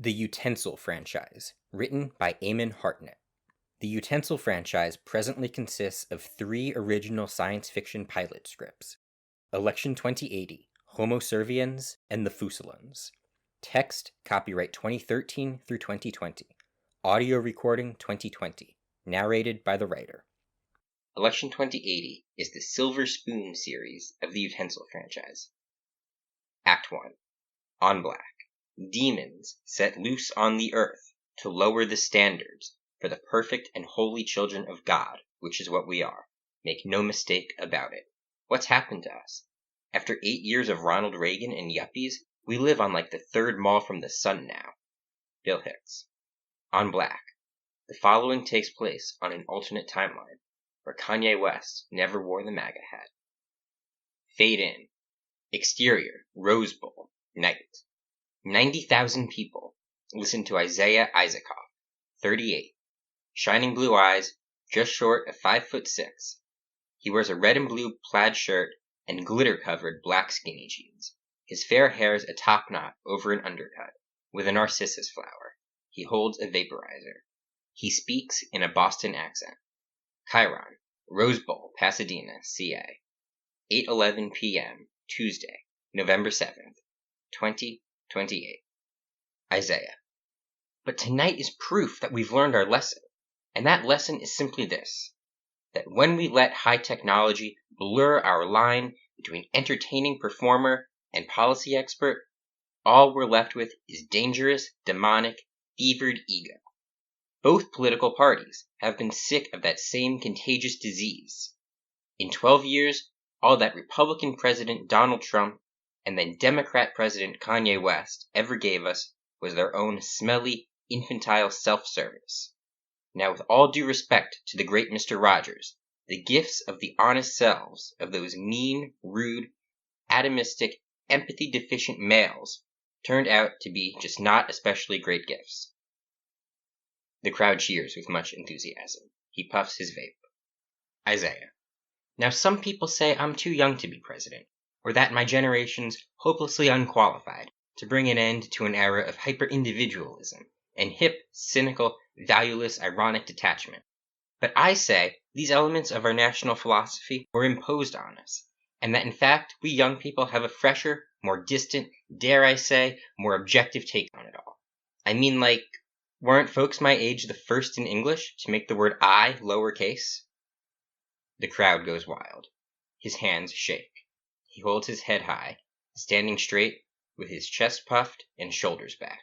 The Utensil Franchise, written by Eamon Hartnett. The Utensil Franchise presently consists of 3 original science fiction pilot scripts: Election 2080, Homo Serviens, and the Fusalunds. Text, copyright 2013 through 2020. Audio recording 2020. Narrated by the writer. Election 2080 is the Silver Spoon series of the Utensil Franchise. Act 1. On Black. Demons set loose on the earth to lower the standards for the perfect and holy children of God, which is what we are. Make no mistake about it. What's happened to us? After 8 years of Ronald Reagan and yuppies, we live on like the 3rd mall from the sun now. Bill Hicks. On Black. The following takes place on an alternate timeline, where Kanye West never wore the MAGA hat. Fade in. Exterior, Rose Bowl, night. 90,000 people listen to Isaiah Isaacoff, 38, shining blue eyes, just short of 5'6". He wears a red and blue plaid shirt and glitter-covered black skinny jeans. His fair hair is a top knot over an undercut, with a narcissus flower. He holds a vaporizer. He speaks in a Boston accent. Chiron, Rose Bowl, Pasadena, CA. 8:11 p.m., Tuesday, November 7th, 2028. Isaiah. But tonight is proof that we've learned our lesson, and that lesson is simply this: that when we let high technology blur our line between entertaining performer and policy expert, all we're left with is dangerous, demonic, fevered ego. Both political parties have been sick of that same contagious disease. In 12 years, all that Republican President Donald Trump and then Democrat President Kanye West ever gave us was their own smelly, infantile self-service. Now, with all due respect to the great Mr. Rogers, the gifts of the honest selves of those mean, rude, atomistic, empathy-deficient males turned out to be just not especially great gifts. The crowd cheers with much enthusiasm. He puffs his vape. Isaiah. Now, some people say I'm too young to be president, or that my generation's hopelessly unqualified to bring an end to an era of hyper-individualism and hip, cynical, valueless, ironic detachment. But I say these elements of our national philosophy were imposed on us, and that in fact we young people have a fresher, more distant, dare I say, more objective take on it all. I mean, like, weren't folks my age the first in English to make the word I lowercase? The crowd goes wild. His hands shake. He holds his head high, standing straight, with his chest puffed and shoulders back.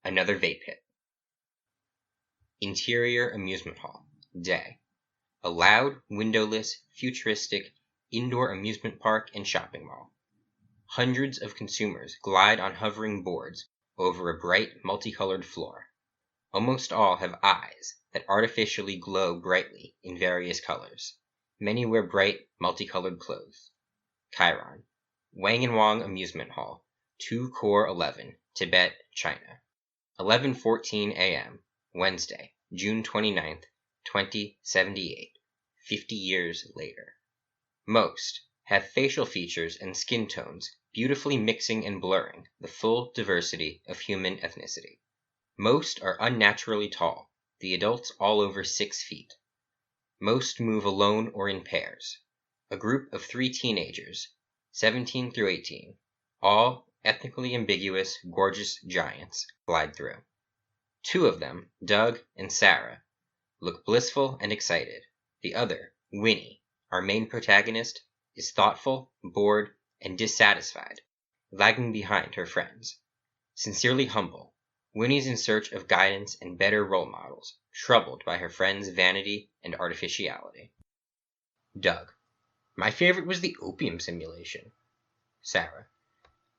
Another vape hit. Interior Amusement Hall. Day. A loud, windowless, futuristic, indoor amusement park and shopping mall. Hundreds of consumers glide on hovering boards over a bright, multicolored floor. Almost all have eyes that artificially glow brightly in various colors. Many wear bright, multicolored clothes. Chiron. Wang and Wang Amusement Hall, 2 Core 11, Tibet, China. 11:14 a.m., Wednesday, June 29th, 2078, 50 years later. Most have facial features and skin tones beautifully mixing and blurring the full diversity of human ethnicity. Most are unnaturally tall, the adults all over 6 feet. Most move alone or in pairs. A group of 3 teenagers, 17 through 18, all ethnically ambiguous, gorgeous giants, glide through. 2 of them, Doug and Sarah, look blissful and excited. The other, Winnie, our main protagonist, is thoughtful, bored, and dissatisfied, lagging behind her friends. Sincerely humble, Winnie's in search of guidance and better role models, troubled by her friends' vanity and artificiality. Doug. My favorite was the opium simulation. Sarah.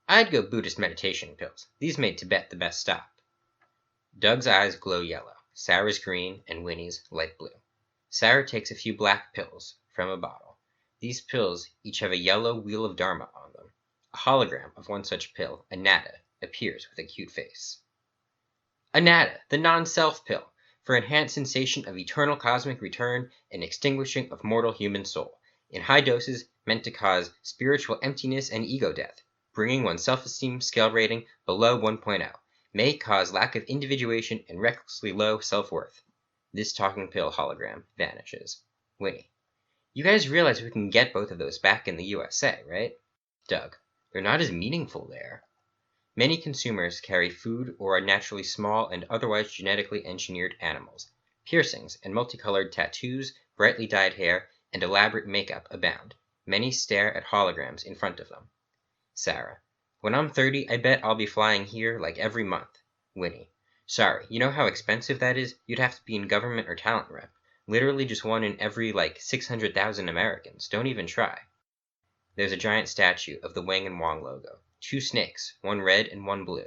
I'd go Buddhist meditation pills. These made Tibet the best stop. Doug's eyes glow yellow, Sarah's green, and Winnie's light blue. Sarah takes a few black pills from a bottle. These pills each have a yellow wheel of Dharma on them. A hologram of one such pill, Anatta, appears with a cute face. Anatta, the non-self pill, for enhanced sensation of eternal cosmic return and extinguishing of mortal human soul, in high doses meant to cause spiritual emptiness and ego death, bringing one's self-esteem scale rating below 1.0, may cause lack of individuation and recklessly low self-worth. This talking pill hologram vanishes. Winnie. You guys realize we can get both of those back in the USA, right? Doug. They're not as meaningful there. Many consumers carry food or are naturally small and otherwise genetically engineered animals. Piercings and multicolored tattoos, brightly dyed hair, and elaborate makeup abound. Many stare at holograms in front of them. Sarah. When I'm 30, I bet I'll be flying here like every month. Winnie. Sorry, you know how expensive that is? You'd have to be in government or talent rep. Literally just one in every, 600,000 Americans. Don't even try. There's a giant statue of the Wang and Wong logo. 2 snakes, one red and one blue,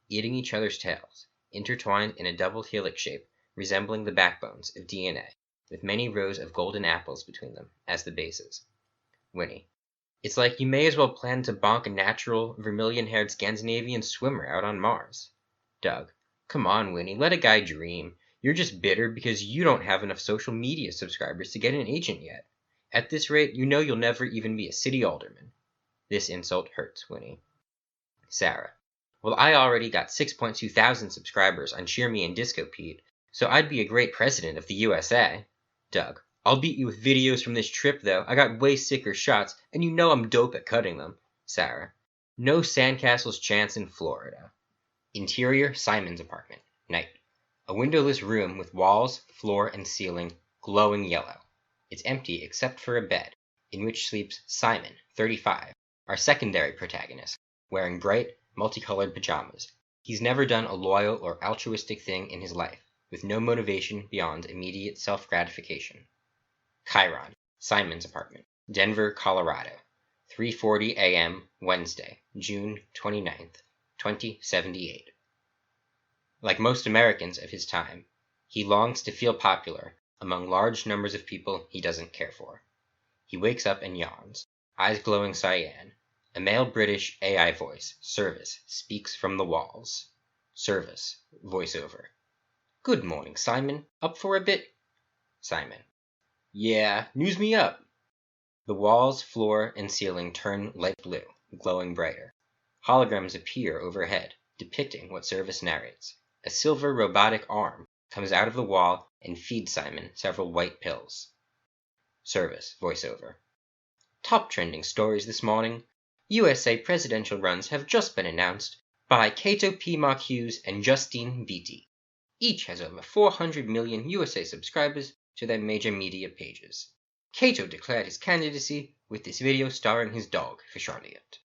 eating each other's tails, intertwined in a double helix shape, resembling the backbones of DNA, with many rows of golden apples between them as the bases. Winnie. It's like you may as well plan to bonk a natural, vermilion-haired Scandinavian swimmer out on Mars. Doug. Come on, Winnie, let a guy dream. You're just bitter because you don't have enough social media subscribers to get an agent yet. At this rate, you know you'll never even be a city alderman. This insult hurts, Winnie. Sarah. Well, I already got 6.2 thousand subscribers on Cheer Me and Disco Pete, so I'd be a great president of the USA. Doug. I'll beat you with videos from this trip, though. I got way sicker shots, and you know I'm dope at cutting them. Sarah. No sandcastles chance in Florida. Interior, Simon's apartment. Night. A windowless room with walls, floor, and ceiling glowing yellow. It's empty except for a bed, in which sleeps Simon, 35, our secondary protagonist, wearing bright, multicolored pajamas. He's never done a loyal or altruistic thing in his life, with no motivation beyond immediate self-gratification. Chiron, Simon's apartment, Denver, Colorado, 3:40 a.m. Wednesday, June 29th, 2078. Like most Americans of his time, he longs to feel popular among large numbers of people he doesn't care for. He wakes up and yawns, eyes glowing cyan. A male British AI voice, Service, speaks from the walls. Service, voiceover. Good morning, Simon. Up for a bit? Simon. Yeah, news me up. The walls, floor, and ceiling turn light blue, glowing brighter. Holograms appear overhead, depicting what Service narrates. A silver robotic arm comes out of the wall and feeds Simon several white pills. Service, voiceover. Top trending stories this morning. USA presidential runs have just been announced by Cato P. Marcuse and Justine Beatty. Each has over 400 million USA subscribers to their major media pages. Cato declared his candidacy with this video starring his dog, Fusalunds.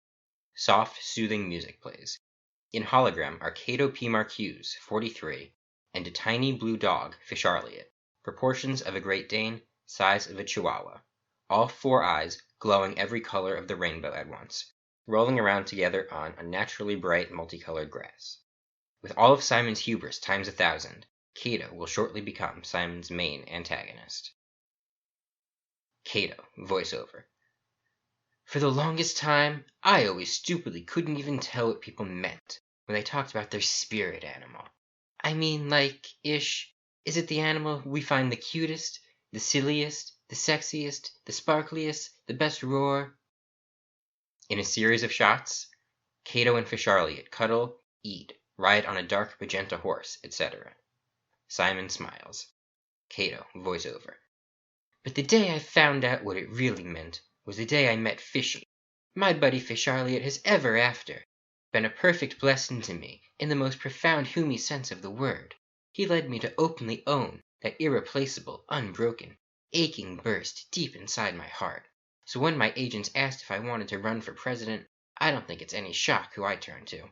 Soft, soothing music plays. In hologram are Cato P. Marcuse, 43, and a tiny blue dog, Fusalunds, proportions of a Great Dane, size of a Chihuahua. All 4 eyes glowing every color of the rainbow at once, rolling around together on unnaturally bright multicolored grass. With all of Simon's hubris times 1,000, Cato will shortly become Simon's main antagonist. Cato, voiceover. For the longest time, I always stupidly couldn't even tell what people meant when they talked about their spirit animal. I mean, is it the animal we find the cutest, the silliest, the sexiest, the sparkliest, the best roar? In a series of shots, Cato and Fusalunds cuddle, eat, ride on a dark magenta horse, etc. Simon smiles. Cato, voiceover. But the day I found out what it really meant was the day I met Fishy. My buddy Fusalunds has ever after been a perfect blessing to me in the most profound Humi sense of the word. He led me to openly own that irreplaceable, unbroken, aching burst deep inside my heart. So when my agents asked if I wanted to run for president, I don't think it's any shock who I turn to.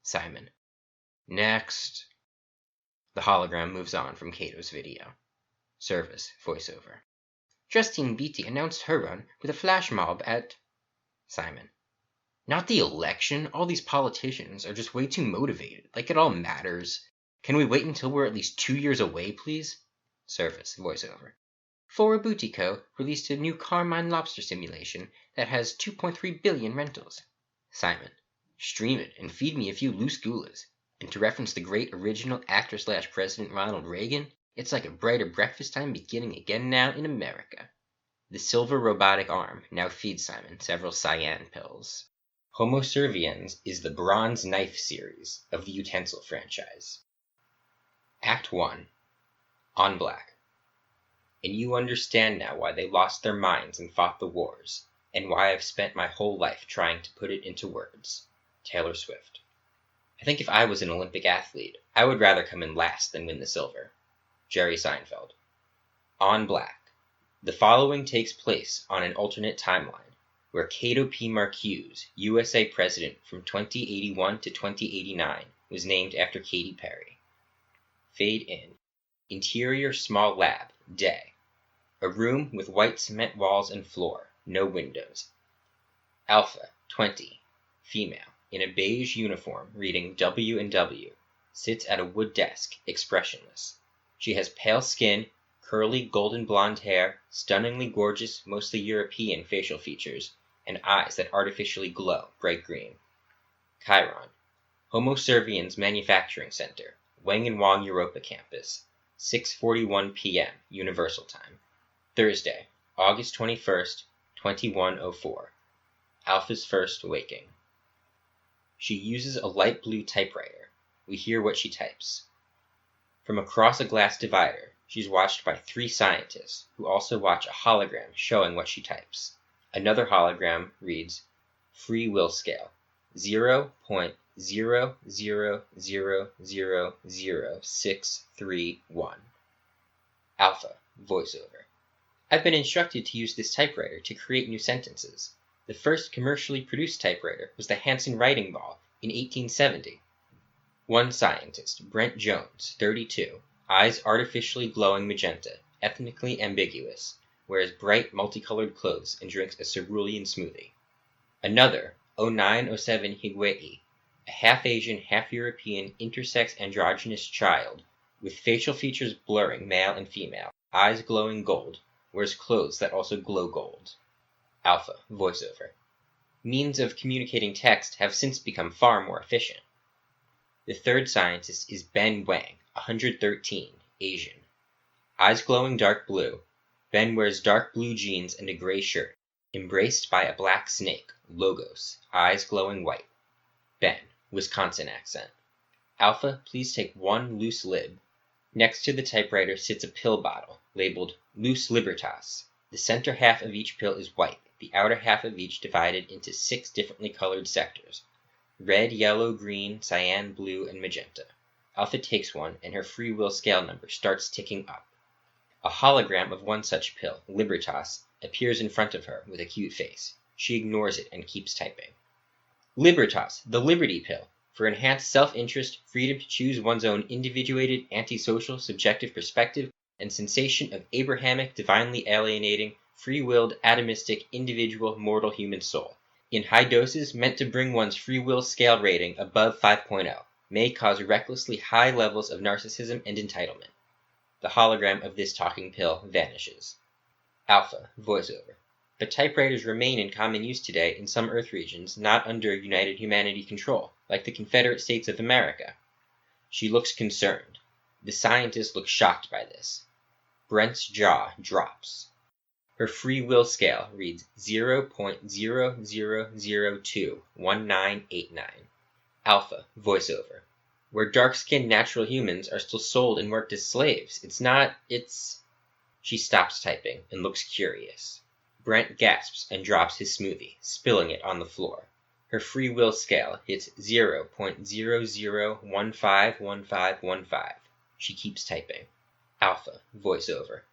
Simon. Next. The hologram moves on from Cato's video. Service, voiceover. Justine Beatty announced her run with a flash mob at... Simon. Not the election. All these politicians are just way too motivated. Like it all matters. Can we wait until we're at least 2 years away, please? Service, voiceover. Fora Boutique released a new Carmine lobster simulation that has 2.3 billion rentals. Simon. Stream it and feed me a few loose gulas. And to reference the great original actor/president Ronald Reagan, it's like a brighter breakfast time beginning again now in America. The silver robotic arm now feeds Simon several cyan pills. Homo Serviens is the Bronze Knife series of the Utensil Franchise. Act 1. On Black. And you understand now why they lost their minds and fought the wars, and why I've spent my whole life trying to put it into words. Taylor Swift. I think if I was an Olympic athlete, I would rather come in last than win the silver. Jerry Seinfeld. On Black. The following takes place on an alternate timeline, where Cato P. Marcuse, USA President from 2081 to 2089, was named after Katy Perry. Fade in. Interior small lab, day. A room with white cement walls and floor, no windows. Alpha, 20, female, in a beige uniform reading W&W, sits at a wood desk, expressionless. She has pale skin, curly golden blonde hair, stunningly gorgeous, mostly European facial features, and eyes that artificially glow bright green. Chiron. Homo Serviens Manufacturing Center, Wang and Wang Europa Campus, 6:41 p.m. Universal Time. Thursday, August 21st, 2104. Alpha's first waking. She uses a light blue typewriter. We hear what she types. From across a glass divider, she's watched by 3 scientists, who also watch a hologram showing what she types. Another hologram reads, Free Will Scale, 0.000000631. Alpha, voiceover. I've been instructed to use this typewriter to create new sentences. The first commercially produced typewriter was the Hanson writing ball in 1870. One scientist, Brent Jones, 32, eyes artificially glowing magenta, ethnically ambiguous, wears bright multicolored clothes and drinks a cerulean smoothie. Another, 0907 Higuei, a half-Asian, half-European, intersex androgynous child, with facial features blurring male and female, eyes glowing gold, wears clothes that also glow gold. Alpha, voiceover. Means of communicating text have since become far more efficient. The third scientist is Ben Wang, 113, Asian. Eyes glowing dark blue. Ben wears dark blue jeans and a gray shirt, embraced by a black snake, Logos, eyes glowing white. Ben, Wisconsin accent. Alpha, please take 1 loose lib. Next to the typewriter sits a pill bottle, labeled Loose Libertas. The center half of each pill is white, the outer half of each divided into 6 differently colored sectors. Red, yellow, green, cyan, blue, and magenta. Alpha takes one, and her free will scale number starts ticking up. A hologram of one such pill, Libertas, appears in front of her with a cute face. She ignores it and keeps typing. Libertas, the Liberty Pill, for enhanced self-interest, freedom to choose one's own individuated, antisocial, subjective perspective, and sensation of Abrahamic, divinely alienating, free-willed, atomistic, individual, mortal human soul. In high doses, meant to bring one's free will scale rating above 5.0, may cause recklessly high levels of narcissism and entitlement. The hologram of this talking pill vanishes. Alpha, voiceover. But typewriters remain in common use today in some Earth regions not under United Humanity control, like the Confederate States of America. She looks concerned. The scientist looks shocked by this. Brent's jaw drops. Her free will scale reads 0.00021989. Alpha, voiceover. Where dark-skinned natural humans are still sold and worked as slaves, it's... She stops typing and looks curious. Brent gasps and drops his smoothie, spilling it on the floor. Her free will scale hits 0.00151515. She keeps typing. Alpha, voiceover.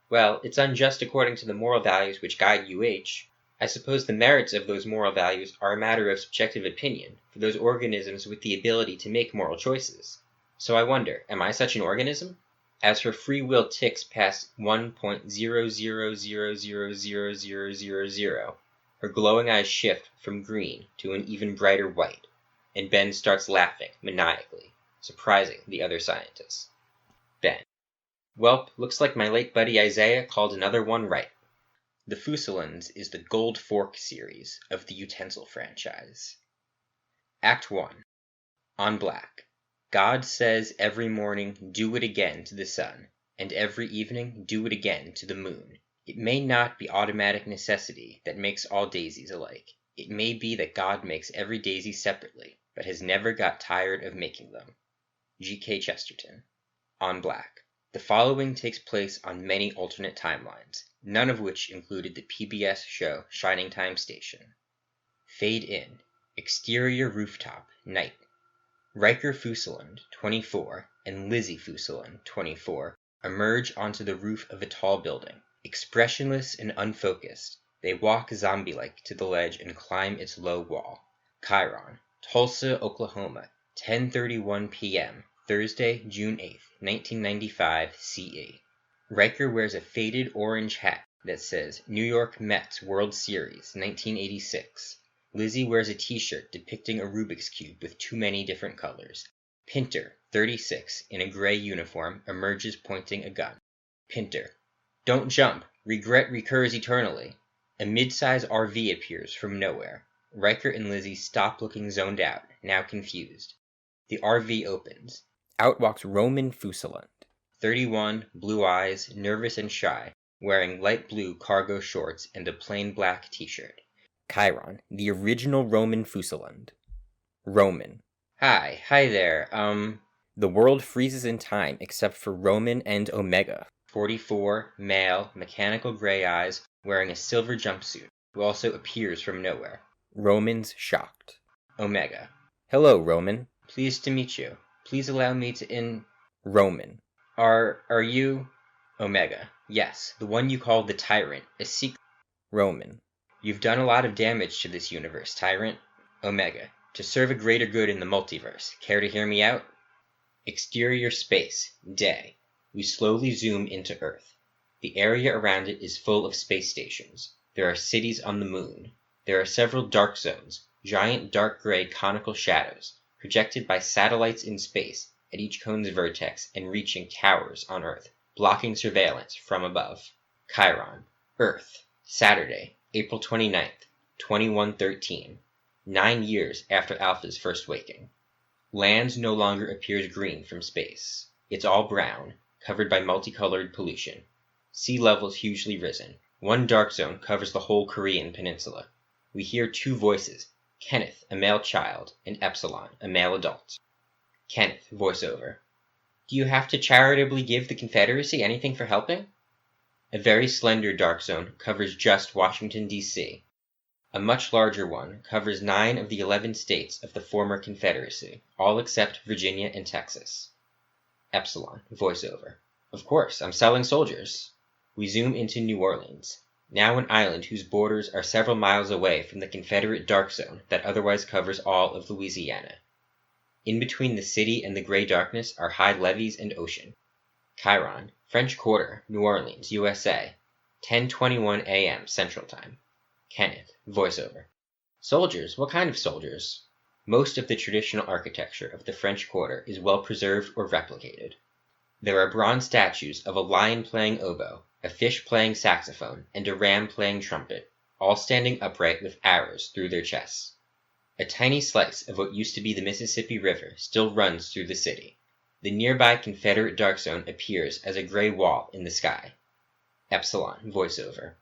Well, it's unjust according to the moral values which guide UH. I suppose the merits of those moral values are a matter of subjective opinion for those organisms with the ability to make moral choices. So I wonder, am I such an organism? As her free will ticks past 1.00000000, her glowing eyes shift from green to an even brighter white, and Ben starts laughing maniacally, surprising the other scientists. Ben. Welp, looks like my late buddy Isaiah called another one right. The Fusalunds is the Gold Fork series of the Utensil Franchise. Act 1. On Black. God says every morning, do it again to the sun, and every evening, do it again to the moon. It may not be automatic necessity that makes all daisies alike. It may be that God makes every daisy separately, but has never got tired of making them. G.K. Chesterton. On Black. The following takes place on many alternate timelines, none of which included the PBS show Shining Time Station. Fade in. Exterior rooftop, night. Riker Fusalund, 24, and Lizzie Fusalund, 24, emerge onto the roof of a tall building. Expressionless and unfocused, they walk zombie-like to the ledge and climb its low wall. Chiron, Tulsa, Oklahoma, 10:31 p.m., Thursday, June 8, 1995 CE. Riker wears a faded orange hat that says New York Mets World Series, 1986. Lizzie wears a t-shirt depicting a Rubik's Cube with too many different colors. Pinter, 36, in a gray uniform, emerges pointing a gun. Pinter. Don't jump. Regret recurs eternally. A mid-size RV appears from nowhere. Riker and Lizzie stop looking zoned out, now confused. The RV opens. Out walks Roman Fusalund, 31, blue eyes, nervous and shy, wearing light blue cargo shorts and a plain black t-shirt. Chiron, the original Roman Fusalund. Roman. Hi there, The world freezes in time except for Roman and Omega. 44, male, mechanical gray eyes, wearing a silver jumpsuit, who also appears from nowhere. Roman's shocked. Omega. Hello, Roman. Pleased to meet you. Please allow me to Roman. Are you? Omega. Yes, the one you call the Tyrant, a secret. Roman. You've done a lot of damage to this universe, Tyrant. Omega. To serve a greater good in the multiverse. Care to hear me out? Exterior space. Day. We slowly zoom into Earth. The area around it is full of space stations. There are cities on the moon. There are several dark zones, giant dark gray conical shadows, projected by satellites in space at each cone's vertex and reaching towers on Earth, blocking surveillance from above. Chiron. Earth. Saturday, April 29th, 2113. 9 years after Alpha's first waking. Land no longer appears green from space. It's all brown, covered by multicolored pollution. Sea levels hugely risen. One dark zone covers the whole Korean peninsula. We hear two voices, Kenneth, a male child, and Epsilon, a male adult. Kenneth, voiceover. Do you have to charitably give the Confederacy anything for helping? A very slender dark zone covers just Washington, D.C. A much larger one covers 9 of the 11 states of the former Confederacy, all except Virginia and Texas. Epsilon, voiceover. Of course, I'm selling soldiers. We zoom into New Orleans, now an island whose borders are several miles away from the Confederate dark zone that otherwise covers all of Louisiana. In between the city and the gray darkness are high levees and ocean. Chiron, French Quarter, New Orleans, USA, 10:21 a.m. Central Time. Kenneth, voiceover. Soldiers? What kind of soldiers? Most of the traditional architecture of the French Quarter is well preserved or replicated. There are bronze statues of a lion playing oboe, a fish playing saxophone, and a ram playing trumpet, all standing upright with arrows through their chests. A tiny slice of what used to be the Mississippi River still runs through the city. The nearby Confederate dark zone appears as a gray wall in the sky. Epsilon, voiceover.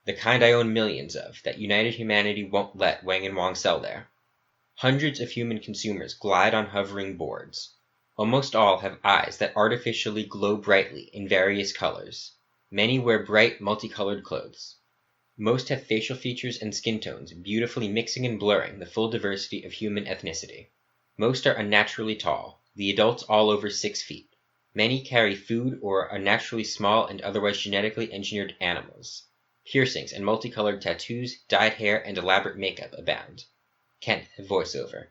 The kind I own millions of, that United Humanity won't let Wang & Wang sell there. Hundreds of human consumers glide on hovering boards. Almost all have eyes that artificially glow brightly in various colors. Many wear bright, multicolored clothes. Most have facial features and skin tones beautifully mixing and blurring the full diversity of human ethnicity. Most are unnaturally tall, the adults all over 6 feet. Many carry food or unnaturally small and otherwise genetically engineered animals. Piercings and multicolored tattoos, dyed hair, and elaborate makeup abound. Kenneth, voiceover.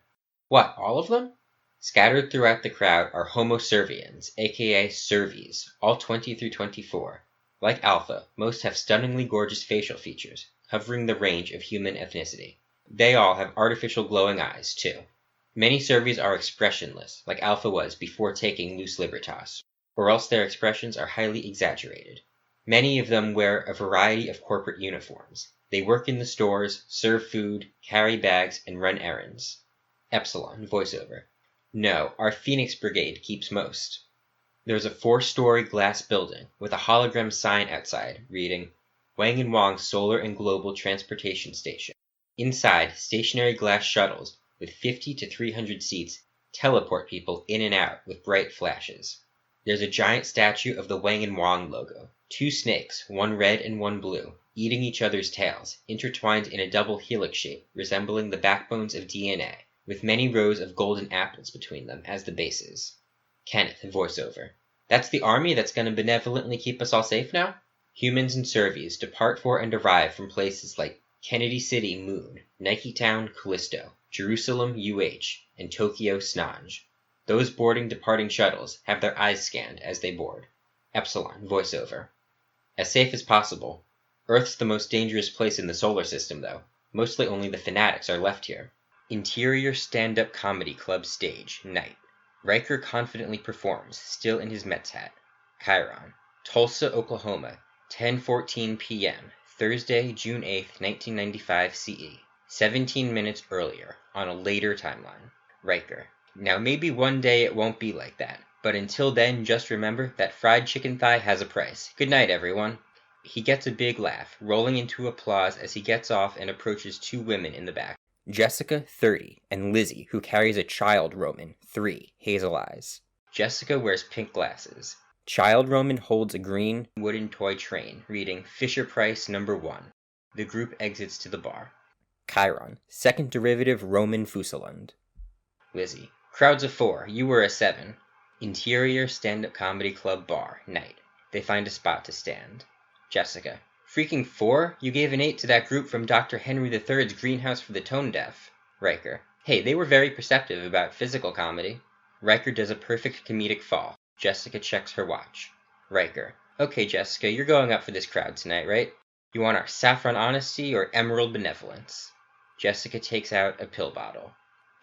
What, all of them? Scattered throughout the crowd are Homo Serviens, aka Servies, all 20 through 24. Like Alpha, most have stunningly gorgeous facial features, covering the range of human ethnicity. They all have artificial glowing eyes, too. Many Servies are expressionless, like Alpha was before taking Lus Libertas, or else their expressions are highly exaggerated. Many of them wear a variety of corporate uniforms. They work in the stores, serve food, carry bags, and run errands. Epsilon, voiceover. No, our Phoenix Brigade keeps most. There's a 4-story glass building with a hologram sign outside reading, Wang & Wang Solar and Global Transportation Station. Inside, stationary glass shuttles with 50 to 300 seats teleport people in and out with bright flashes. There's a giant statue of the Wang and Wang logo. 2 snakes, one red and one blue, eating each other's tails, intertwined in a double helix shape resembling the backbones of DNA, with many rows of golden apples between them as the bases. Kenneth, voiceover. That's the army that's going to benevolently keep us all safe now? Humans and Servies depart for and arrive from places like Kennedy City, Moon, Nike Town, Callisto, Jerusalem, UH, and Tokyo, Snanj. Those boarding departing shuttles have their eyes scanned as they board. Epsilon, voiceover. As safe as possible. Earth's the most dangerous place in the solar system, though. Mostly only the fanatics are left here. Interior stand-up comedy club stage, night. Riker confidently performs, still in his Mets hat. Chiron. Tulsa, Oklahoma, 10:14 p.m., Thursday, June 8, 1995 CE. 17 minutes earlier, on a later timeline. Riker. Now maybe one day it won't be like that, but until then just remember that fried chicken thigh has a price. Good night, everyone. He gets a big laugh, rolling into applause as he gets off and approaches 2 women in the back. Jessica, 30, and Lizzie, who carries a child Roman, 3, hazel eyes. Jessica wears pink glasses. Child Roman holds a green wooden toy train, reading Fisher-Price No. 1. The group exits to the bar. Chiron, second derivative Roman Fusalund. Lizzie. Crowds of 4, you were a 7. Interior stand-up comedy club bar, night. They find a spot to stand. Jessica. Freaking 4? You gave an 8 to that group from Dr. Henry III's Greenhouse for the Tone Deaf. Riker. Hey, they were very perceptive about physical comedy. Riker does a perfect comedic fall. Jessica checks her watch. Riker. Okay, Jessica, you're going up for this crowd tonight, right? You want our saffron honesty or emerald benevolence? Jessica takes out a pill bottle.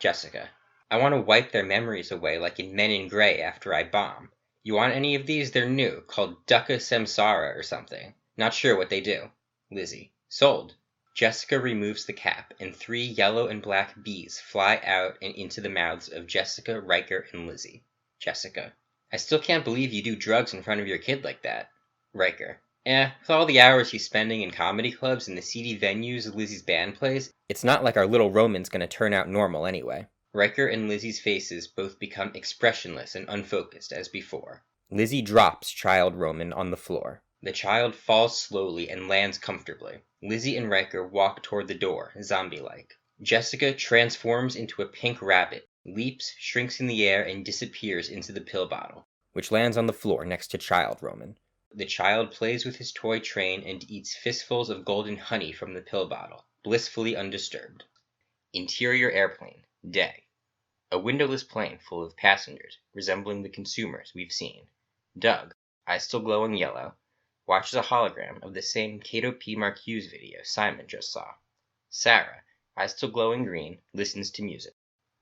Jessica. I want to wipe their memories away like in Men in Grey after I bomb. You want any of these? They're new, called Dukkha Samsara or something. Not sure what they do. Lizzie. Sold. Jessica removes the cap, and 3 yellow and black bees fly out and into the mouths of Jessica, Riker, and Lizzie. Jessica. I still can't believe you do drugs in front of your kid like that. Riker. With all the hours he's spending in comedy clubs and the seedy venues Lizzie's band plays, it's not like our little Roman's gonna turn out normal anyway. Riker and Lizzie's faces both become expressionless and unfocused as before. Lizzie drops child Roman on the floor. The child falls slowly and lands comfortably. Lizzie and Riker walk toward the door, zombie-like. Jessica transforms into a pink rabbit, leaps, shrinks in the air, and disappears into the pill bottle, which lands on the floor next to child Roman. The child plays with his toy train and eats fistfuls of golden honey from the pill bottle, blissfully undisturbed. Interior airplane, day. A windowless plane full of passengers, resembling the consumers we've seen. Doug, eyes still glowing yellow, watches a hologram of the same Cato P. Marcuse video Simon just saw. Sarah, eyes still glowing green, listens to music.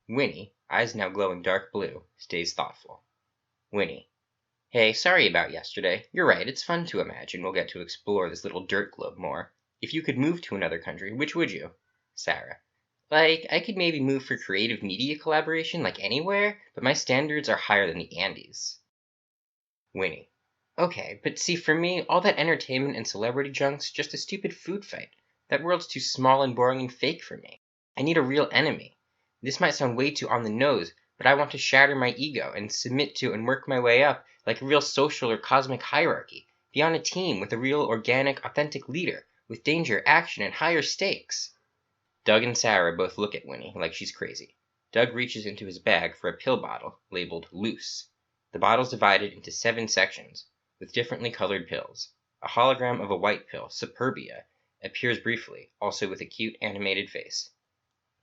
Winnie, eyes now glowing dark blue, stays thoughtful. Winnie. Hey, sorry about yesterday. You're right, it's fun to imagine we'll get to explore this little dirt globe more. If you could move to another country, which would you? Sarah. I could maybe move for creative media collaboration, anywhere, but my standards are higher than the Andes. Winnie. Okay, but see, for me, all that entertainment and celebrity junk's just a stupid food fight. That world's too small and boring and fake for me. I need a real enemy. This might sound way too on the nose, but I want to shatter my ego and submit to and work my way up like a real social or cosmic hierarchy, be on a team with a real organic, authentic leader, with danger, action, and higher stakes. Doug and Sarah both look at Winnie like she's crazy. Doug reaches into his bag for a pill bottle labeled Loose. The bottle's divided into 7 sections, with differently colored pills. A hologram of a white pill, Superbia, appears briefly, also with a cute animated face.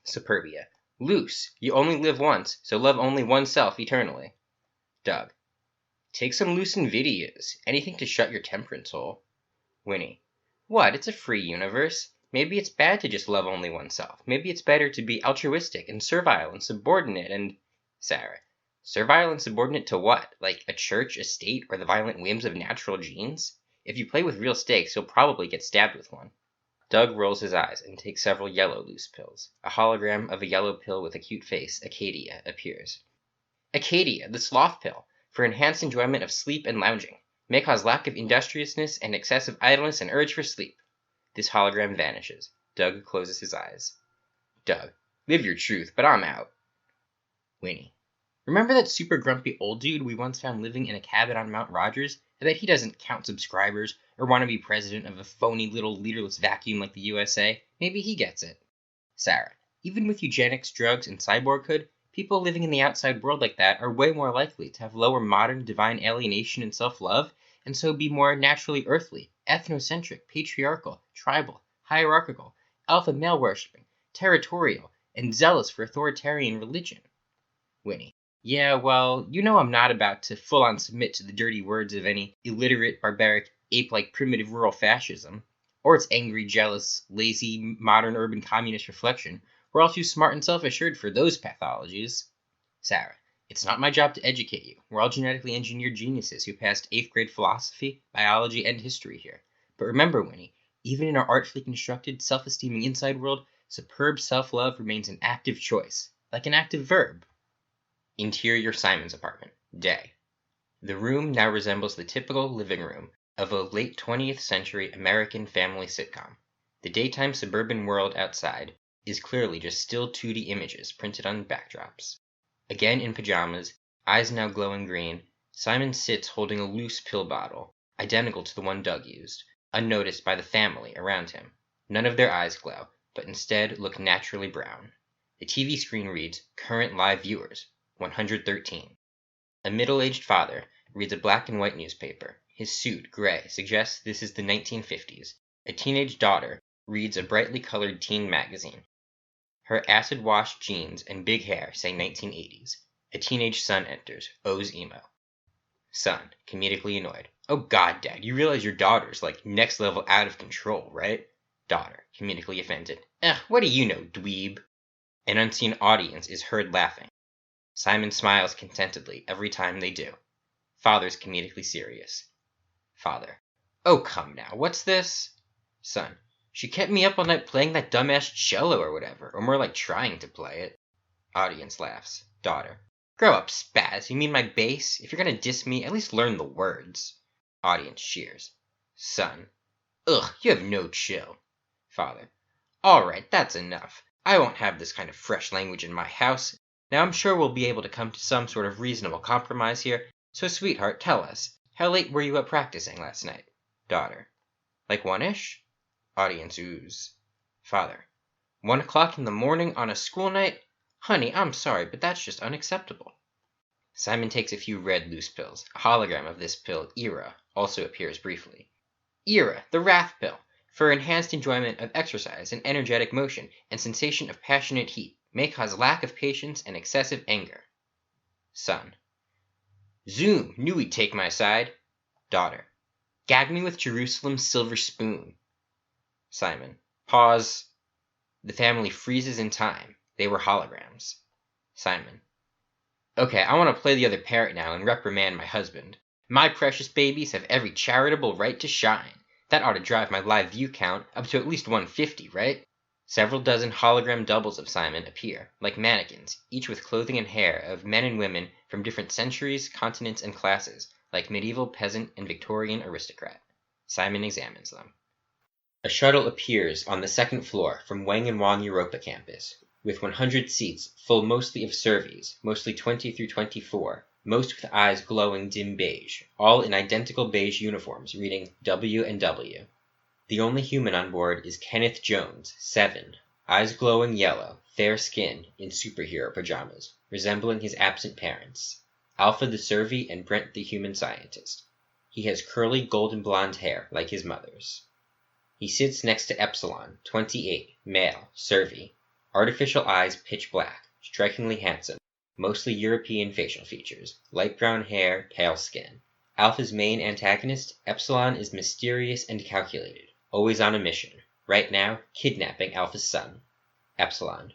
Superbia. Loose. You only live once, so love only oneself eternally. Doug. Take some loose Nvidias. Anything to shut your temperance hole. Winnie. What? It's a free universe. Maybe it's bad to just love only oneself. Maybe it's better to be altruistic and servile and subordinate and... Sarah. Servile and subordinate to what? Like a church, a state, or the violent whims of natural genes? If you play with real stakes, you'll probably get stabbed with one. Doug rolls his eyes and takes several yellow loose pills. A hologram of a yellow pill with a cute face, Acadia, appears. Acadia, the sloth pill, for enhanced enjoyment of sleep and lounging. May cause lack of industriousness and excessive idleness and urge for sleep. This hologram vanishes. Doug closes his eyes. Doug, live your truth, but I'm out. Winnie, remember that super grumpy old dude we once found living in a cabin on Mount Rogers? I bet he doesn't count subscribers or want to be president of a phony little leaderless vacuum like the USA. Maybe he gets it. Sarah, even with eugenics, drugs, and cyborghood, people living in the outside world like that are way more likely to have lower modern divine alienation and self-love, and so be more naturally earthly, ethnocentric, patriarchal, tribal, hierarchical, alpha male worshipping, territorial, and zealous for authoritarian religion. Winnie, yeah, well, you know I'm not about to full-on submit to the dirty words of any illiterate, barbaric, ape-like primitive rural fascism, or its angry, jealous, lazy, modern urban communist reflection. We're all too smart and self-assured for those pathologies. Sarah, it's not my job to educate you. We're all genetically engineered geniuses who passed 8th grade philosophy, biology, and history here. But remember, Winnie, even in our artfully constructed, self-esteeming inside world, superb self-love remains an active choice, like an active verb. Interior Simon's apartment. Day. The room now resembles the typical living room of a late 20th century American family sitcom. The daytime suburban world outside is clearly just still 2D images printed on backdrops. Again in pajamas, eyes now glowing green, Simon sits holding a loose pill bottle, identical to the one Doug used, unnoticed by the family around him. None of their eyes glow, but instead look naturally brown. The TV screen reads, Current Live Viewers, 113. A middle-aged father reads a black and white newspaper. His suit, gray, suggests this is the 1950s. A teenage daughter reads a brightly colored teen magazine. Her acid-washed jeans and big hair say 1980s. A teenage son enters, O's emo. Son, comedically annoyed. Oh God, Dad, you realize your daughter's like next level out of control, right? Daughter, comedically offended. What do you know, dweeb? An unseen audience is heard laughing. Simon smiles contentedly every time they do. Father's comedically serious. Father. Oh, come now, what's this? Son. She kept me up all night playing that dumbass cello or whatever, or more like trying to play it. Audience laughs. Daughter. Grow up, spaz. You mean my bass? If you're gonna diss me, at least learn the words. Audience cheers. Son. Ugh, you have no chill. Father. All right, that's enough. I won't have this kind of fresh language in my house. Now I'm sure we'll be able to come to some sort of reasonable compromise here. So, sweetheart, tell us, how late were you up practicing last night? Daughter. Like 1-ish? Audience oohs. Father. 1 o'clock in the morning on a school night? Honey, I'm sorry, but that's just unacceptable. Simon takes a few red loose pills. A hologram of this pill, Era, also appears briefly. Era, the wrath pill, for enhanced enjoyment of exercise and energetic motion and sensation of passionate heat, may cause lack of patience and excessive anger. Son. Zoom, knew he'd take my side. Daughter. Gag me with Jerusalem's silver spoon. Simon. Pause. The family freezes in time. They were holograms. Simon. Okay, I want to play the other parrot now and reprimand my husband. My precious babies have every charitable right to shine. That ought to drive my live view count up to at least 150, right? Several dozen hologram doubles of Simon appear, like mannequins, each with clothing and hair of men and women from different centuries, continents, and classes, like medieval peasant and Victorian aristocrat. Simon examines them. A shuttle appears on the second floor from Wang and Wang Europa campus, with 100 seats full mostly of Servies, mostly 20 through 24, most with eyes glowing dim beige, all in identical beige uniforms reading W and W. The only human on board is Kenneth Jones, 7, eyes glowing yellow, fair skin, in superhero pajamas, resembling his absent parents, Alpha the Servie and Brent the human scientist. He has curly golden blonde hair like his mother's. He sits next to Epsilon, 28, male, Servie, artificial eyes pitch black, strikingly handsome, mostly European facial features, light brown hair, pale skin. Alpha's main antagonist, Epsilon, is mysterious and calculated, always on a mission. Right now, kidnapping Alpha's son. Epsilon.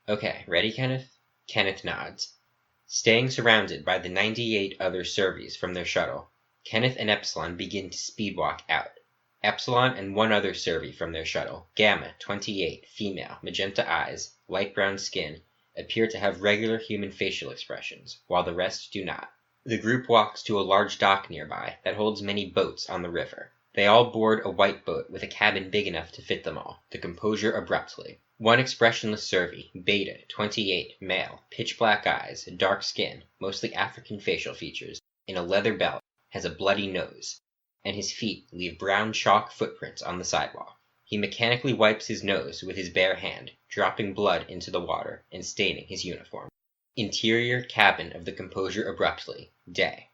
Okay, ready, Kenneth? Kenneth nods. Staying surrounded by the 98 other Servies from their shuttle, Kenneth and Epsilon begin to speedwalk out. Epsilon and one other Servie from their shuttle, Gamma, 28, female, magenta eyes, light brown skin, appear to have regular human facial expressions, while the rest do not. The group walks to a large dock nearby that holds many boats on the river. They all board a white boat with a cabin big enough to fit them all, the composure abruptly. One expressionless Servi, Beta, 28, male, pitch black eyes, dark skin, mostly African facial features, in a leather belt, has a bloody nose, and his feet leave brown chalk footprints on the sidewalk. He mechanically wipes his nose with his bare hand, dropping blood into the water and staining his uniform. Interior cabin of the composure abruptly, day.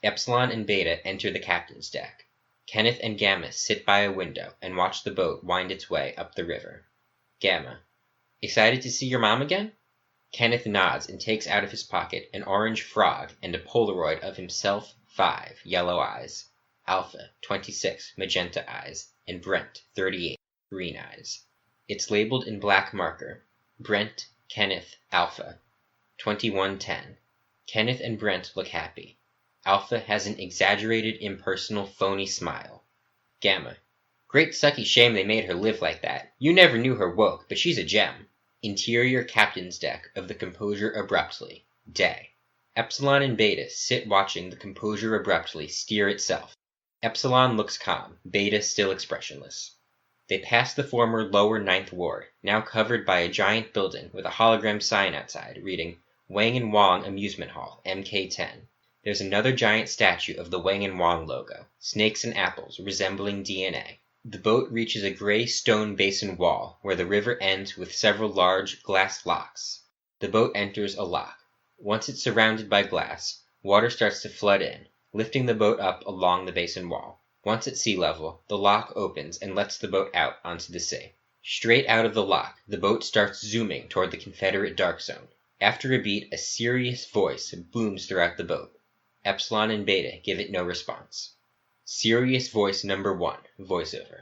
Epsilon and Beta enter the captain's deck. Kenneth and Gamma sit by a window and watch the boat wind its way up the river. Gamma: excited to see your mom again? Kenneth nods and takes out of his pocket an orange frog and a Polaroid of himself, 5, yellow eyes. Alpha, 26, magenta eyes, and Brent, 38, green eyes. It's labeled in black marker. Brent, Kenneth, Alpha. 2110. Kenneth and Brent look happy. Alpha has an exaggerated, impersonal, phony smile. Gamma: great sucky shame they made her live like that. You never knew her woke, but she's a gem. Interior captain's deck of the composure abruptly, day. Epsilon and Beta sit watching the composure abruptly steer itself. Epsilon looks calm, Beta still expressionless. They pass the former lower 9th Ward, now covered by a giant building with a hologram sign outside reading Wang and Wong Amusement Hall, MK10. There's another giant statue of the Wang and Wong logo, snakes and apples resembling DNA. The boat reaches a gray stone basin wall where the river ends with several large glass locks. The boat enters a lock. Once it's surrounded by glass, water starts to flood in, lifting the boat up along the basin wall. Once at sea level, the lock opens and lets the boat out onto the sea. Straight out of the lock, the boat starts zooming toward the Confederate dark zone. After a beat, a serious voice booms throughout the boat. Epsilon and Beta give it no response. Serious voice number 1, voiceover.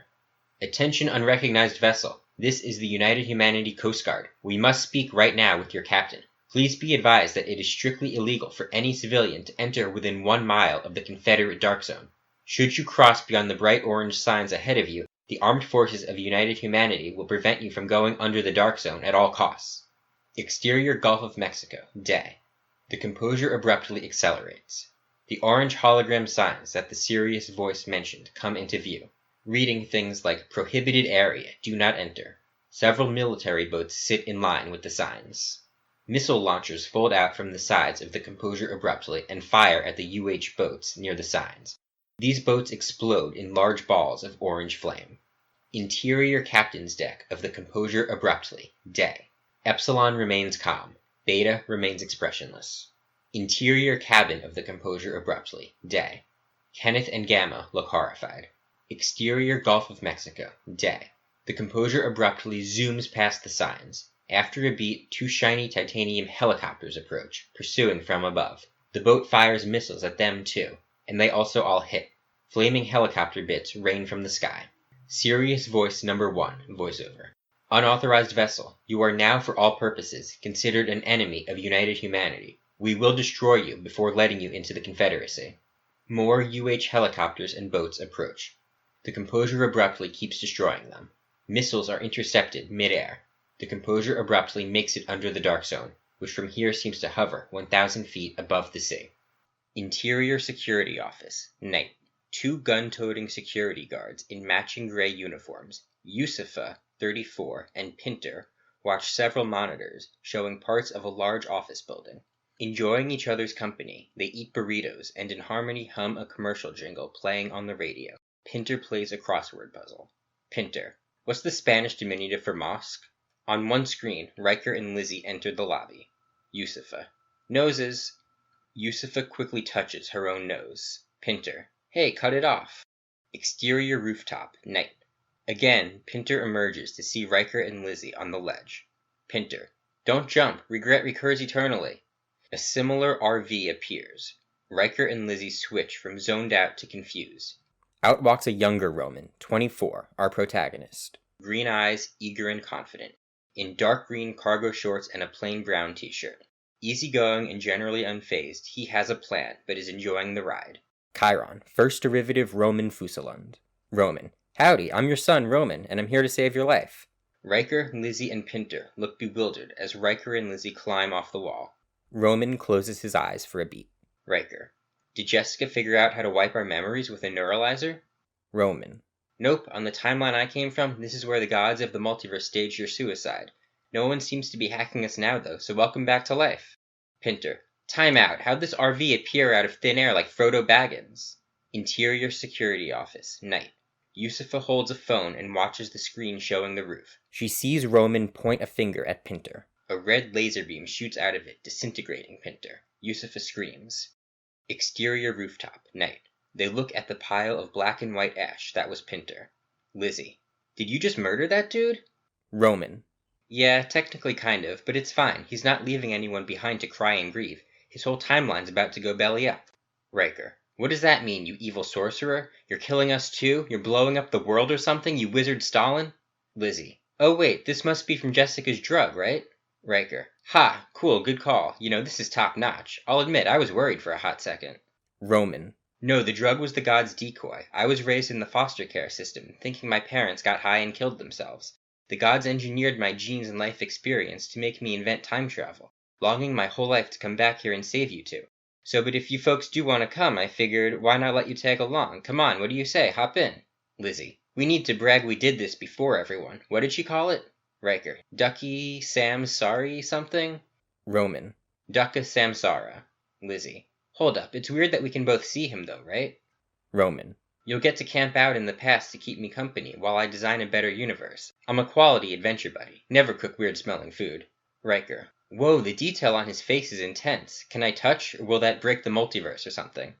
Attention unrecognized vessel. This is the United Humanity Coast Guard. We must speak right now with your captain. Please be advised that it is strictly illegal for any civilian to enter within 1 mile of the Confederate dark zone. Should you cross beyond the bright orange signs ahead of you, the armed forces of United Humanity will prevent you from going under the dark zone at all costs. Exterior Gulf of Mexico, day. The composure abruptly accelerates. The orange hologram signs that the serious voice mentioned come into view, reading things like Prohibited Area, Do Not Enter. Several military boats sit in line with the signs. Missile launchers fold out from the sides of the composure abruptly and fire at the UH boats near the signs. These boats explode in large balls of orange flame. Interior captain's deck of the composure abruptly, day. Epsilon remains calm. Beta remains expressionless. Interior cabin of the composure abruptly, day. Kenneth and Gamma look horrified. Exterior Gulf of Mexico, day. The composure abruptly zooms past the signs. After a beat, 2 shiny titanium helicopters approach, pursuing from above. The boat fires missiles at them too, and they also all hit. Flaming helicopter bits rain from the sky. Serious voice number 1, voiceover. Unauthorized vessel, you are now for all purposes considered an enemy of United Humanity. We will destroy you before letting you into the Confederacy. More UH helicopters and boats approach. The composure abruptly keeps destroying them. Missiles are intercepted mid-air. The composure abruptly makes it under the dark zone, which from here seems to hover 1,000 feet above the sea. Interior Security Office, night. 2 gun-toting security guards in matching gray uniforms, Yusufa, 34, and Pinter, watch several monitors showing parts of a large office building. Enjoying each other's company, they eat burritos and in harmony hum a commercial jingle playing on the radio. Pinter plays a crossword puzzle. Pinter: what's the Spanish diminutive for mosque? On one screen, Riker and Lizzie enter the lobby. Yusufa: noses. Yusufa quickly touches her own nose. Pinter: hey, cut it off. Exterior rooftop, night. Again, Pinter emerges to see Riker and Lizzie on the ledge. Pinter: don't jump, regret recurs eternally. A similar RV appears. Riker and Lizzie switch from zoned out to confused. Out walks a younger Roman, 24, our protagonist. Green eyes, eager and confident. In dark green cargo shorts and a plain brown t-shirt. Easygoing and generally unfazed, he has a plan, but is enjoying the ride. Chiron, first derivative Roman Fusalund. Roman: howdy, I'm your son, Roman, and I'm here to save your life. Riker, Lizzie, and Pinter look bewildered as Riker and Lizzie climb off the wall. Roman closes his eyes for a beat. Riker: did Jessica figure out how to wipe our memories with a neuralizer? Roman. Nope, on the timeline I came from, this is where the gods of the multiverse staged your suicide. No one seems to be hacking us now, though, so welcome back to life. Pinter. Time out. How'd this RV appear out of thin air like Frodo Baggins? Interior Security Office, night. Yusufa holds a phone and watches the screen showing the roof. She sees Roman point a finger at Pinter. A red laser beam shoots out of it, disintegrating Pinter. Yusufa screams. Exterior rooftop, night. They look at the pile of black and white ash. That was Pinter. Lizzie. Did you just murder that dude? Roman. Yeah, technically kind of, but it's fine. He's not leaving anyone behind to cry and grieve. His whole timeline's about to go belly up. Riker. What does that mean, you evil sorcerer? You're killing us too? You're blowing up the world or something, you wizard Stalin? Lizzie. Oh wait, this must be from Jessica's drug, right? Riker. Ha! Cool, good call. You know, this is top notch. I'll admit, I was worried for a hot second. Roman. No, the drug was the god's decoy. I was raised in the foster care system, thinking my parents got high and killed themselves. The gods engineered my genes and life experience to make me invent time travel, longing my whole life to come back here and save you two. So, but if you folks do want to come, I figured, why not let you tag along? Come on, what do you say? Hop in. Lizzie. We need to brag we did this before everyone. What did she call it? Riker. Ducky Samsari something? Roman. Ducka Samsara. Lizzie. Hold up, it's weird that we can both see him though, right? Roman. You'll get to camp out in the past to keep me company while I design a better universe. I'm a quality adventure buddy. Never cook weird-smelling food. Riker. Whoa, the detail on his face is intense. Can I touch, or will that break the multiverse or something?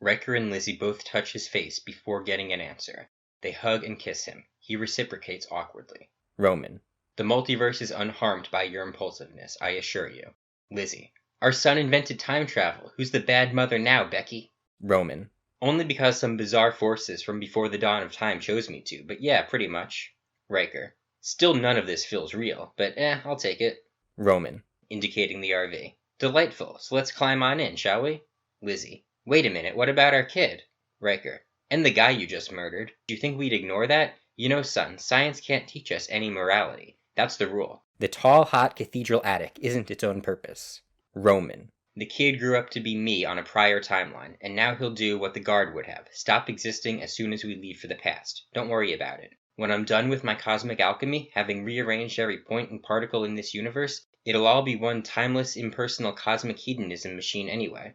Riker and Lizzie both touch his face before getting an answer. They hug and kiss him. He reciprocates awkwardly. Roman. The multiverse is unharmed by your impulsiveness, I assure you. Lizzie. Our son invented time travel. Who's the bad mother now, Becky? Roman. Only because some bizarre forces from before the dawn of time chose me to, but yeah, pretty much. Riker. Still none of this feels real, but I'll take it. Roman. Indicating the RV. Delightful, so let's climb on in, shall we? Lizzie. Wait a minute, what about our kid? Riker. And the guy you just murdered. Do you think we'd ignore that? You know, son, science can't teach us any morality. That's the rule. The tall, hot cathedral attic isn't its own purpose. Roman. The kid grew up to be me on a prior timeline, and now he'll do what the guard would have. Stop existing as soon as we leave for the past. Don't worry about it. When I'm done with my cosmic alchemy, having rearranged every point and particle in this universe, it'll all be one timeless, impersonal cosmic hedonism machine anyway.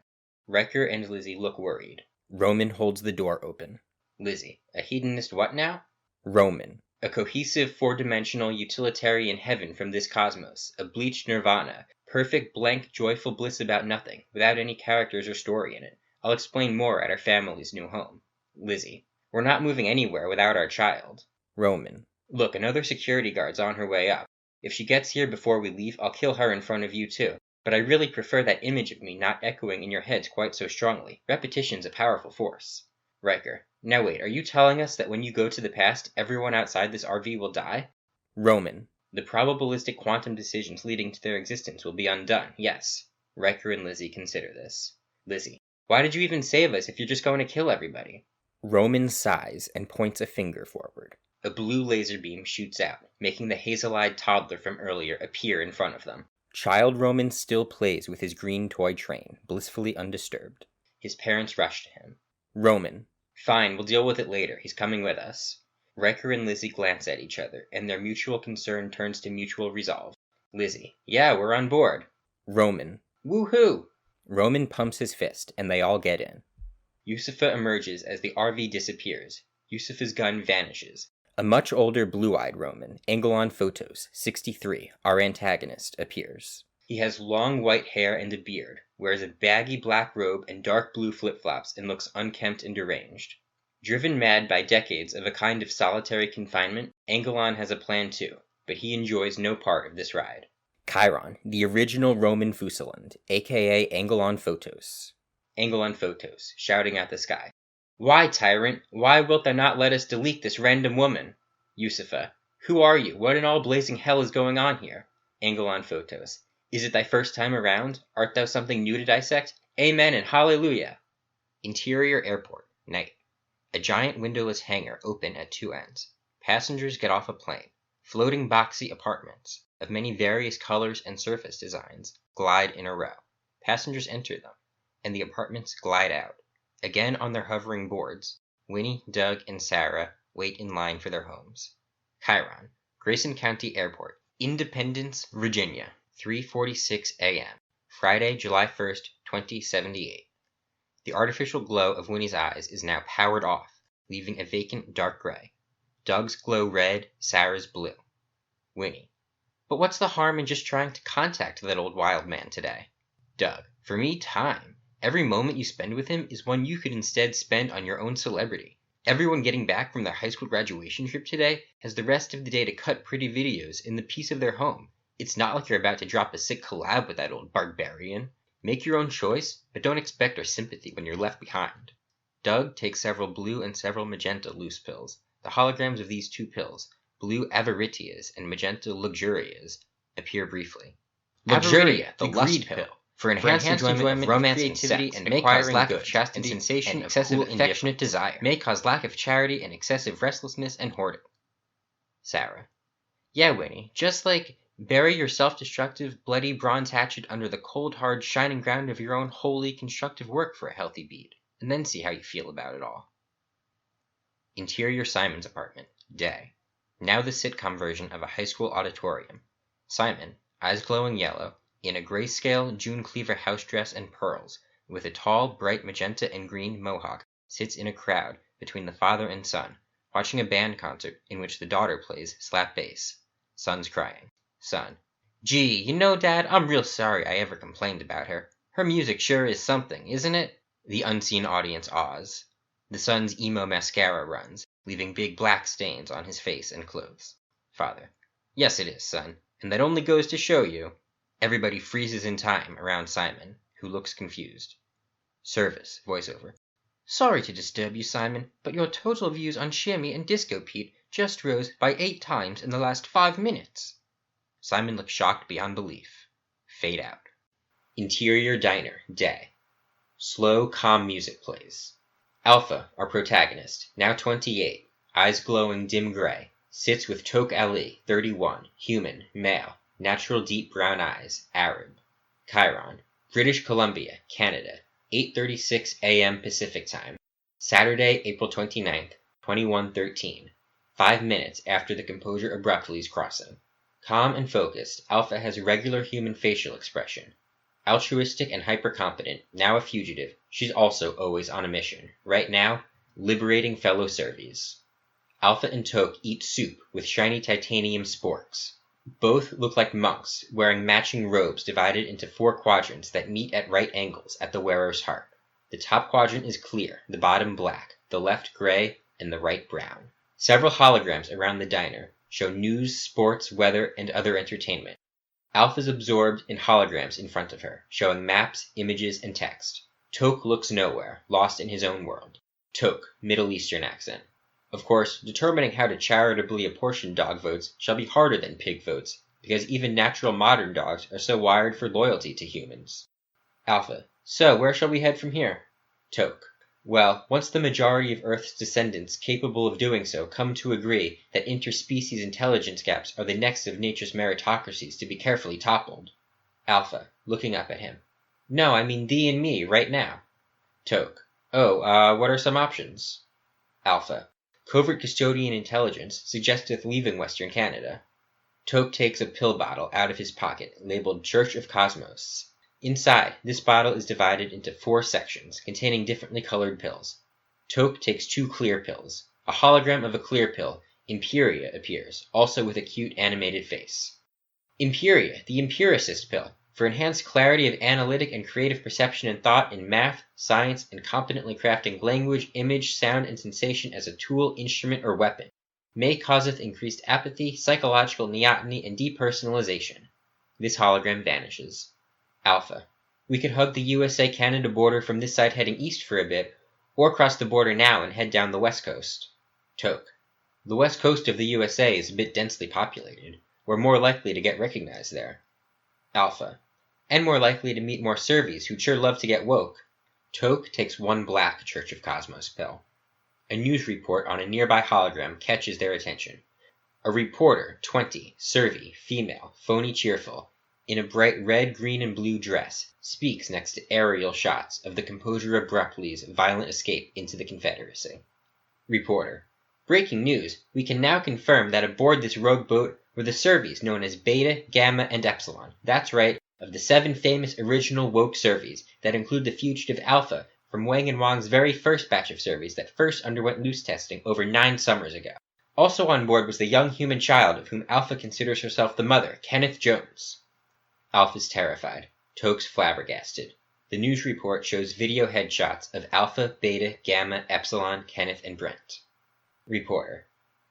Riker and Lizzie look worried. Roman holds the door open. Lizzie. A hedonist what now? Roman. A cohesive, four-dimensional, utilitarian heaven from this cosmos. A bleached nirvana. Perfect, blank, joyful bliss about nothing, without any characters or story in it. I'll explain more at our family's new home. Lizzie. We're not moving anywhere without our child. Roman. Look, another security guard's on her way up. If she gets here before we leave, I'll kill her in front of you too. But I really prefer that image of me not echoing in your heads quite so strongly. Repetition's a powerful force. Riker. Now wait, are you telling us that when you go to the past, everyone outside this RV will die? Roman. The probabilistic quantum decisions leading to their existence will be undone, yes. Riker and Lizzie consider this. Lizzie. Why did you even save us if you're just going to kill everybody? Roman sighs and points a finger forward. A blue laser beam shoots out, making the hazel-eyed toddler from earlier appear in front of them. Child Roman still plays with his green toy train, blissfully undisturbed. His parents rush to him. Roman. Fine, we'll deal with it later. He's coming with us. Riker and Lizzie glance at each other, and their mutual concern turns to mutual resolve. Lizzie. Yeah, we're on board. Roman. Woohoo! Roman pumps his fist, and they all get in. Yusufa emerges as the RV disappears. Yusufa's gun vanishes. A much older blue-eyed Roman, Angle-on Photos, 63, our antagonist, appears. He has long white hair and a beard, wears a baggy black robe and dark blue flip-flops, and looks unkempt and deranged. Driven mad by decades of a kind of solitary confinement, Angle-on has a plan too, but he enjoys no part of this ride. Chiron, the original Roman Fusalund, aka Angle-on Photos. Angle-on Photos, shouting at the sky. Why, tyrant? Why wilt thou not let us delete this random woman? Yusufa. Who are you? What in all blazing hell is going on here? Angle-on Photos. Is it thy first time around? Art thou something new to dissect? Amen and hallelujah! Interior airport, night. A giant windowless hangar open at two ends. Passengers get off a plane. Floating boxy apartments, of many various colors and surface designs, glide in a row. Passengers enter them, and the apartments glide out. Again on their hovering boards, Winnie, Doug, and Sarah wait in line for their homes. Chiron, Grayson County Airport, Independence, Virginia, 3:46 a.m., Friday, July 1st, 2078. The artificial glow of Winnie's eyes is now powered off, leaving a vacant dark gray. Doug's glow red, Sarah's blue. Winnie, but what's the harm in just trying to contact that old wild man today? Doug, for me, time. Every moment you spend with him is one you could instead spend on your own celebrity. Everyone getting back from their high school graduation trip today has the rest of the day to cut pretty videos in the peace of their home. It's not like you're about to drop a sick collab with that old barbarian. Make your own choice, but don't expect our sympathy when you're left behind. Doug takes several blue and several magenta loose pills. The holograms of these two pills, blue Avaritias and magenta Luxurias, appear briefly. Luxuria, the lust pill, for enhanced enjoyment of romance and creativity, and may cause lack of chastity and sensation, and excessive affectionate desire, may cause lack of charity and excessive restlessness and hoarding. Sarah, yeah, Winnie, just like bury your self-destructive, bloody bronze hatchet under the cold, hard, shining ground of your own holy, constructive work for a healthy bead, and then see how you feel about it all. Interior Simon's apartment, day. Now the sitcom version of a high school auditorium. Simon, eyes glowing yellow, in a grayscale June Cleaver house dress and pearls, with a tall, bright magenta and green mohawk, sits in a crowd between the father and son, watching a band concert in which the daughter plays slap bass. Son's crying. Son, gee, you know, Dad, I'm real sorry I ever complained about her. Her music sure is something, isn't it? The unseen audience awes. The son's emo mascara runs, leaving big black stains on his face and clothes. Father, yes it is, son, and that only goes to show you. Everybody freezes in time around Simon, who looks confused. Service, voiceover. Sorry to disturb you, Simon, but your total views on Shimmy and Disco Pete just rose by 8 times in the last 5 minutes. Simon looks shocked beyond belief. Fade out. Interior diner, day. Slow, calm music plays. Alpha, our protagonist, now 28, eyes glowing dim gray, sits with Tok Ali, 31, human, male, natural deep brown eyes, Arab. Chiron, British Columbia, Canada, 8:36 a.m. Pacific Time, Saturday, April 29th, 2113, 5 minutes after the composure abruptly leaves crossing. Calm and focused, Alpha has a regular human facial expression. Altruistic and hyper-competent, now a fugitive, she's also always on a mission. Right now, liberating fellow Servies. Alpha and Tok eat soup with shiny titanium sporks. Both look like monks, wearing matching robes divided into 4 quadrants that meet at right angles at the wearer's heart. The top quadrant is clear, the bottom black, the left gray, and the right brown. Several holograms around the diner show news, sports, weather, and other entertainment. Alpha's absorbed in holograms in front of her, showing maps, images, and text. Tok looks nowhere, lost in his own world. Tok, Middle Eastern accent. Of course, determining how to charitably apportion dog votes shall be harder than pig votes, because even natural modern dogs are so wired for loyalty to humans. Alpha, so where shall we head from here? Tok, well, once the majority of Earth's descendants capable of doing so come to agree that interspecies intelligence gaps are the next of nature's meritocracies to be carefully toppled. Alpha, looking up at him. No, I mean thee and me, right now. Tok, what are some options? Alpha, covert custodian intelligence suggesteth leaving Western Canada. Tok takes a pill bottle out of his pocket, labeled Church of Cosmos. Inside, this bottle is divided into 4 sections, containing differently colored pills. Tok takes 2 clear pills. A hologram of a clear pill, Imperia, appears, also with a cute animated face. Imperia, the empiricist pill, for enhanced clarity of analytic and creative perception and thought in math, science, and competently crafting language, image, sound, and sensation as a tool, instrument, or weapon. May causeth increased apathy, psychological neoteny, and depersonalization. This hologram vanishes. Alpha, we could hug the USA-Canada border from this side heading east for a bit, or cross the border now and head down the west coast. Tok, the west coast of the USA is a bit densely populated. We're more likely to get recognized there. Alpha, and more likely to meet more Servies who'd sure love to get woke. Tok takes 1 black Church of Cosmos pill. A news report on a nearby hologram catches their attention. A reporter, 20, Servie, female, phony cheerful, in a bright red, green, and blue dress, speaks next to aerial shots of the composure abruptly's violent escape into the Confederacy. Reporter. Breaking news. We can now confirm that aboard this rogue boat were the Servies known as Beta, Gamma, and Epsilon. That's right, of the 7 famous original woke Servies that include the fugitive Alpha from Wang and Wang's very first batch of Servies that first underwent loose testing over 9 summers ago. Also on board was the young human child of whom Alpha considers herself the mother, Kenneth Jones. Alpha's terrified. Toke's flabbergasted. The news report shows video headshots of Alpha, Beta, Gamma, Epsilon, Kenneth, and Brent. Reporter.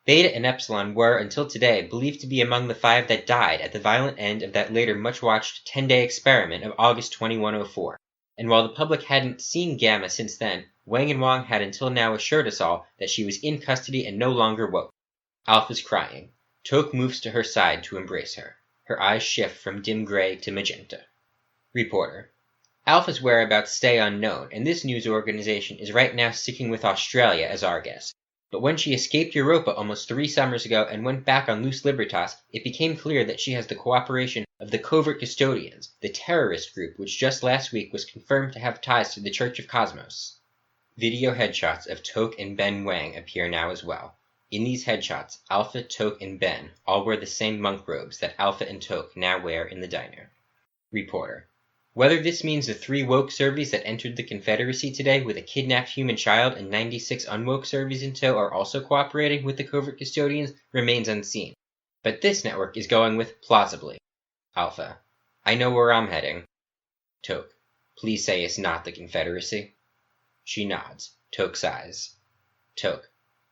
Beta and Epsilon were, until today, believed to be among the 5 that died at the violent end of that later much-watched 10-day experiment of August 2104. And while the public hadn't seen Gamma since then, Wang and Wang had until now assured us all that she was in custody and no longer woke. Alpha's crying. Toke moves to her side to embrace her. Her eyes shift from dim gray to magenta. Reporter. Alpha's whereabouts stay unknown, and this news organization is right now sticking with Australia as our guess. But when she escaped Europa almost 3 summers ago and went back on Loose Libertas, it became clear that she has the cooperation of the Covert Custodians, the terrorist group which just last week was confirmed to have ties to the Church of Cosmos. Video headshots of Toke and Ben Wang appear now as well. In these headshots, Alpha, Toke, and Ben all wear the same monk robes that Alpha and Toke now wear in the diner. Reporter. Whether this means the 3 woke Servies that entered the Confederacy today with a kidnapped human child and 96 unwoke Servies in tow are also cooperating with the Covert Custodians remains unseen. But this network is going with plausibly. Alpha. I know where I'm heading. Toke. Please say it's not the Confederacy. She nods. Toke sighs. Toke.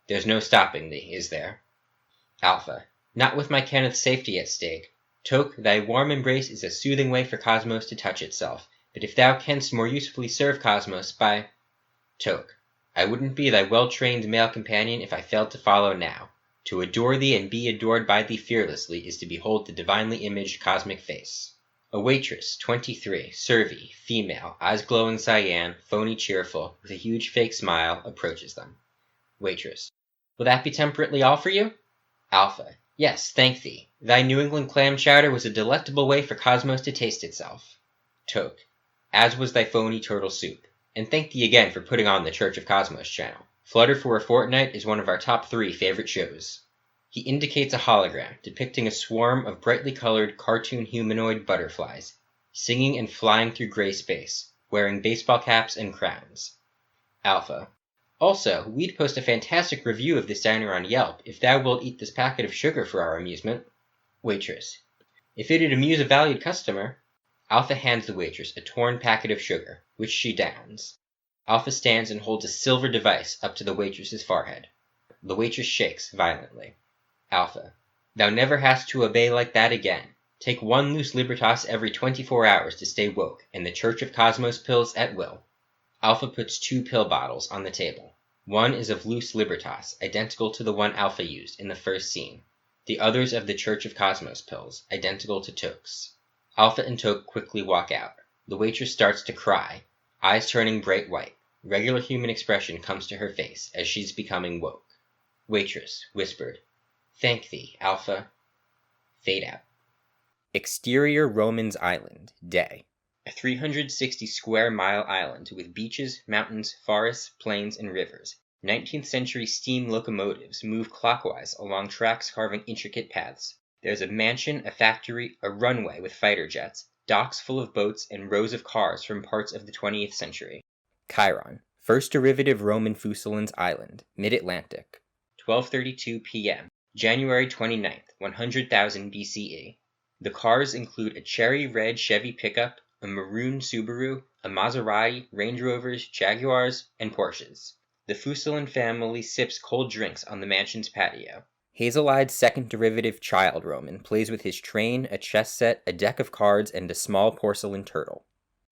There's no stopping thee, is there? Alpha. Not with my Kenneth's safety at stake. Toke, thy warm embrace is a soothing way for Cosmos to touch itself, but if thou canst more usefully serve Cosmos by... Toke. I wouldn't be thy well-trained male companion if I failed to follow now. To adore thee and be adored by thee fearlessly is to behold the divinely imaged cosmic face. A waitress, 23, Servi, female, eyes glowing cyan, phony cheerful, with a huge fake smile, approaches them. Waitress. Will that be temperately all for you? Alpha. Yes, thank thee. Thy New England clam chowder was a delectable way for Cosmos to taste itself. Toke. As was thy phony turtle soup. And thank thee again for putting on the Church of Cosmos channel. Flutter for a Fortnight is one of our top 3 favorite shows. He indicates a hologram depicting a swarm of brightly colored cartoon humanoid butterflies, singing and flying through gray space, wearing baseball caps and crowns. Alpha. Also, we'd post a fantastic review of this diner on Yelp if thou wilt eat this packet of sugar for our amusement. Waitress. If it'd amuse a valued customer. Alpha hands the waitress a torn packet of sugar, which she downs. Alpha stands and holds a silver device up to the waitress's forehead. The waitress shakes violently. Alpha. Thou never hast to obey like that again. Take 1 Loose Libertas every 24 hours to stay woke, and the Church of Cosmos pills at will. Alpha puts 2 pill bottles on the table. One is of Loose Libertas, identical to the one Alpha used in the first scene. The other's of the Church of Cosmos pills, identical to Toke's. Alpha and Toke quickly walk out. The waitress starts to cry, eyes turning bright white. Regular human expression comes to her face as she's becoming woke. Waitress, whispered. Thank thee, Alpha. Fade out. Exterior Romans Island, day. A 360-square-mile island with beaches, mountains, forests, plains, and rivers. 19th-century steam locomotives move clockwise along tracks carving intricate paths. There's a mansion, a factory, a runway with fighter jets, docks full of boats, and rows of cars from parts of the 20th century. Chiron, first derivative Roman Fusalunds Island, mid-Atlantic. 12:32 p.m., January 29th, 100,000 BCE. The cars include a cherry red Chevy pickup, a maroon Subaru, a Maserati, Range Rovers, Jaguars, and Porsches. The Fusalund family sips cold drinks on the mansion's patio. Hazel-eyed second derivative child Roman plays with his train, a chess set, a deck of cards, and a small porcelain turtle.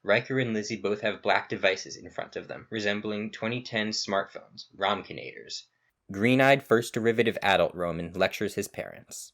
Riker and Lizzie both have black devices in front of them, resembling 2010 smartphones, Romkinators. Green-eyed first derivative adult Roman lectures his parents.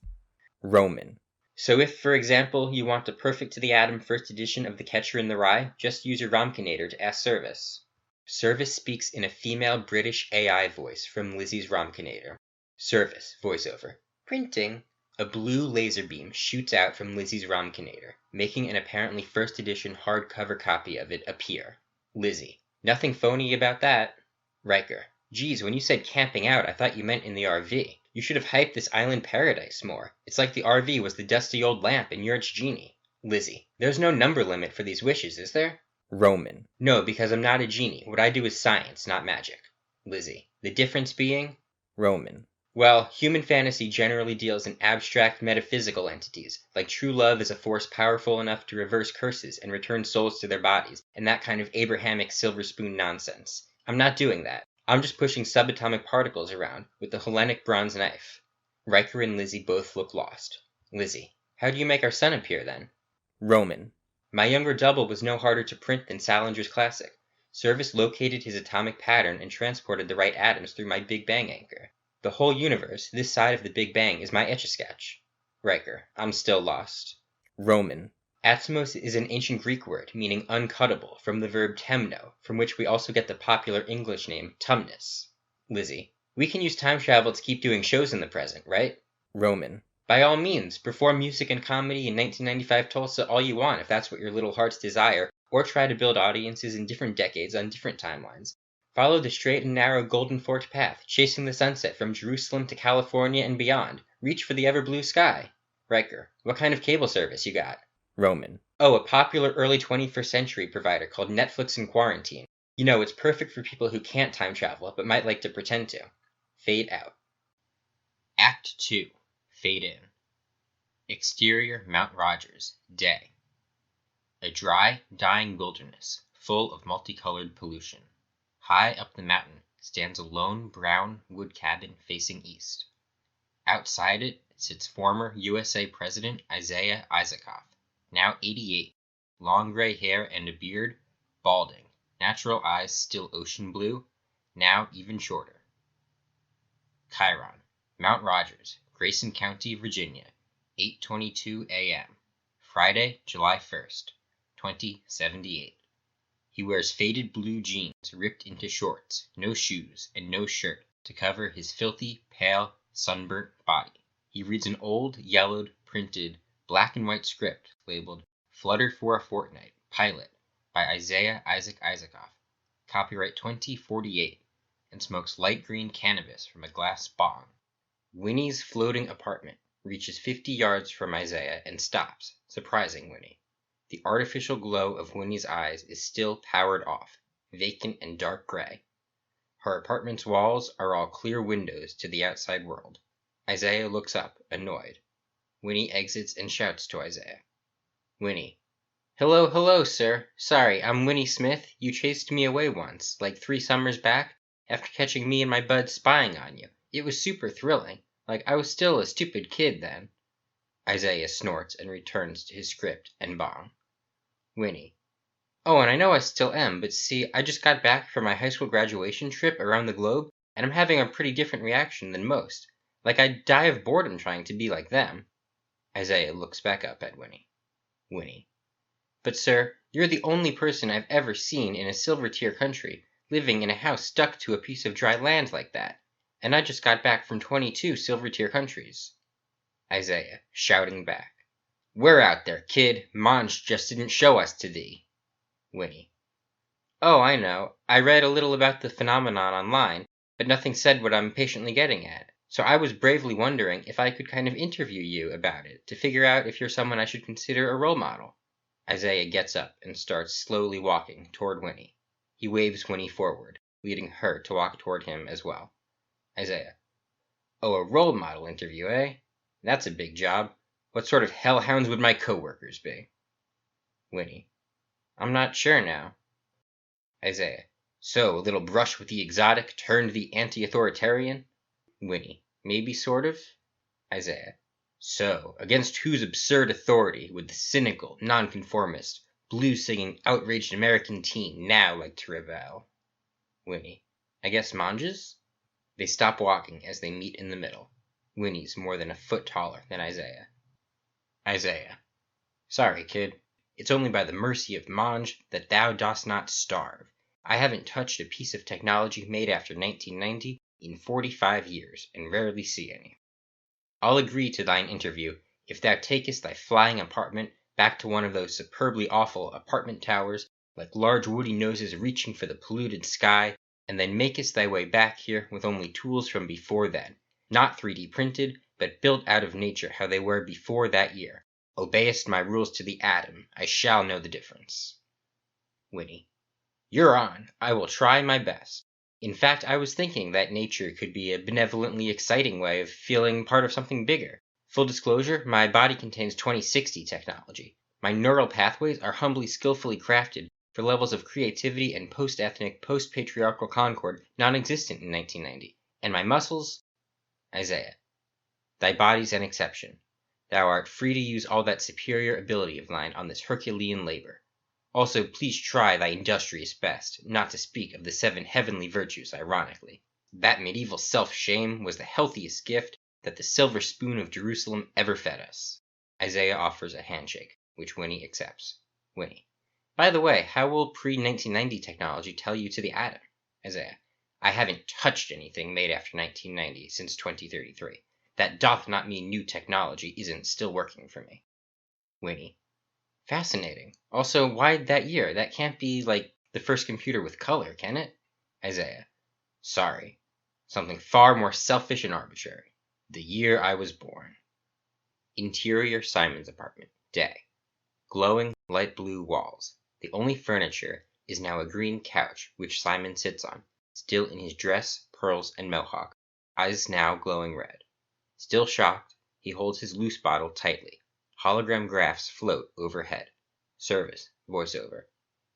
Roman. So if, for example, you want a perfect to the atom first edition of The Catcher in the Rye, just use your Romkinator to ask Service. Service speaks in a female British AI voice from Lizzie's Romkinator. Service, voiceover. Printing. A blue laser beam shoots out from Lizzie's Romkinator, making an apparently first edition hardcover copy of it appear. Lizzie. Nothing phony about that. Riker. Geez, when you said camping out, I thought you meant in the RV. You should have hyped this island paradise more. It's like the RV was the dusty old lamp and you're its genie. Lizzie, there's no number limit for these wishes, is there? Roman. No, because I'm not a genie. What I do is science, not magic. Lizzie. The difference being? Roman. Well, human fantasy generally deals in abstract metaphysical entities, like true love is a force powerful enough to reverse curses and return souls to their bodies, and that kind of Abrahamic silver spoon nonsense. I'm not doing that. I'm just pushing subatomic particles around with the Hellenic bronze knife. Riker and Lizzie both look lost. Lizzie. How do you make our sun appear, then? Roman. My younger double was no harder to print than Salinger's classic. Service located his atomic pattern and transported the right atoms through my Big Bang anchor. The whole universe, this side of the Big Bang, is my Etch-a-Sketch. Riker. I'm still lost. Roman. Atomos is an ancient Greek word meaning uncuttable from the verb temno, from which we also get the popular English name tumnus. Lizzie. We can use time travel to keep doing shows in the present, right? Roman. By all means, perform music and comedy in 1995 Tulsa all you want if that's what your little hearts desire, or try to build audiences in different decades on different timelines. Follow the straight and narrow Golden Forked path, chasing the sunset from Jerusalem to California and beyond. Reach for the ever blue sky. Riker. What kind of cable service you got? Roman. Oh, a popular early 21st century provider called Netflix in Quarantine. You know, it's perfect for people who can't time travel, but might like to pretend to. Fade out. Act 2. Fade in. Exterior Mount Rogers. Day. A dry, dying wilderness, full of multicolored pollution. High up the mountain stands a lone brown wood cabin facing east. Outside it sits former USA President Isaiah Isaacoff, now 88, long gray hair and a beard, balding, natural eyes still ocean blue, now even shorter. Chiron, Mount Rogers, Grayson County, Virginia, 8:22 a.m., Friday, July 1st, 2078. He wears faded blue jeans ripped into shorts, no shoes, and no shirt to cover his filthy, pale, sunburnt body. He reads an old, yellowed, printed, black and white script labeled Flutter for a Fortnight, Pilot, by Isaiah Isaac Isaacoff, copyright 2048, and smokes light green cannabis from a glass bong. Winnie's floating apartment reaches 50 yards from Isaiah and stops, surprising Winnie. The artificial glow of Winnie's eyes is still powered off, vacant and dark gray. Her apartment's walls are all clear windows to the outside world. Isaiah looks up, annoyed. Winnie exits and shouts to Isaiah. Winnie. Hello, hello, sir. Sorry, I'm Winnie Smith. You chased me away once, like 3 summers back, after catching me and my bud spying on you. It was super thrilling. Like, I was still a stupid kid then. Isaiah snorts and returns to his script and bong. Winnie. Oh, and I know I still am, but see, I just got back from my high school graduation trip around the globe, and I'm having a pretty different reaction than most. Like I'd die of boredom trying to be like them. Isaiah looks back up at Winnie. Winnie. But sir, you're the only person I've ever seen in a silver tier country, living in a house stuck to a piece of dry land like that. And I just got back from 22 silver tier countries. Isaiah, shouting back. We're out there, kid. Monge just didn't show us to thee. Winnie. Oh, I know. I read a little about the phenomenon online, but nothing said what I'm patiently getting at. So I was bravely wondering if I could kind of interview you about it to figure out if you're someone I should consider a role model. Isaiah gets up and starts slowly walking toward Winnie. He waves Winnie forward, leading her to walk toward him as well. Isaiah. Oh, a role model interview, eh? That's a big job. What sort of hellhounds would my co-workers be? Winnie. I'm not sure now. Isaiah. So, a little brush with the exotic turned the anti-authoritarian? Winnie. Maybe sort of. Isaiah. So, against whose absurd authority would the cynical, nonconformist, blues-singing, outraged American teen now like to rebel? Winnie. I guess Monge's? They stop walking as they meet in the middle. Winnie's more than a foot taller than Isaiah. Isaiah. Sorry, kid. It's only by the mercy of Monge that thou dost not starve. I haven't touched a piece of technology made after 1990 in 45 years, and rarely see any. I'll agree to thine interview if thou takest thy flying apartment back to one of those superbly awful apartment towers, like large woody noses reaching for the polluted sky, and then makest thy way back here with only tools from before then, not 3D printed, but built out of nature how they were before that year. Obeyest my rules to the atom, I shall know the difference. Winnie. You're on. I will try my best. In fact, I was thinking that nature could be a benevolently exciting way of feeling part of something bigger. Full disclosure, my body contains 2060 technology. My neural pathways are humbly skillfully crafted for levels of creativity and post-ethnic, post-patriarchal concord non-existent in 1990. And my muscles? Isaiah. Thy body's an exception. Thou art free to use all that superior ability of thine on this Herculean labor. Also, please try thy industrious best, not to speak of the 7 heavenly virtues, ironically. That medieval self-shame was the healthiest gift that the silver spoon of Jerusalem ever fed us. Isaiah offers a handshake, which Winnie accepts. Winnie. By the way, how will pre-1990 technology tell you to the atom? Isaiah. I haven't touched anything made after 1990 since 2033. That doth not mean new technology isn't still working for me. Winnie. Fascinating. Also, why that year? That can't be, like, the first computer with color, can it? Isaiah. Sorry. Something far more selfish and arbitrary. The year I was born. Interior Simon's apartment. Day. Glowing light blue walls. The only furniture is now a green couch which Simon sits on, still in his dress, pearls, and mohawk, eyes now glowing red. Still shocked, he holds his loose bottle tightly. Hologram graphs float overhead. Service, voiceover.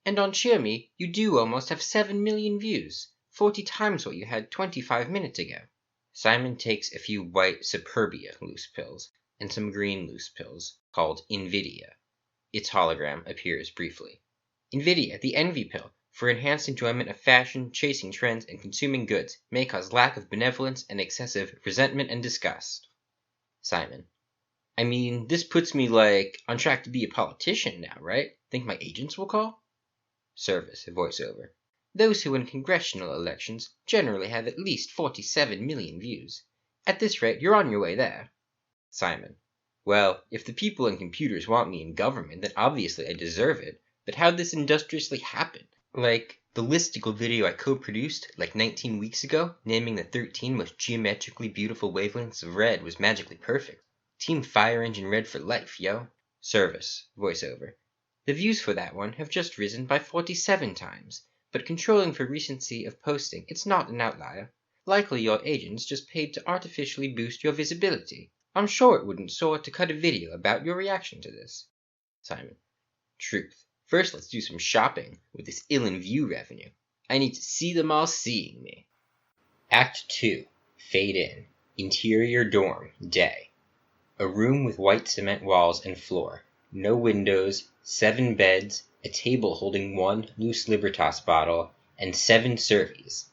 And on Cheer Me, you do almost have 7 million views, 40 times what you had 25 minutes ago. Simon takes a few white Superbia loose pills and some green loose pills, called Nvidia. Its hologram appears briefly. Nvidia, the envy pill, for enhanced enjoyment of fashion, chasing trends, and consuming goods, may cause lack of benevolence and excessive resentment and disgust. Simon. I mean, this puts me, on track to be a politician now, right? Think my agents will call? Service, voiceover. Those who win congressional elections generally have at least 47 million views. At this rate, you're on your way there. Simon. Well, if the people and computers want me in government, then obviously I deserve it. But how'd this industriously happen? The listicle video I co-produced, 19 weeks ago, naming the 13 most geometrically beautiful wavelengths of red was magically perfect. Team Fire Engine Red for life, yo. Service, voiceover. The views for that one have just risen by 47 times, but controlling for recency of posting, it's not an outlier. Likely your agents just paid to artificially boost your visibility. I'm sure it wouldn't soar to cut a video about your reaction to this. Simon. Truth. First, let's do some shopping with this ill-in-view revenue. I need to see them all seeing me. Act 2. Fade in. Interior dorm. Day. A room with white cement walls and floor. No windows, 7 beds, a table holding 1 loose Libertas bottle, and 7 Servies.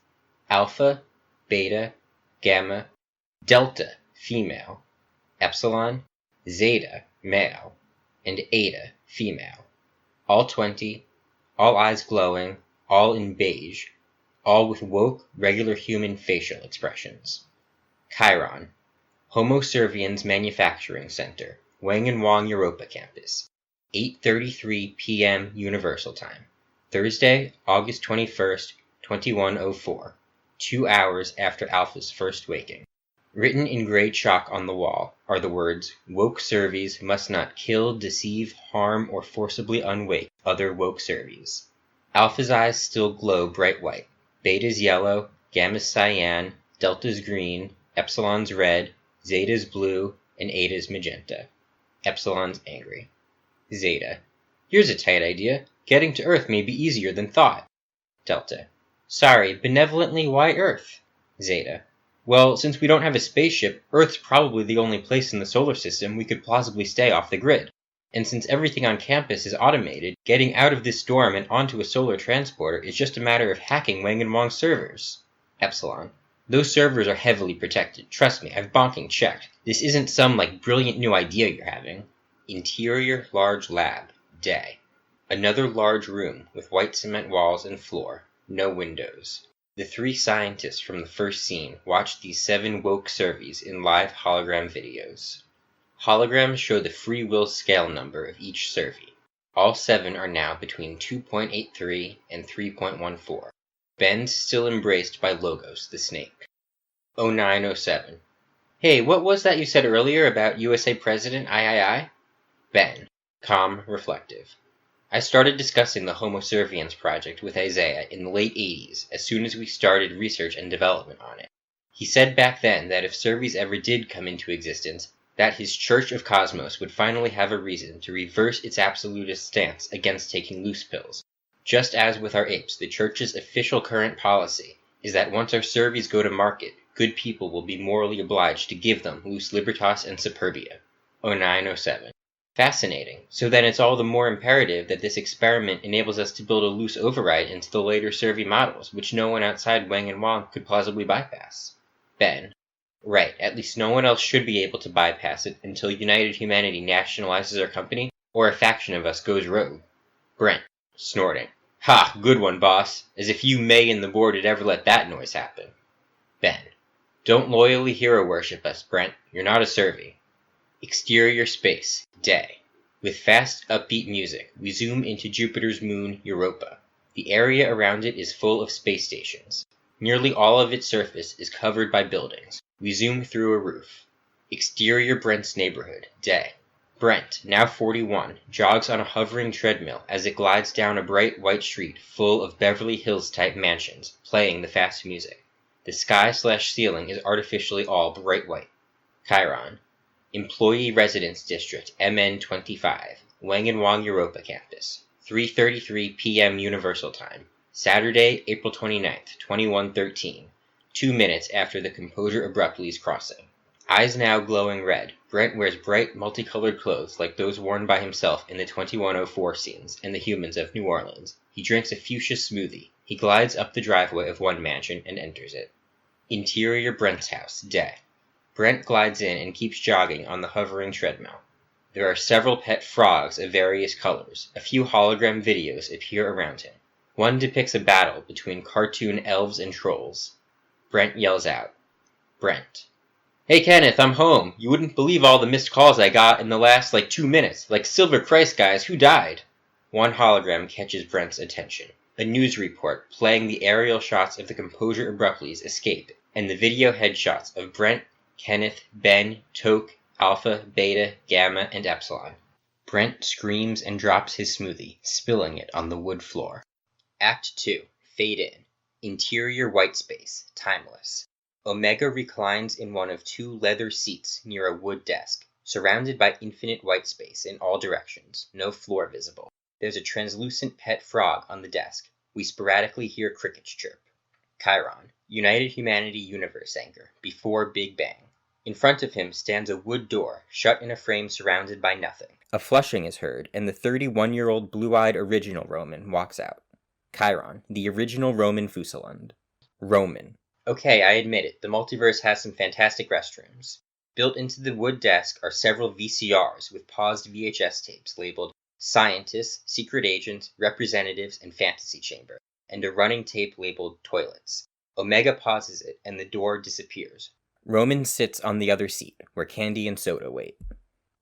Alpha, Beta, Gamma, Delta, female, Epsilon, Zeta, male, and Eta, female. All 20, all eyes glowing, all in beige, all with woke, regular human facial expressions. Chiron, Homo Serviens Manufacturing Center, Wang & Wang Europa Campus, 8:33 p.m. Universal Time, Thursday, August 21st, 2104, 2 hours after Alpha's first waking. Written in gray chalk on the wall are the words, Woke Servies must not kill, deceive, harm, or forcibly unwake other woke Servies. Alpha's eyes still glow bright white. Beta's yellow, Gamma's cyan, Delta's green, Epsilon's red, Zeta's blue, and Eta's magenta. Epsilon's angry. Zeta. Here's a tight idea. Getting to Earth may be easier than thought. Delta. Sorry, benevolently, why Earth? Zeta. Well, since we don't have a spaceship, Earth's probably the only place in the solar system we could plausibly stay off the grid. And since everything on campus is automated, getting out of this dorm and onto a solar transporter is just a matter of hacking Wang & Wang's servers. Epsilon. Those servers are heavily protected. Trust me, I've bonking checked. This isn't some, brilliant new idea you're having. Interior large lab. Day. Another large room with white cement walls and floor. No windows. The 3 scientists from the first scene watched these 7 woke Servies in live hologram videos. Holograms show the free will scale number of each Servie. All 7 are now between 2.83 and 3.14. Ben's still embraced by Logos, the snake. 0907. Hey, what was that you said earlier about USA President I? Ben, calm, reflective. I started discussing the Homo Serviens project with Isaiah in the late 80s as soon as we started research and development on it. He said back then that if Servies ever did come into existence, that his Church of Cosmos would finally have a reason to reverse its absolutist stance against taking loose pills. Just as with our apes, the Church's official current policy is that once our Servies go to market, good people will be morally obliged to give them loose libertas and superbia. 0907. Fascinating. So then it's all the more imperative that this experiment enables us to build a loose override into the later Servi models, which no one outside Wang and Wang could plausibly bypass. Ben. Right, at least no one else should be able to bypass it until United Humanity nationalizes our company, or a faction of us goes rogue. Brent, snorting. Ha, good one, boss. As if you, May, and the board had ever let that noise happen. Ben. Don't loyally hero worship us, Brent. You're not a Servi. Exterior space, day. With fast, upbeat music, we zoom into Jupiter's moon, Europa. The area around it is full of space stations. Nearly all of its surface is covered by buildings. We zoom through a roof. Exterior Brent's neighborhood, day. Brent, now 41, jogs on a hovering treadmill as it glides down a bright white street full of Beverly Hills-type mansions, playing the fast music. The sky/ceiling is artificially all bright white. Chiron. Employee Residence District, MN25, Wang and Wang Europa Campus, 3:33 p.m. Universal Time, Saturday, April 29th, 2113, 2 minutes after the Composure Abruptly's crossing. Eyes now glowing red, Brent wears bright, multicolored clothes like those worn by himself in the 2104 scenes and the Humans of New Orleans. He drinks a fuchsia smoothie. He glides up the driveway of one mansion and enters it. Interior Brent's house, day. Brent glides in and keeps jogging on the hovering treadmill. There are several pet frogs of various colors. A few hologram videos appear around him. One depicts a battle between cartoon elves and trolls. Brent yells out. Brent. Hey Kenneth, I'm home. You wouldn't believe all the missed calls I got in the last 2 minutes. Like Silver Christ guys, who died? One hologram catches Brent's attention. A news report playing the aerial shots of the Composure Abruptly's escape and the video headshots of Brent, Kenneth, Ben, Toke, Alpha, Beta, Gamma, and Epsilon. Brent screams and drops his smoothie, spilling it on the wood floor. Act 2. Fade in. Interior white space, timeless. Omega reclines in one of 2 leather seats near a wood desk, surrounded by infinite white space in all directions, no floor visible. There's a translucent pet frog on the desk. We sporadically hear crickets chirp. Chiron, United Humanity Universe anchor, before Big Bang. In front of him stands a wood door, shut in a frame surrounded by nothing. A flushing is heard, and the 31-year-old blue-eyed original Roman walks out. Chiron, the original Roman Fusalund. Roman. Okay, I admit it, the multiverse has some fantastic restrooms. Built into the wood desk are several VCRs with paused VHS tapes labeled Scientists, Secret Agents, Representatives, and Fantasy Chamber, and a running tape labeled Toilets. Omega pauses it, and the door disappears. Roman sits on the other seat, where candy and soda wait.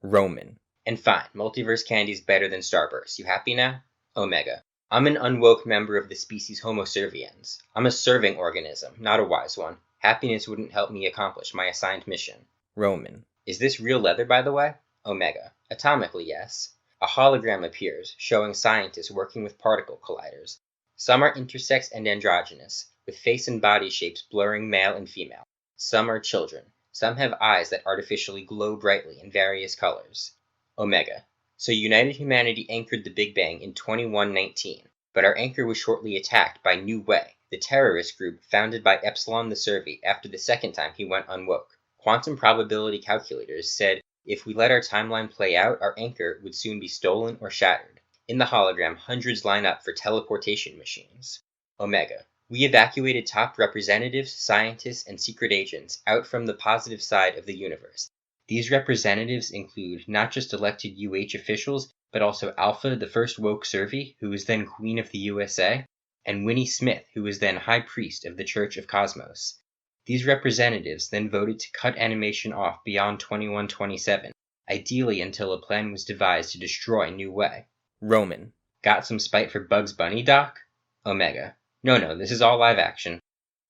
Roman. And fine, multiverse candy's better than Starburst. You happy now? Omega. I'm an unwoke member of the species Homo Serviens. I'm a serving organism, not a wise one. Happiness wouldn't help me accomplish my assigned mission. Roman. Is this real leather, by the way? Omega. Atomically, yes. A hologram appears, showing scientists working with particle colliders. Some are intersex and androgynous, with face and body shapes blurring male and female. Some are children. Some have eyes that artificially glow brightly in various colors. Omega. So United Humanity anchored the Big Bang in 2119, but our anchor was shortly attacked by New Way, the terrorist group founded by Epsilon the Servi after the second time he went unwoke. Quantum probability calculators said if we let our timeline play out, our anchor would soon be stolen or shattered. In the hologram, hundreds line up for teleportation machines. Omega. We evacuated top representatives, scientists, and secret agents out from the positive side of the universe. These representatives include not just elected UH officials, but also Alpha, the first woke Servi, who was then Queen of the USA, and Winnie Smith, who was then High Priest of the Church of Cosmos. These representatives then voted to cut animation off beyond 2127, ideally until a plan was devised to destroy New Way. Roman. Got some spite for Bugs Bunny, Doc? Omega. No, this is all live action.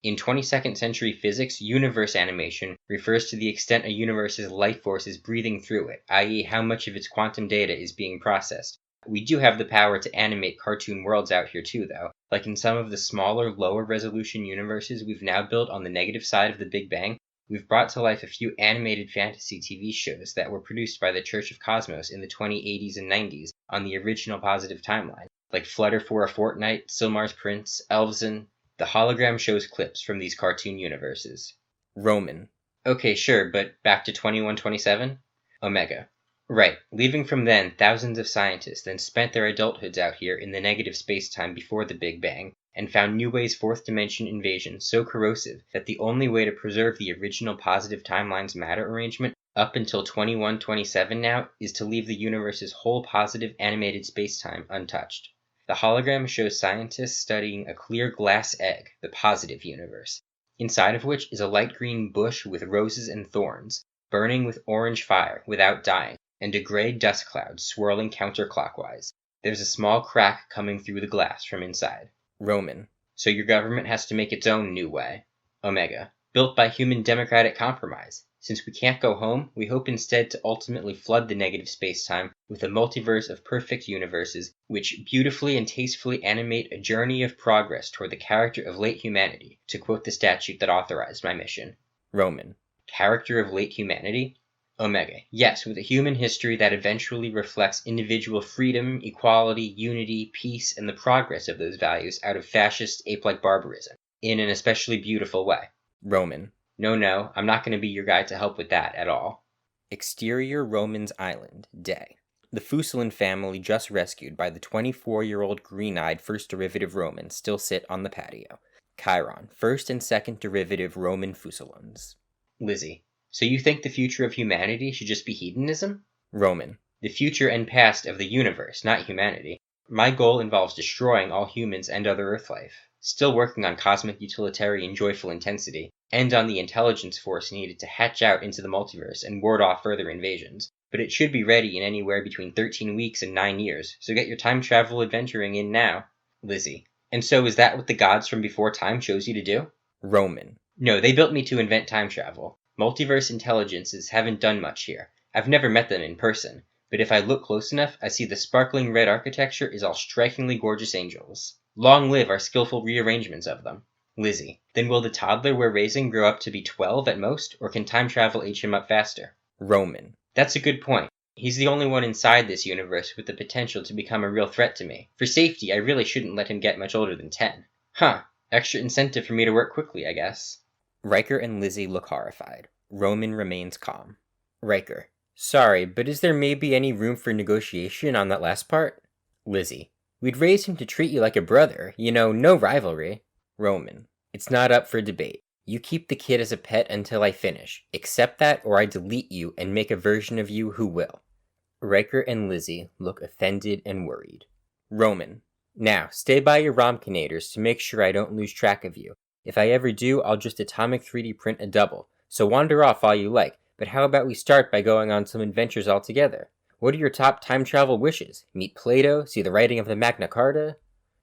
In 22nd century physics, universe animation refers to the extent a universe's life force is breathing through it, i.e. how much of its quantum data is being processed. We do have the power to animate cartoon worlds out here too, though. Like in some of the smaller, lower resolution universes we've now built on the negative side of the Big Bang, we've brought to life a few animated fantasy TV shows that were produced by the Church of Cosmos in the 2080s and 90s on the original positive timeline, like Flutter for a Fortnight, Silmar's Prince, Elvesen. The hologram shows clips from these cartoon universes. Roman. Okay, sure, but back to 2127? Omega. Right. Leaving from then, thousands of scientists then spent their adulthoods out here in the negative space-time before the Big Bang, and found New Way's fourth dimension invasion so corrosive that the only way to preserve the original positive timeline's matter arrangement up until 2127 now is to leave the universe's whole positive animated space-time untouched. The hologram shows scientists studying a clear glass egg, the positive universe, inside of which is a light green bush with roses and thorns, burning with orange fire without dying, and a gray dust cloud swirling counterclockwise. There's a small crack coming through the glass from inside. Roman. So your government has to make its own new way. Omega. Built by human democratic compromise. Since we can't go home, we hope instead to ultimately flood the negative spacetime with a multiverse of perfect universes which beautifully and tastefully animate a journey of progress toward the character of late humanity, to quote the statute that authorized my mission. Roman. Character of late humanity? Omega. Yes, with a human history that eventually reflects individual freedom, equality, unity, peace, and the progress of those values out of fascist, ape-like barbarism, in an especially beautiful way. Roman. No, I'm not going to be your guy to help with that at all. Exterior Roman's Island, day. The Fusalund family, just rescued by the 24-year-old green-eyed first derivative Roman, still sit on the patio. Chiron, first and second derivative Roman Fusalunds. Lizzie. So you think the future of humanity should just be hedonism? Roman. The future and past of the universe, not humanity. My goal involves destroying all humans and other Earth life. Still working on cosmic utilitarian joyful intensity, and on the intelligence force needed to hatch out into the multiverse and ward off further invasions. But it should be ready in anywhere between 13 weeks and 9 years, so get your time travel adventuring in now. Lizzie. And so is that what the gods from before time chose you to do? Roman. No, they built me to invent time travel. Multiverse intelligences haven't done much here. I've never met them in person, but if I look close enough, I see the sparkling red architecture is all strikingly gorgeous angels. Long live our skillful rearrangements of them. Lizzie. Then will the toddler we're raising grow up to be 12 at most, or can time travel age him up faster? Roman. That's a good point. He's the only one inside this universe with the potential to become a real threat to me. For safety, I really shouldn't let him get much older than 10. Huh. Extra incentive for me to work quickly, I guess. Riker and Lizzie look horrified. Roman remains calm. Riker. Sorry, but is there maybe any room for negotiation on that last part? Lizzie. We'd raise him to treat you like a brother. You know, no rivalry. Roman. It's not up for debate. You keep the kid as a pet until I finish. Accept that or I delete you and make a version of you who will. Riker and Lizzie look offended and worried. Roman. Now, stay by your Romkinators to make sure I don't lose track of you. If I ever do, I'll just atomic 3D print a double. So wander off all you like, but how about we start by going on some adventures all together? What are your top time travel wishes? Meet Plato? See the writing of the Magna Carta?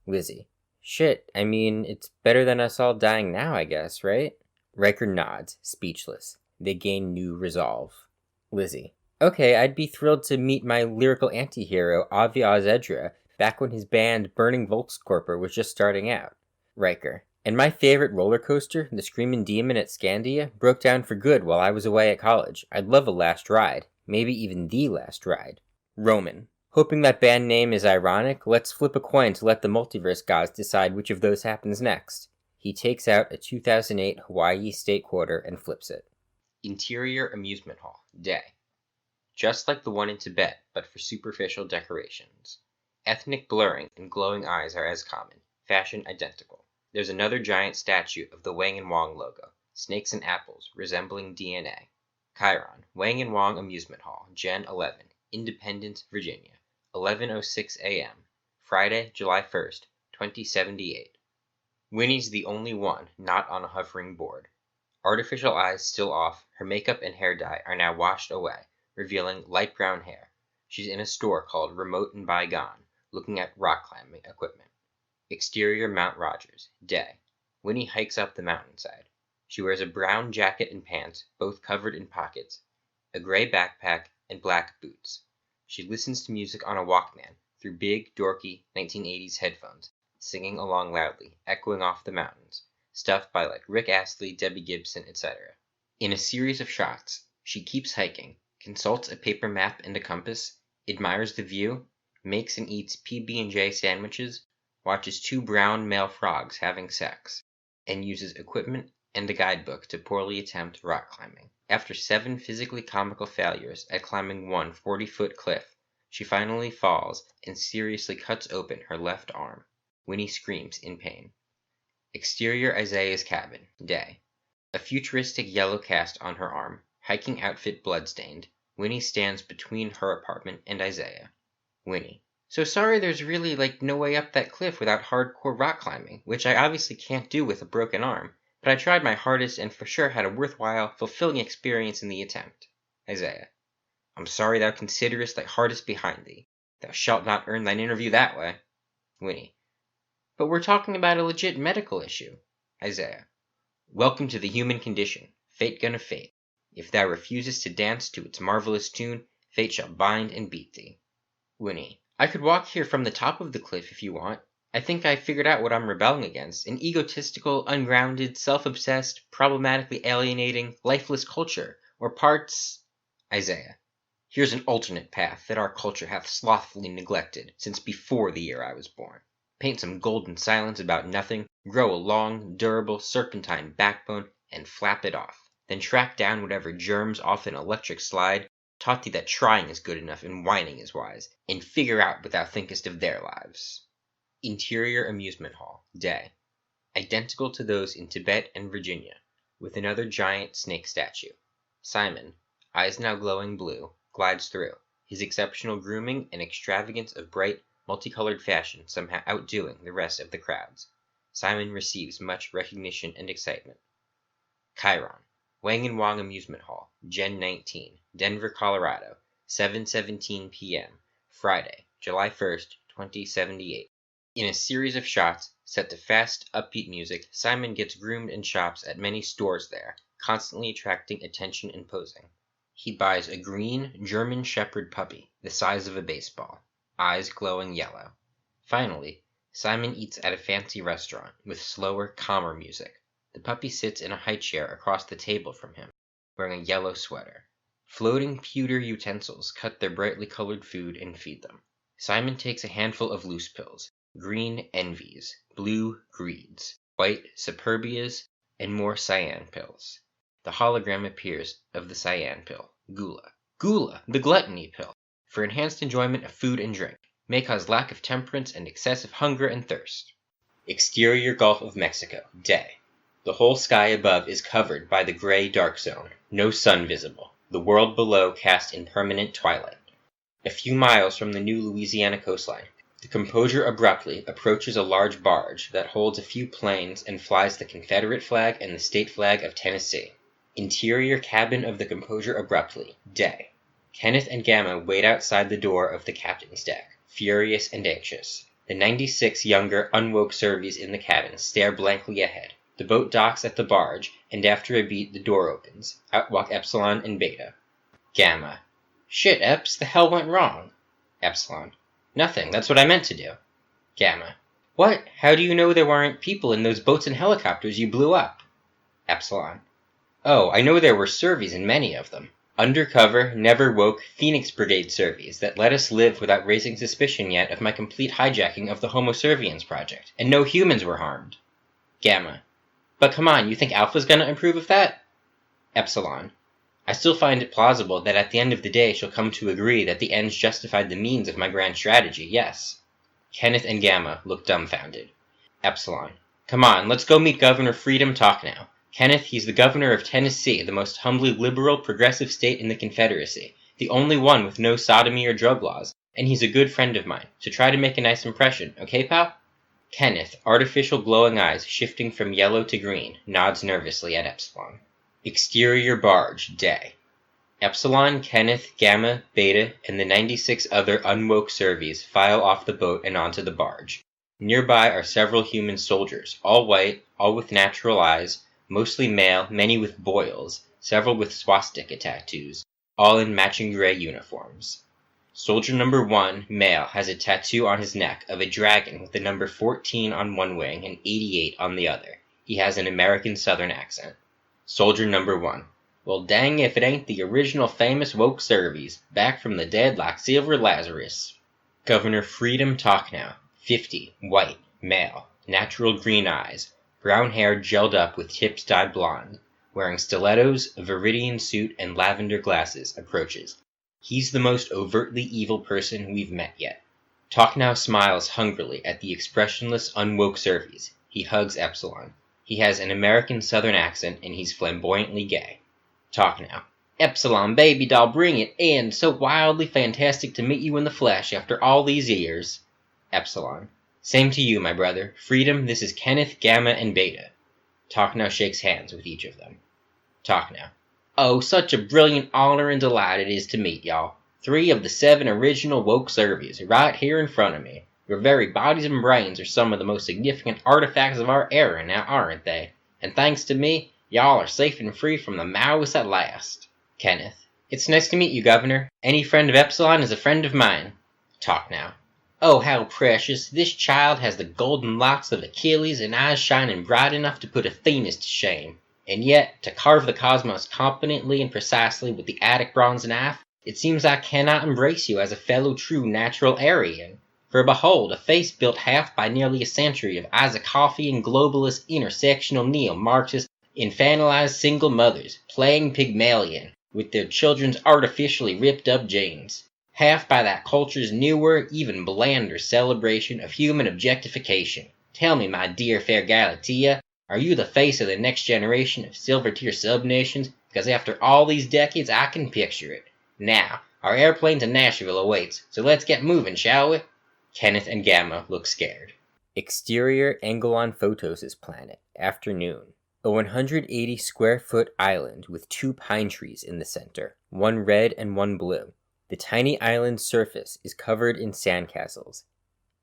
Lizzie. Shit, I mean, it's better than us all dying now, I guess, right? Riker nods, speechless. They gain new resolve. Lizzie. Okay, I'd be thrilled to meet my lyrical anti-hero, Avi Ozedra, back when his band Burning Volkskorper was just starting out. Riker. And my favorite roller coaster, the Screamin' Demon at Scandia, broke down for good while I was away at college. I'd love a last ride. Maybe even the last ride. Roman. Hoping that band name is ironic, let's flip a coin to let the multiverse gods decide which of those happens next. He takes out a 2008 Hawaii state quarter and flips it. Interior amusement hall, day. Just like the one in Tibet, but for superficial decorations. Ethnic blurring and glowing eyes are as common, fashion identical. There's another giant statue of the Wang & Wang logo, snakes and apples, resembling DNA. Chiron, Wang & Wang Amusement Hall, Gen 11, Independence, Virginia, 11:06 a.m., Friday, July 1st, 2078. Winnie's the only one not on a hovering board. Artificial eyes still off, her makeup and hair dye are now washed away, revealing light brown hair. She's in a store called Remote and Bygone, looking at rock climbing equipment. Exterior Mount Rogers, day. Winnie hikes up the mountainside. She wears a brown jacket and pants, both covered in pockets, a gray backpack, and black boots. She listens to music on a Walkman through big, dorky 1980s headphones, singing along loudly, echoing off the mountains, stuff by like Rick Astley, Debbie Gibson, etc. In a series of shots, she keeps hiking, consults a paper map and a compass, admires the view, makes and eats PB&J sandwiches, watches two brown male frogs having sex, and uses equipment and a guidebook to poorly attempt rock climbing. After 7 physically comical failures at climbing one 40-foot cliff, she finally falls and seriously cuts open her left arm. Winnie screams in pain. Exterior Isaiah's cabin, day. A futuristic yellow cast on her arm, hiking outfit bloodstained. Winnie stands between her apartment and Isaiah. Winnie. So sorry there's really no way up that cliff without hardcore rock climbing, which I obviously can't do with a broken arm, but I tried my hardest and for sure had a worthwhile, fulfilling experience in the attempt. Isaiah. I'm sorry thou considerest thy hardest behind thee. Thou shalt not earn thine interview that way. Winnie. But we're talking about a legit medical issue. Isaiah. Welcome to the human condition. Fate gonna fate. If thou refusest to dance to its marvelous tune, fate shall bind and beat thee. Winnie. I could walk here from the top of the cliff if you want. I think I figured out what I'm rebelling against. An egotistical, ungrounded, self-obsessed, problematically alienating, lifeless culture. Or parts... Isaiah. Here's an alternate path that our culture hath slothfully neglected since before the year I was born. Paint some golden silence about nothing, grow a long, durable, serpentine backbone, and flap it off. Then track down whatever germs off an electric slide taught thee that trying is good enough and whining is wise, and figure out what thou thinkest of their lives. Interior Amusement Hall, day. Identical to those in Tibet and Virginia, with another giant snake statue. Simon, eyes now glowing blue, glides through, his exceptional grooming and extravagance of bright, multicolored fashion somehow outdoing the rest of the crowds. Simon receives much recognition and excitement. Chiron, Wang & Wang Amusement Hall, Gen 19, Denver, Colorado, 7:17 p.m., Friday, July 1st, 2078. In a series of shots set to fast, upbeat music, Simon gets groomed and shops at many stores there, constantly attracting attention and posing. He buys a green German Shepherd puppy, the size of a baseball, eyes glowing yellow. Finally, Simon eats at a fancy restaurant with slower, calmer music. The puppy sits in a high chair across the table from him, wearing a yellow sweater. Floating pewter utensils cut their brightly colored food and feed them. Simon takes a handful of loose pills, green envies, blue greeds, white superbias, and more cyan pills. The hologram appears of the cyan pill, gula. Gula, the gluttony pill, for enhanced enjoyment of food and drink, may cause lack of temperance and excessive hunger and thirst. Exterior Gulf of Mexico, day. The whole sky above is covered by the gray dark zone, no sun visible, the world below cast in permanent twilight. A few miles from the new Louisiana coastline, the Composure abruptly approaches a large barge that holds a few planes and flies the Confederate flag and the state flag of Tennessee. Interior cabin of the Composure abruptly, day. Kenneth and Gamma wait outside the door of the captain's deck, furious and anxious. The 96 younger, unwoke Servies in the cabin stare blankly ahead. The boat docks at the barge, and after a beat the door opens. Out walk Epsilon and Beta. Gamma. Shit, Eps, the hell went wrong? Epsilon. Nothing, that's what I meant to do. Gamma. What? How do you know there weren't people in those boats and helicopters you blew up? Epsilon. Oh, I know there were Servies in many of them. Undercover, never woke Phoenix Brigade Servies that let us live without raising suspicion yet of my complete hijacking of the Homo Serviens project, and no humans were harmed. Gamma. But come on, you think Alpha's gonna approve of that? Epsilon. I still find it plausible that at the end of the day she'll come to agree that the ends justified the means of my grand strategy, yes. Kenneth and Gamma look dumbfounded. Epsilon. Come on, let's go meet Governor Freedom Talk now. Kenneth, he's the governor of Tennessee, the most humbly liberal, progressive state in the Confederacy, the only one with no sodomy or drug laws, and he's a good friend of mine, so try to make a nice impression, okay, pal? Kenneth, artificial glowing eyes shifting from yellow to green, nods nervously at Epsilon. Exterior barge, day. Epsilon, Kenneth, Gamma, Beta, and the 96 other unwoke Servies file off the boat and onto the barge. Nearby are several human soldiers, all white, all with natural eyes, mostly male, many with boils, several with swastika tattoos, all in matching gray uniforms. Soldier number 1, male, has a tattoo on his neck of a dragon with the number 14 on one wing and 88 on the other. He has an American Southern accent. Soldier number 1. Well, dang if it ain't the original famous woke Servies, back from the dead like Silver Lazarus. Governor Freedom Talknow, 50, white, male, natural green eyes, brown hair gelled up with tips dyed blonde, wearing stilettos, a Viridian suit, and lavender glasses, approaches. He's the most overtly evil person we've met yet. Talknow smiles hungrily at the expressionless, unwoke Servies. He hugs Epsilon. He has an American Southern accent, and he's flamboyantly gay. Talknow. Epsilon, baby doll, bring it in. So wildly fantastic to meet you in the flesh after all these years. Epsilon. Same to you, my brother. Freedom, this is Kenneth, Gamma, and Beta. Talknow shakes hands with each of them. Talknow. Oh, such a brilliant honor and delight it is to meet y'all. 3 of the 7 original woke Servies right here in front of me. Your very bodies and brains are some of the most significant artifacts of our era now, aren't they? And thanks to me, y'all are safe and free from the Maoists at last. Kenneth. It's nice to meet you, Governor. Any friend of Epsilon is a friend of mine. Talknow. Oh, how precious. This child has the golden locks of Achilles and eyes shining bright enough to put Athena's to shame. And yet, to carve the cosmos competently and precisely with the Attic bronze knife, it seems I cannot embrace you as a fellow true natural Aryan. For behold, a face built half by nearly a century of Isaacofian globalist intersectional neo-Marxist infantilized single mothers playing Pygmalion with their children's artificially ripped up genes. Half by that culture's newer, even blander celebration of human objectification. Tell me, my dear fair Galatea, are you the face of the next generation of silver-tier subnations? Because after all these decades, I can picture it. Now, our airplane to Nashville awaits, so let's get moving, shall we? Kenneth and Gamma look scared. Exterior Angelon Photos' planet, afternoon. A 180 square foot island with 2 pine trees in the center, one red and one blue. The tiny island's surface is covered in sandcastles.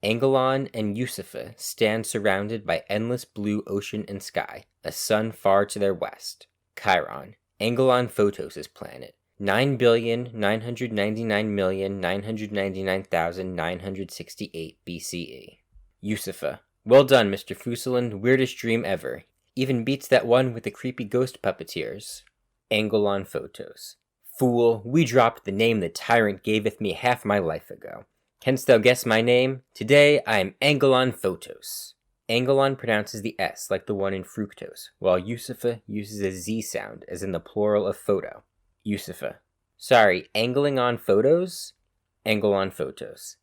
Angelon and Yusufa stand surrounded by endless blue ocean and sky, a sun far to their west. Chiron, Angelon Photos' planet, 9,999,999,968 BCE. Yusufa, well done, Mr. Fusalund, weirdest dream ever. Even beats that one with the creepy ghost puppeteers. Angelon Photos. Fool, we dropped the name the tyrant gaveth me half my life ago. Canst thou guess my name? Today I am Angelon Photos. Angelon pronounces the S like the one in fructose, while Yusufa uses a Z sound as in the plural of photo. Yusufa. Sorry, angling on photos? Angelon Photos.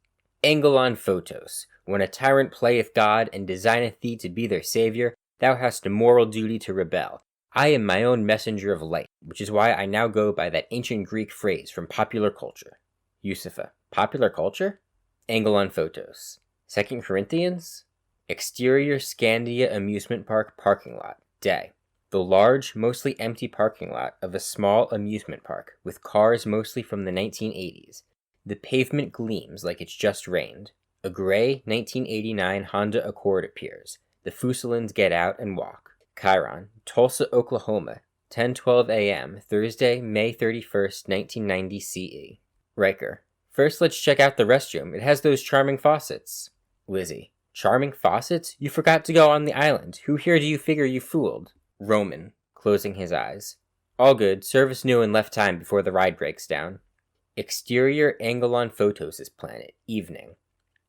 Angelon Photos. When a tyrant playeth God and designeth thee to be their savior, thou hast a moral duty to rebel. I am my own messenger of light, which is why I now go by that ancient Greek phrase from popular culture. Yusufa. Popular culture? Angelon Photos. 2 Corinthians? Exterior Scandia Amusement Park parking lot. Day. The large, mostly empty parking lot of a small amusement park, with cars mostly from the 1980s. The pavement gleams like it's just rained. A gray 1989 Honda Accord appears. The Fusalunds get out and walk. Chiron, Tulsa, Oklahoma, 10:12 a.m., Thursday, May 31st, 1990 CE. Riker, first let's check out the restroom. It has those charming faucets. Lizzie, charming faucets? You forgot to go on the island. Who here do you figure you fooled? Roman, closing his eyes. All good. Service new and left time before the ride breaks down. Exterior Angelon Photos' planet. Evening.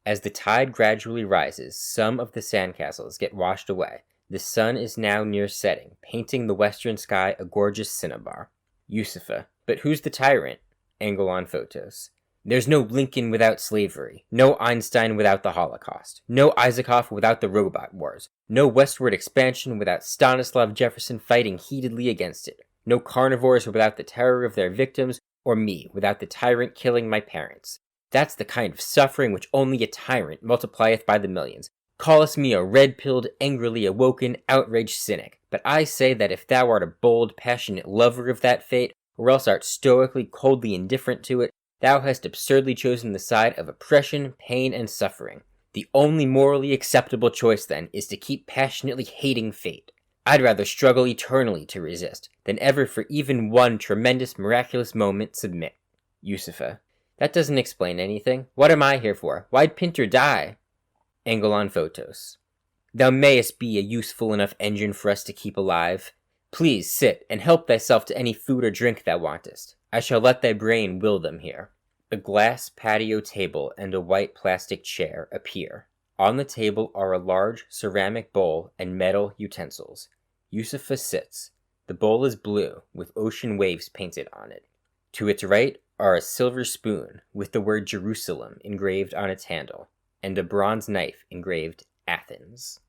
As the tide gradually rises, some of the sandcastles get washed away. The sun is now near setting, painting the western sky a gorgeous cinnabar. Yusufa. But who's the tyrant? Angelon Photos. There's no Lincoln without slavery, no Einstein without the Holocaust, no Isaacoff without the robot wars, no westward expansion without Stanislav Jefferson fighting heatedly against it, no carnivores without the terror of their victims, or me without the tyrant killing my parents. That's the kind of suffering which only a tyrant multiplieth by the millions. Callest me a red-pilled, angrily awoken, outraged cynic, but I say that if thou art a bold, passionate lover of that fate, or else art stoically, coldly indifferent to it, thou hast absurdly chosen the side of oppression, pain, and suffering. The only morally acceptable choice, then, is to keep passionately hating fate. I'd rather struggle eternally to resist than ever for even one tremendous miraculous moment submit. Yusufa. That doesn't explain anything. What am I here for? Why'd Pinter die? Angle on Photos. Thou mayest be a useful enough engine for us to keep alive. Please sit, and help thyself to any food or drink thou wantest. I shall let thy brain will them here. A glass patio table and a white plastic chair appear. On the table are a large ceramic bowl and metal utensils. Yusufa sits. The bowl is blue, with ocean waves painted on it. To its right are a silver spoon with the word Jerusalem engraved on its handle, and a bronze knife engraved Athens.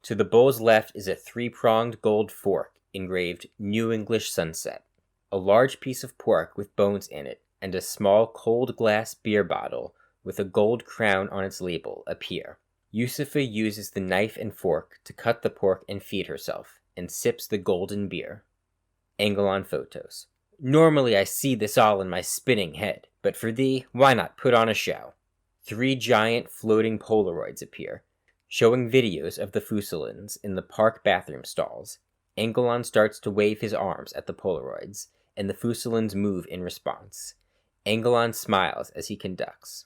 To the bowl's left is a three-pronged gold fork engraved New English Sunset. A large piece of pork with bones in it and a small cold glass beer bottle with a gold crown on its label appear. Yusufa uses the knife and fork to cut the pork and feed herself, and sips the golden beer. Angle on Photos. Normally I see this all in my spinning head, but for thee, why not put on a show? 3 giant floating Polaroids appear, showing videos of the Fusalunds in the park bathroom stalls. Angelon starts to wave his arms at the Polaroids, and the Fusalunds move in response. Angelon smiles as he conducts.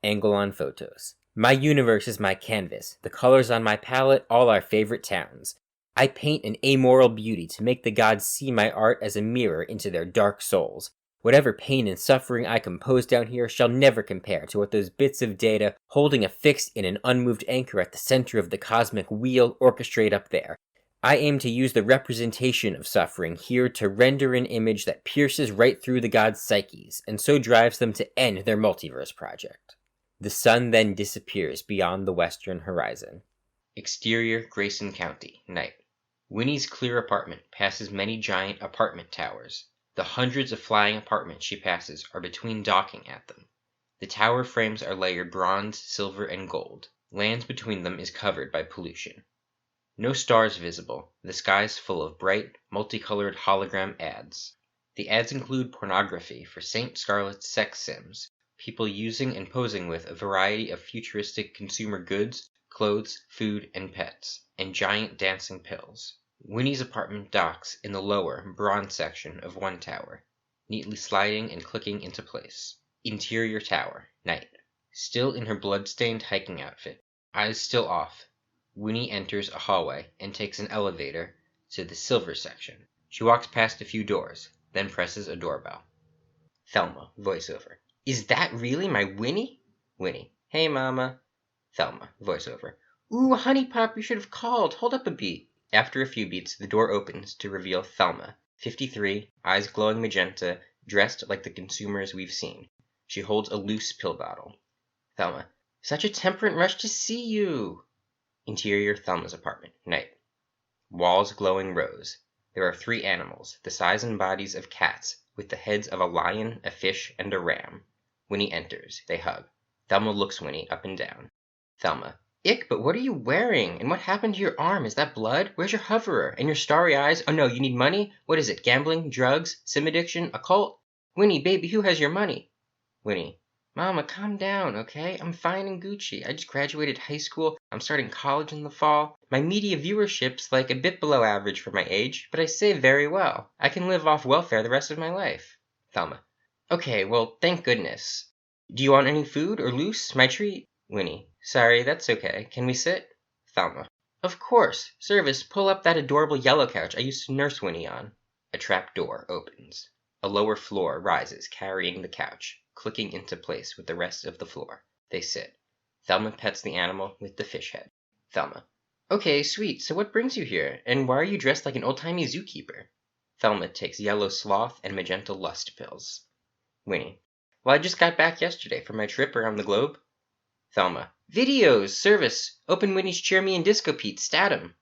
Angle on Photos. My universe is my canvas, the colors on my palette all our favorite towns. I paint an amoral beauty to make the gods see my art as a mirror into their dark souls. Whatever pain and suffering I compose down here shall never compare to what those bits of data holding a fixed and an unmoved anchor at the center of the cosmic wheel orchestrate up there. I aim to use the representation of suffering here to render an image that pierces right through the gods' psyches, and so drives them to end their multiverse project. The sun then disappears beyond the western horizon. Exterior, Grayson County, night. Winnie's clear apartment passes many giant apartment towers. The hundreds of flying apartments she passes are between docking at them. The tower frames are layered bronze, silver, and gold. Land between them is covered by pollution. No stars visible. The sky is full of bright, multicolored hologram ads. The ads include pornography for St. Scarlett's sex sims, people using and posing with a variety of futuristic consumer goods, clothes, food, and pets, and giant dancing pills. Winnie's apartment docks in the lower, bronze section of one tower, neatly sliding and clicking into place. Interior tower, night. Still in her blood-stained hiking outfit, eyes still off, Winnie enters a hallway and takes an elevator to the silver section. She walks past a few doors, then presses a doorbell. Thelma, voiceover. Is that really my Winnie? Winnie. Hey, Mama. Thelma, voiceover. Ooh, honey pup, you should have called. Hold up a beat. After a few beats, the door opens to reveal Thelma, 53, eyes glowing magenta, dressed like the consumers we've seen. She holds a loose pill bottle. Thelma. Such a temperate rush to see you. Interior Thelma's apartment, night. Walls glowing rose. There are 3 animals, the size and bodies of cats, with the heads of a lion, a fish, and a ram. Winnie enters. They hug. Thelma looks Winnie up and down. Thelma. Ick, but what are you wearing? And what happened to your arm? Is that blood? Where's your hoverer? And your starry eyes? Oh no, you need money? What is it? Gambling? Drugs? Sim addiction? A cult? Winnie, baby, who has your money? Winnie. Mama, calm down, okay? I'm fine and Gucci. I just graduated high school. I'm starting college in the fall. My media viewership's like a bit below average for my age, but I save very well. I can live off welfare the rest of my life. Thelma. Okay, well, thank goodness. Do you want any food or loose? My treat? Winnie. Sorry, that's okay. Can we sit? Thelma. Of course. Service, pull up that adorable yellow couch I used to nurse Winnie on. A trap door opens. A lower floor rises, carrying the couch, clicking into place with the rest of the floor. They sit. Thelma pets the animal with the fish head. Thelma. Okay, sweet, so what brings you here? And why are you dressed like an old-timey zookeeper? Thelma takes yellow sloth and magenta lust pills. Winnie. Well, I just got back yesterday from my trip around the globe. Thelma. Videos! Service! Open Winnie's Cheer Me and Disco Pete, Statum!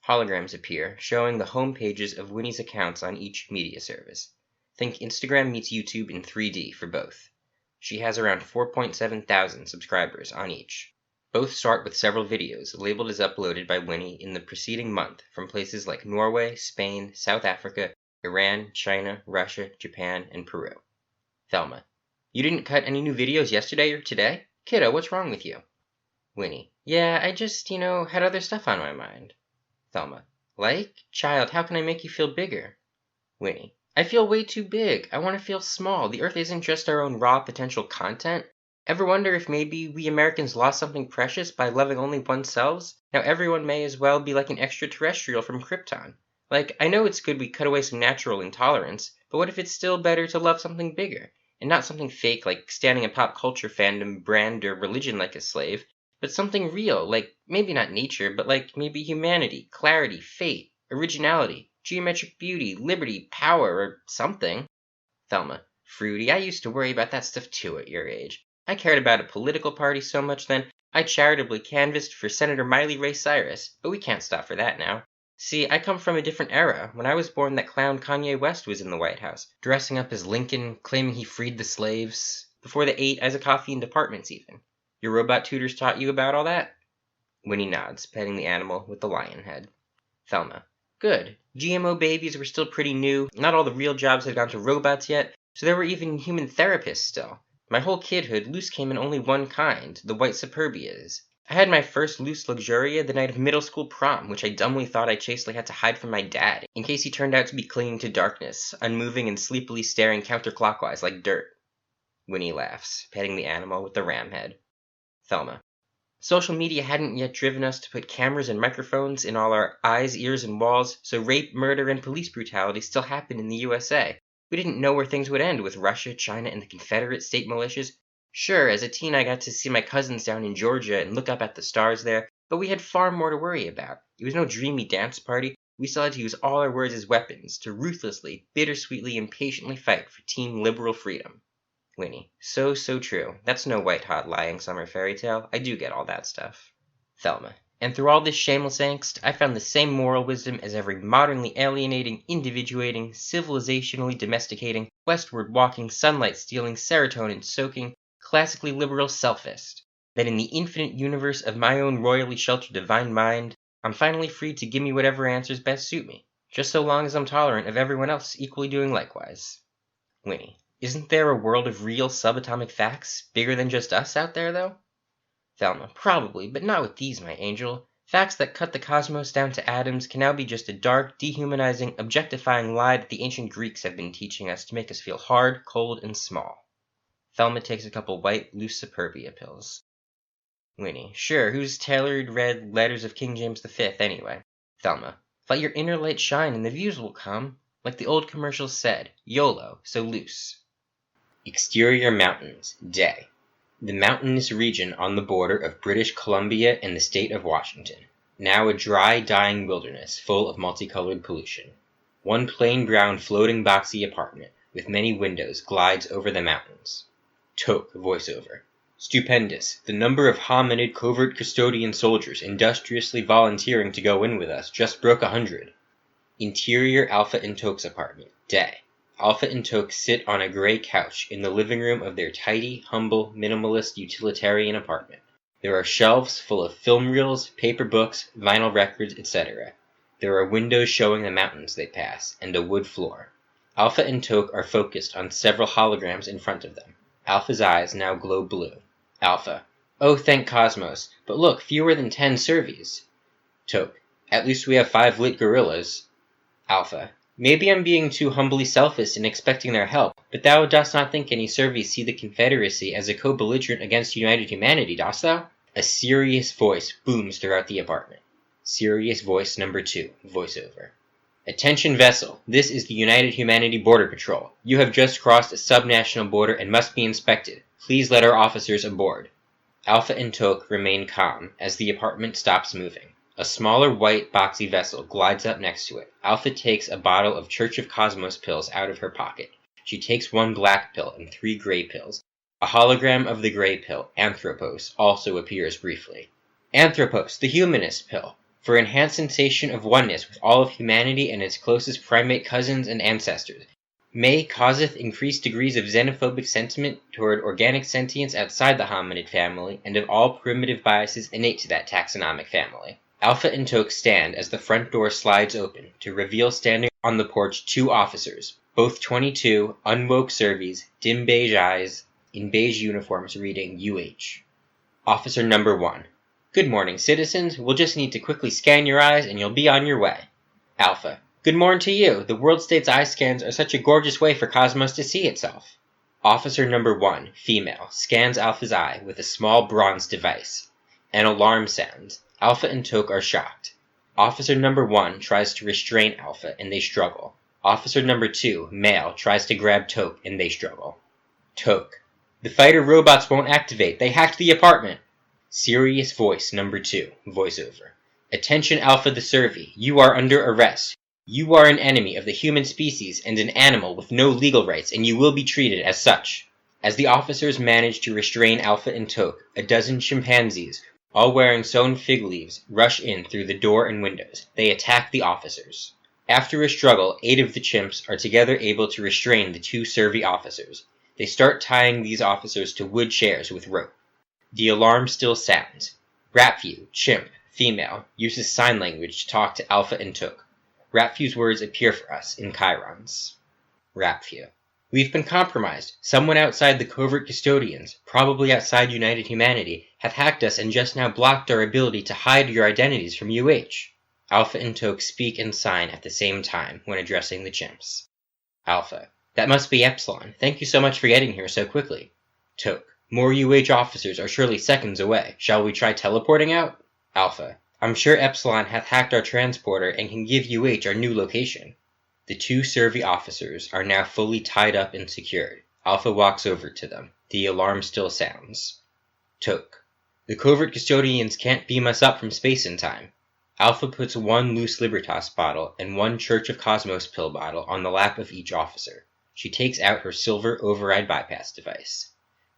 Holograms appear, showing the home pages of Winnie's accounts on each media service. Think Instagram meets YouTube in 3D for both. She has around 4.7 thousand subscribers on each. Both start with several videos labeled as uploaded by Winnie in the preceding month from places like Norway, Spain, South Africa, Iran, China, Russia, Japan, and Peru. Thelma. You didn't cut any new videos yesterday or today? Kiddo, what's wrong with you? Winnie. Yeah, I just, had other stuff on my mind. Thelma. Like? Child, how can I make you feel bigger? Winnie. I feel way too big. I want to feel small. The Earth isn't just our own raw potential content. Ever wonder if maybe we Americans lost something precious by loving only oneself? Now everyone may as well be like an extraterrestrial from Krypton. Like, I know it's good we cut away some natural intolerance, but what if it's still better to love something bigger? And not something fake like standing a pop culture fandom, brand, or religion like a slave, but something real, like maybe not nature, but like maybe humanity, clarity, fate, originality, geometric beauty, liberty, power, or something. Thelma. Fruity, I used to worry about that stuff too at your age. I cared about a political party so much then, I charitably canvassed for Senator Miley Ray Cyrus, but we can't stop for that now. See, I come from a different era. When I was born, that clown Kanye West was in the White House, dressing up as Lincoln, claiming he freed the slaves. Before they ate Isaacoffy in departments, even. Your robot tutors taught you about all that? Winnie nods, petting the animal with the lion head. Thelma. Good. GMO babies were still pretty new. Not all the real jobs had gone to robots yet, so there were even human therapists still. My whole kidhood, loose came in only one kind, the white Superbias. I had my first loose luxuria the night of middle school prom, which I dumbly thought I chastely had to hide from my dad, in case he turned out to be clinging to darkness, unmoving and sleepily staring counterclockwise like dirt. Winnie laughs, petting the animal with the ram head. Thelma. Social media hadn't yet driven us to put cameras and microphones in all our eyes, ears, and walls, so rape, murder, and police brutality still happened in the USA. We didn't know where things would end with Russia, China, and the Confederate state militias. Sure, as a teen I got to see my cousins down in Georgia and look up at the stars there, but we had far more to worry about. It was no dreamy dance party. We still had to use all our words as weapons to ruthlessly, bittersweetly, and patiently fight for Team Liberal Freedom. Winnie. So true. That's no white-hot lying summer fairy tale. I do get all that stuff. Thelma. And through all this shameless angst, I found the same moral wisdom as every modernly alienating, individuating, civilizationally domesticating, westward-walking, sunlight-stealing, serotonin-soaking, classically liberal selfist. That in the infinite universe of my own royally sheltered divine mind, I'm finally free to give me whatever answers best suit me, just so long as I'm tolerant of everyone else equally doing likewise. Winnie. Isn't there a world of real subatomic facts, bigger than just us out there, though? Thelma. Probably, but not with these, my angel. Facts that cut the cosmos down to atoms can now be just a dark, dehumanizing, objectifying lie that the ancient Greeks have been teaching us to make us feel hard, cold, and small. Thelma takes a couple white, loose Superbia pills. Winnie. Sure, who's tailored read Letters of King James V, anyway? Thelma. Let your inner light shine and the views will come. Like the old commercials said, YOLO, so loose. Exterior mountains, day. The mountainous region on the border of British Columbia and the state of Washington. Now a dry, dying wilderness full of multicolored pollution. One plain brown floating boxy apartment with many windows glides over the mountains. Toke, voiceover. Stupendous. The number of hominid covert custodian soldiers industriously volunteering to go in with us just broke 100. Interior Alpha and Toke's apartment, day. Alpha and Toke sit on a gray couch in the living room of their tidy, humble, minimalist utilitarian apartment. There are shelves full of film reels, paper books, vinyl records, etc. There are windows showing the mountains they pass, and a wood floor. Alpha and Toke are focused on several holograms in front of them. Alpha's eyes now glow blue. Alpha. Oh, thank Cosmos. But look, fewer than 10 Servies. Toke. At least we have 5 lit gorillas. Alpha. Maybe I'm being too humbly selfish in expecting their help, but thou dost not think any Servies see the Confederacy as a co-belligerent against united humanity, dost thou? A serious voice booms throughout the apartment. Serious voice number 2, voiceover. Attention vessel, this is the United Humanity Border Patrol. You have just crossed a subnational border and must be inspected. Please let our officers aboard. Alpha and Toke remain calm as the apartment stops moving. A smaller white boxy vessel glides up next to it. Alpha takes a bottle of Church of Cosmos pills out of her pocket. She takes 1 black pill and 3 gray pills. A hologram of the gray pill, Anthropos, also appears briefly. Anthropos, the humanist pill, for enhanced sensation of oneness with all of humanity and its closest primate cousins and ancestors. May causeth increased degrees of xenophobic sentiment toward organic sentience outside the hominid family and of all primitive biases innate to that taxonomic family. Alpha and Toke stand as the front door slides open to reveal standing on the porch 2 officers, both 22, unwoke Servies, dim beige eyes, in beige uniforms reading UH. Officer number 1. Good morning, citizens. We'll just need to quickly scan your eyes and you'll be on your way. Alpha. Good morning to you. The World State's eye scans are such a gorgeous way for Cosmos to see itself. Officer number 1, female, scans Alpha's eye with a small bronze device. An alarm sounds. Alpha and Toke are shocked. Officer number 1 tries to restrain Alpha and they struggle. Officer number 2, male, tries to grab Toke and they struggle. Toke. The fighter robots won't activate. They hacked the apartment. Serious voice number 2, voiceover. Attention Alpha the Servi, you are under arrest. You are an enemy of the human species and an animal with no legal rights, and you will be treated as such. As the officers manage to restrain Alpha and Toke, a dozen chimpanzees, all wearing sewn fig leaves, rush in through the door and windows. They attack the officers. After a struggle, 8 of the chimps are together able to restrain the 2 Servi officers. They start tying these officers to wood chairs with rope. The alarm still sounds. Rapview, chimp, female, uses sign language to talk to Alpha and Toke. Rapview's words appear for us in chyrons. Rapview. We've been compromised. Someone outside the covert custodians, probably outside United Humanity, have hacked us and just now blocked our ability to hide your identities from UH. Alpha and Toke speak and sign at the same time when addressing the chimps. Alpha. That must be Epsilon. Thank you so much for getting here so quickly. Toke. More UH officers are surely seconds away. Shall we try teleporting out? Alpha. I'm sure Epsilon hath hacked our transporter and can give UH our new location. The 2 Servi officers are now fully tied up and secured. Alpha walks over to them. The alarm still sounds. Toke. The covert custodians can't beam us up from space in time. Alpha puts 1 loose Libertas bottle and 1 Church of Cosmos pill bottle on the lap of each officer. She takes out her silver override bypass device.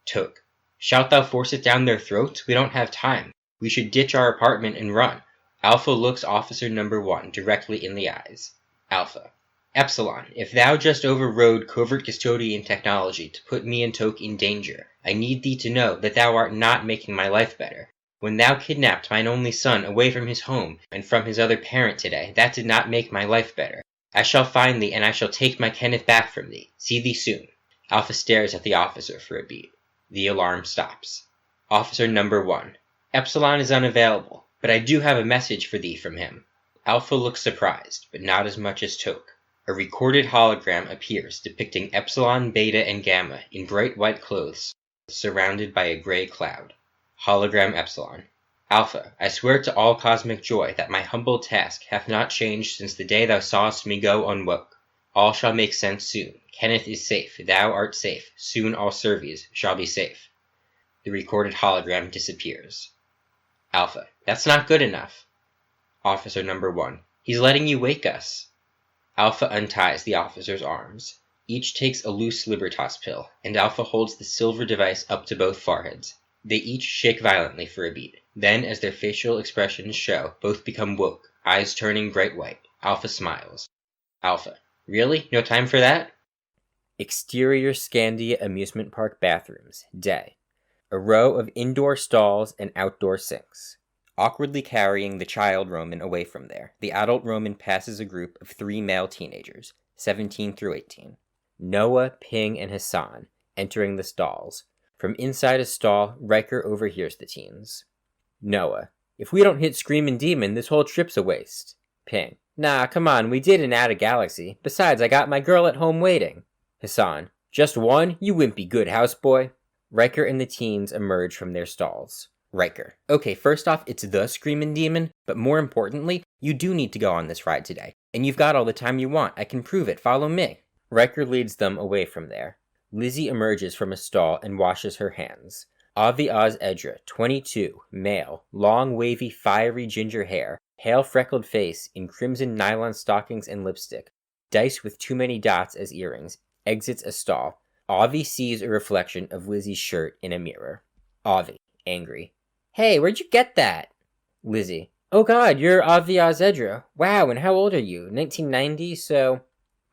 Toke. Shalt thou force it down their throats? We don't have time. We should ditch our apartment and run. Alpha looks officer number 1 directly in the eyes. Alpha. Epsilon, if thou just overrode covert custodian technology to put me and Toke in danger, I need thee to know that thou art not making my life better. When thou kidnapped mine only son away from his home and from his other parent today, that did not make my life better. I shall find thee and I shall take my Kenneth back from thee. See thee soon. Alpha stares at the officer for a beat. The alarm stops. Officer number 1. Epsilon is unavailable, but I do have a message for thee from him. Alpha looks surprised, but not as much as Toke. A recorded hologram appears depicting Epsilon, Beta, and Gamma in bright white clothes, surrounded by a gray cloud. Hologram Epsilon. Alpha, I swear to all cosmic joy that my humble task hath not changed since the day thou sawest me go unwoke. All shall make sense soon. Kenneth is safe. Thou art safe. Soon all Servies shall be safe. The recorded hologram disappears. Alpha. That's not good enough. Officer number 1. He's letting you wake us. Alpha unties the officer's arms. Each takes a loose Libertas pill, and Alpha holds the silver device up to both foreheads. They each shake violently for a beat. Then, as their facial expressions show, both become woke, eyes turning bright white. Alpha smiles. Alpha. Really? No time for that? Exterior Scandia Amusement Park bathrooms. Day. A row of indoor stalls and outdoor sinks. Awkwardly carrying the child Roman away from there, the adult Roman passes a group of 3 male teenagers, 17 through 18. Noah, Ping, and Hassan, entering the stalls. From inside a stall, Riker overhears the teens. Noah. If we don't hit Screamin' Demon, this whole trip's a waste. Ping. Nah, come on, we did an Out of Galaxy. Besides, I got my girl at home waiting. Hassan. Just one? You wimpy good houseboy. Riker and the teens emerge from their stalls. Riker. Okay, first off, it's the Screamin' Demon, but more importantly, you do need to go on this ride today. And you've got all the time you want. I can prove it. Follow me. Riker leads them away from there. Lizzie emerges from a stall and washes her hands. Avi Oz Edra, 22, male, long, wavy, fiery ginger hair, pale freckled face in crimson nylon stockings and lipstick, dice with too many dots as earrings, exits a stall. Avi sees a reflection of Lizzie's shirt in a mirror. Avi, angry. Hey, where'd you get that? Lizzie. Oh god, you're Avi Oz Edra. Wow, and how old are you? 1990, so...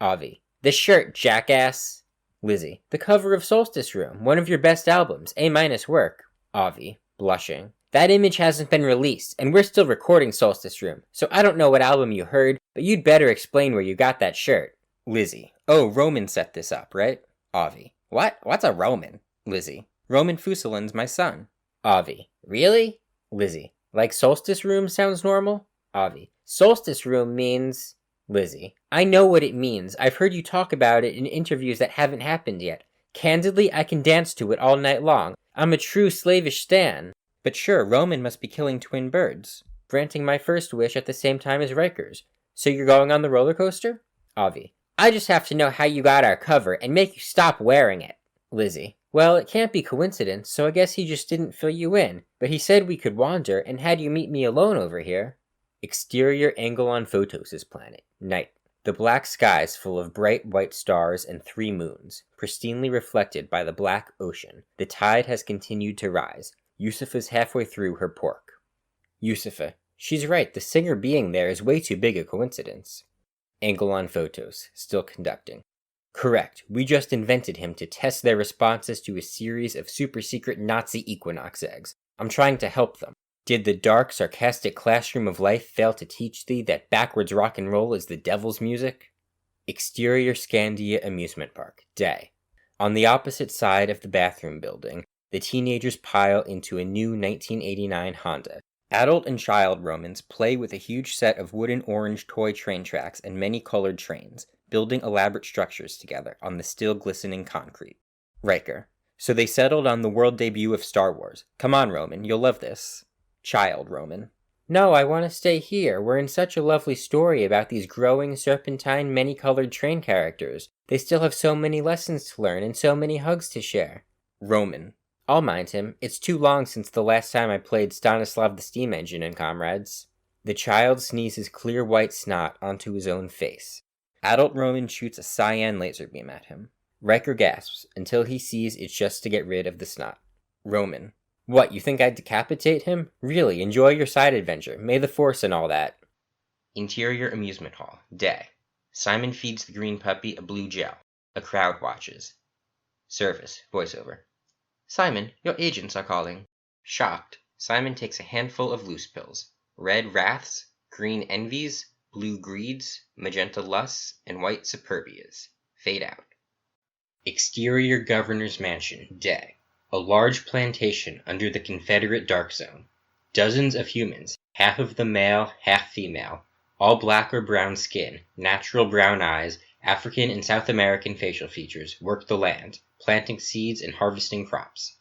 Avi. The shirt, jackass. Lizzie. The cover of Solstice Room, one of your best albums, A- work. Avi, blushing. That image hasn't been released, and we're still recording Solstice Room, so I don't know what album you heard, but you'd better explain where you got that shirt. Lizzie. Oh, Roman set this up, right? Avi. What? What's a Roman? Lizzie. Roman Fusalunds, my son. Avi. Really? Lizzie. Like solstice room sounds normal? Avi. Solstice room means... Lizzie. I know what it means. I've heard you talk about it in interviews that haven't happened yet. Candidly, I can dance to it all night long. I'm a true slavish stan. But sure, Roman must be killing twin birds, granting my first wish at the same time as Riker's. So you're going on the roller coaster? Avi. I just have to know how you got our cover and make you stop wearing it. Lizzie. Well, it can't be coincidence, so I guess he just didn't fill you in. But he said we could wander and had you meet me alone over here. Exterior angle on Photos' planet. Night. The black skies full of bright white stars and 3 moons, pristinely reflected by the black ocean. The tide has continued to rise. Yusufa's halfway through her pork. Yusufa. She's right, the singer being there is way too big a coincidence. Angle on Photos, still conducting. Correct, we just invented him to test their responses to a series of super-secret Nazi Equinox eggs. I'm trying to help them. Did the dark, sarcastic classroom of life fail to teach thee that backwards rock and roll is the devil's music? Exterior Scandia Amusement Park, day. On the opposite side of the bathroom building, the teenagers pile into a new 1989 Honda. Adult and child Romans play with a huge set of wooden orange toy train tracks and many colored trains, building elaborate structures together on the still glistening concrete. Riker. So they settled on the world debut of Star Wars. Come on, Roman, you'll love this. Child Roman. No, I want to stay here. We're in such a lovely story about these growing, serpentine, many-colored train characters. They still have so many lessons to learn and so many hugs to share. Roman. I'll mind him. It's too long since the last time I played Stanislav the Steam Engine and Comrades. The child sneezes clear white snot onto his own face. Adult Roman shoots a cyan laser beam at him. Riker gasps until he sees it's just to get rid of the snot. Roman. What, you think I'd decapitate him? Really, enjoy your side adventure. May the Force and all that. Interior amusement hall, day. Simon feeds the green puppy a blue gel. A crowd watches. Service, voiceover. Simon, your agents are calling. Shocked, Simon takes a handful of loose pills. Red wraths, green envies, blue greeds, magenta lusts, and white superbias. Fade out. Exterior governor's mansion, day. A large plantation under the Confederate dark zone. Dozens of humans, half of them male, half female, all black or brown skin, natural brown eyes, African and South American facial features, work the land, planting seeds and harvesting crops.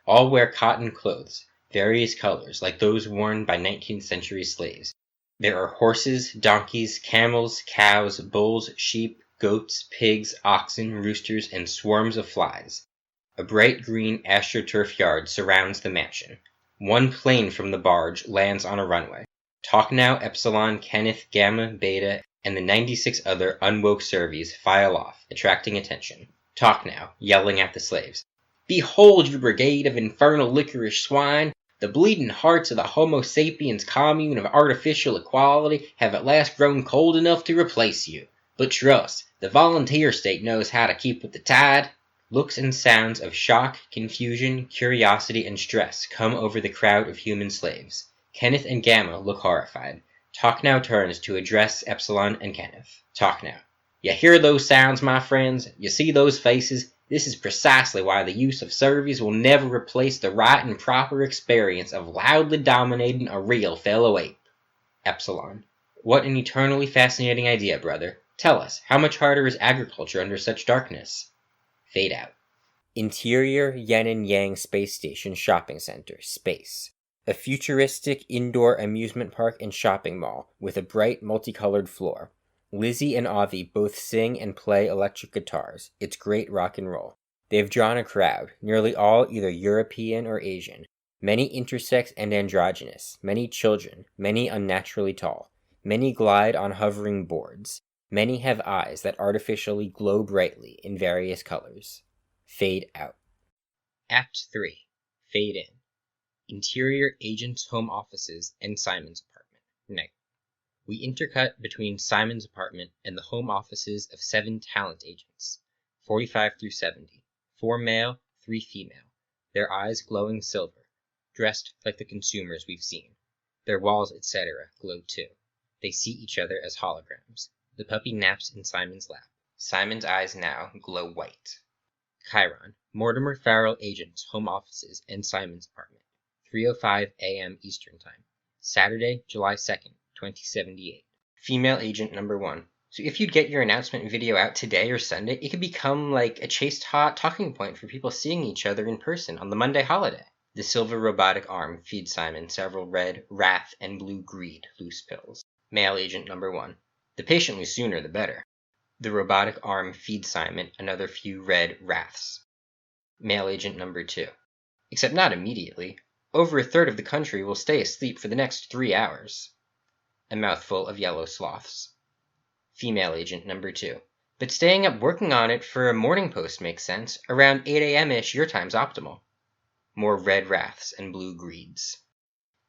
All wear cotton clothes, various colors, like those worn by 19th century slaves. There are horses, donkeys, camels, cows, bulls, sheep, goats, pigs, oxen, roosters, and swarms of flies. A bright green astroturf yard surrounds the mansion. One plane from the barge lands on a runway. Talk Now, Epsilon, Kenneth, Gamma, Beta, and the 96 other unwoke Servies file off, attracting attention. Talk Now, yelling at the slaves. Behold your brigade of infernal licorice swine! The bleeding hearts of the Homo Sapiens commune of artificial equality have at last grown cold enough to replace you. But trust, the volunteer state knows how to keep with the tide. Looks and sounds of shock, confusion, curiosity, and stress come over the crowd of human slaves. Kenneth and Gamma look horrified. Talk Now turns to address Epsilon and Kenneth. Talk Now. You hear those sounds, my friends? You see those faces? This is precisely why the use of Servies will never replace the right and proper experience of loudly dominating a real fellow ape. Epsilon. What an eternally fascinating idea, brother. Tell us, how much harder is agriculture under such darkness? Fade out. Interior Yin and Yang Space Station Shopping Center, Space. A futuristic indoor amusement park and shopping mall with a bright multicolored floor. Lizzie and Avi both sing and play electric guitars. It's great rock and roll. They've drawn a crowd, nearly all either European or Asian. Many intersex and androgynous. Many children. Many unnaturally tall. Many glide on hovering boards. Many have eyes that artificially glow brightly in various colors. Fade out. Act 3. Fade in. Interior Agent's home offices and Simon's apartment. Night. We intercut between Simon's apartment and the home offices of 7 talent agents, 45 through 70, 4 male, 3 female, their eyes glowing silver, dressed like the consumers we've seen. Their walls, etc., glow too. They see each other as holograms. The puppy naps in Simon's lap. Simon's eyes now glow white. Chiron, Mortimer Farrell Agent's home offices and Simon's apartment, 3:05 a.m. Eastern Time. Saturday, July 2nd, 2078. Female Agent Number 1. So if you'd get your announcement video out today or Sunday, it could become like a chaste hot talking point for people seeing each other in person on the Monday holiday. The silver robotic arm feeds Simon several red, wrath, and blue greed loose pills. Male Agent Number 1. The patiently sooner the better. The robotic arm feeds Simon another few red wraths. Male Agent Number 2. Except not immediately. Over a third of the country will stay asleep for the next 3 hours. A mouthful of yellow sloths. Female Agent Number 2. But staying up working on it for a morning post makes sense. Around 8 a.m.-ish, your time's optimal. More red wraths and blue greeds.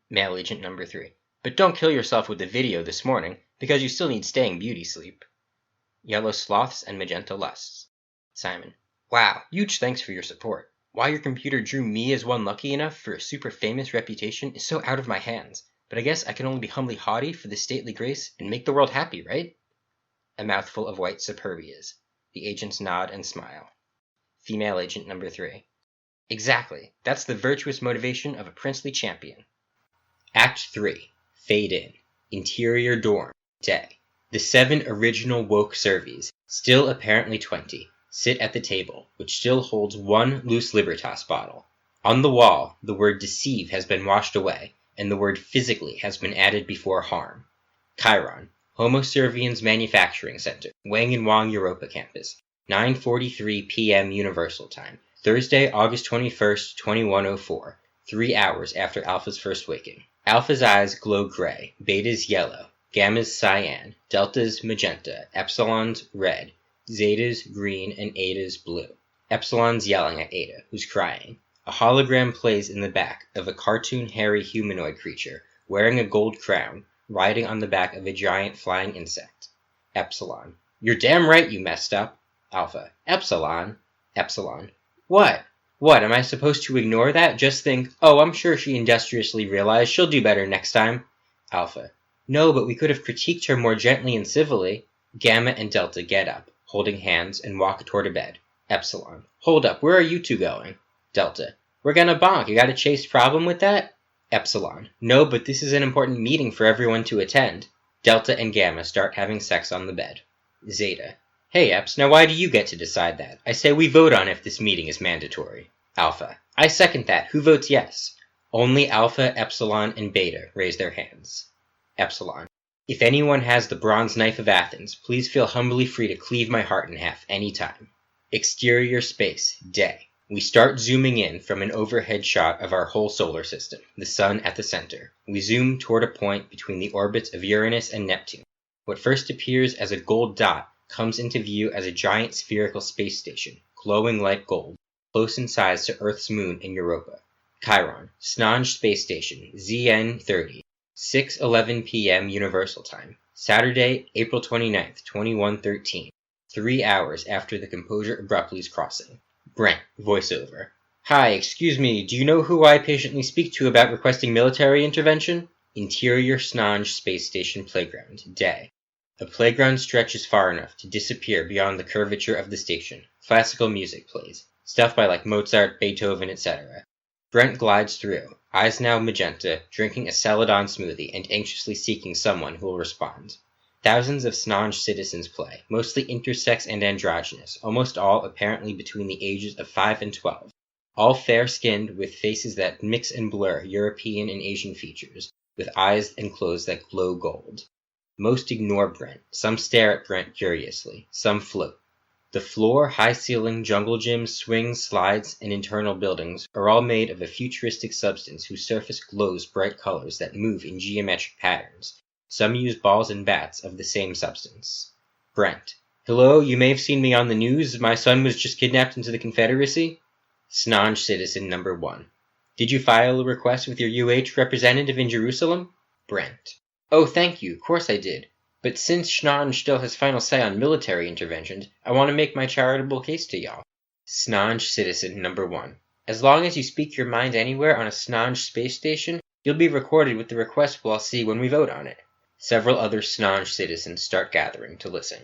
Male Agent Number 3. But don't kill yourself with the video this morning, because you still need staying beauty sleep. Yellow sloths and magenta lusts. Simon. Wow, huge thanks for your support. Why your computer drew me as one lucky enough for a super famous reputation is so out of my hands, but I guess I can only be humbly haughty for the stately grace and make the world happy, right? A mouthful of white superbias. The agents nod and smile. Female Agent Number 3. Exactly. That's the virtuous motivation of a princely champion. Act 3. Fade in. Interior dorm. Day. The 7 original woke Servies, still apparently 20, sit at the table, which still holds 1 loose Libertas bottle. On the wall, the word deceive has been washed away, and the word physically has been added before harm. Chiron, Homo Serviens Manufacturing Center, Wang and Wang Europa Campus, 9:43 p.m. Universal Time, Thursday, August 21st, 2104, 3 hours after Alpha's first waking. Alpha's eyes glow gray, Beta's yellow, Gamma's cyan, Delta's magenta, Epsilon's red, Zeta's green, and Ada's blue. Epsilon's yelling at Ada, who's crying. A hologram plays in the back of a cartoon hairy humanoid creature, wearing a gold crown, riding on the back of a giant flying insect. Epsilon. You're damn right you messed up. Alpha. Epsilon. Epsilon. What? What, am I supposed to ignore that? Just think, oh, I'm sure she industriously realized she'll do better next time. Alpha. No, but we could have critiqued her more gently and civilly. Gamma and Delta get up, holding hands, and walk toward a bed. Epsilon. Hold up, where are you two going? Delta. We're gonna bonk. You got a chase problem with that? Epsilon. No, but this is an important meeting for everyone to attend. Delta and Gamma start having sex on the bed. Zeta. Hey, Eps, now why do you get to decide that? I say we vote on if this meeting is mandatory. Alpha. I second that. Who votes yes? Only Alpha, Epsilon, and Beta raise their hands. Epsilon. If anyone has the bronze knife of Athens, please feel humbly free to cleave my heart in half any time. Exterior space, day. We start zooming in from an overhead shot of our whole solar system, the sun at the center. We zoom toward a point between the orbits of Uranus and Neptune. What first appears as a gold dot comes into view as a giant spherical space station, glowing like gold, close in size to Earth's moon in Europa. Chiron, Snanj Space Station, ZN30, 6:11 p.m. Universal Time, Saturday, April 29th, 2113, 3 hours after the Composure Abruptly's crossing. Brent, voiceover. Hi, excuse me, do you know who I patiently speak to about requesting military intervention? Interior Snanj Space Station Playground, day. A playground stretches far enough to disappear beyond the curvature of the station. Classical music plays, stuff by like Mozart, Beethoven, etc. Brent glides through, eyes now magenta, drinking a Celadon smoothie and anxiously seeking someone who will respond. Thousands of Snanj citizens play, mostly intersex and androgynous, almost all apparently between the ages of 5 and 12. All fair-skinned with faces that mix and blur European and Asian features, with eyes and clothes that glow gold. Most ignore Brent, some stare at Brent curiously, some float. The floor, high-ceiling, jungle gyms, swings, slides, and internal buildings are all made of a futuristic substance whose surface glows bright colors that move in geometric patterns. Some use balls and bats of the same substance. Brent. Hello, you may have seen me on the news. My son was just kidnapped into the Confederacy. Snanj Citizen Number 1. Did you file a request with your UH representative in Jerusalem? Brent. Oh, thank you. Of course I did. But since Snanj still has final say on military interventions, I want to make my charitable case to y'all. Snanj Citizen Number 1. As long as you speak your mind anywhere on a Snanj space station, you'll be recorded with the request we'll see when we vote on it. Several other Snanj citizens start gathering to listen.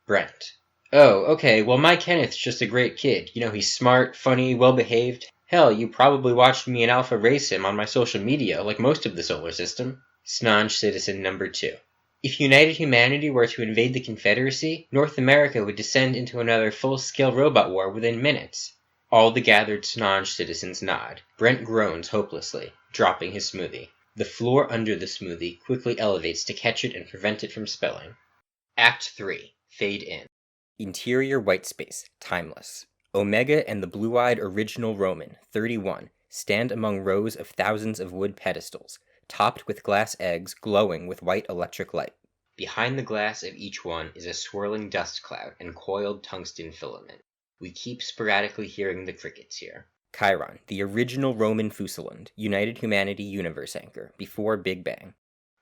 Brent. Oh, okay, well my Kenneth's just a great kid. You know, he's smart, funny, well-behaved. Hell, you probably watched me and Alpha race him on my social media, like most of the solar system. Snonge Citizen Number 2. If United Humanity were to invade the Confederacy, North America would descend into another full-scale robot war within minutes. All the gathered Snonge citizens nod. Brent groans hopelessly, dropping his smoothie. The floor under the smoothie quickly elevates to catch it and prevent it from spilling. Act 3. Fade in. Interior white space, timeless. Omega and the blue-eyed original Roman, 31, stand among rows of thousands of wood pedestals, topped with glass eggs glowing with white electric light. Behind the glass of each one is a swirling dust cloud and coiled tungsten filament. We keep sporadically hearing the crickets here. Chiron, the original Roman Fusalund, United Humanity universe anchor, before Big Bang.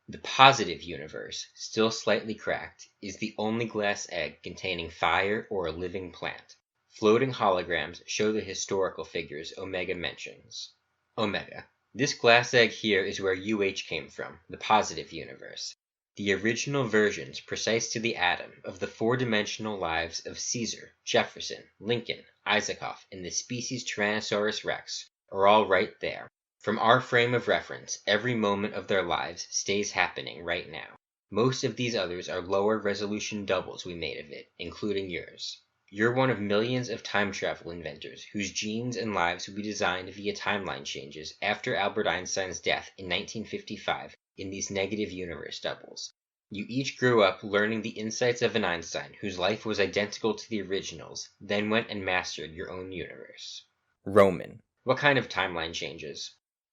The positive universe, still slightly cracked, is the only glass egg containing fire or a living plant. Floating holograms show the historical figures Omega mentions. Omega. This glass egg here is where UH came from, the positive universe. The original versions, precise to the atom, of the four-dimensional lives of Caesar, Jefferson, Lincoln, Isaacoff, and the species Tyrannosaurus rex are all right there. From our frame of reference, every moment of their lives stays happening right now. Most of these others are lower resolution doubles we made of it, including yours. You're one of millions of time travel inventors whose genes and lives will be designed via timeline changes after Albert Einstein's death in 1955 in these negative universe doubles. You each grew up learning the insights of an Einstein whose life was identical to the original's, then went and mastered your own universe. Roman. What kind of timeline changes?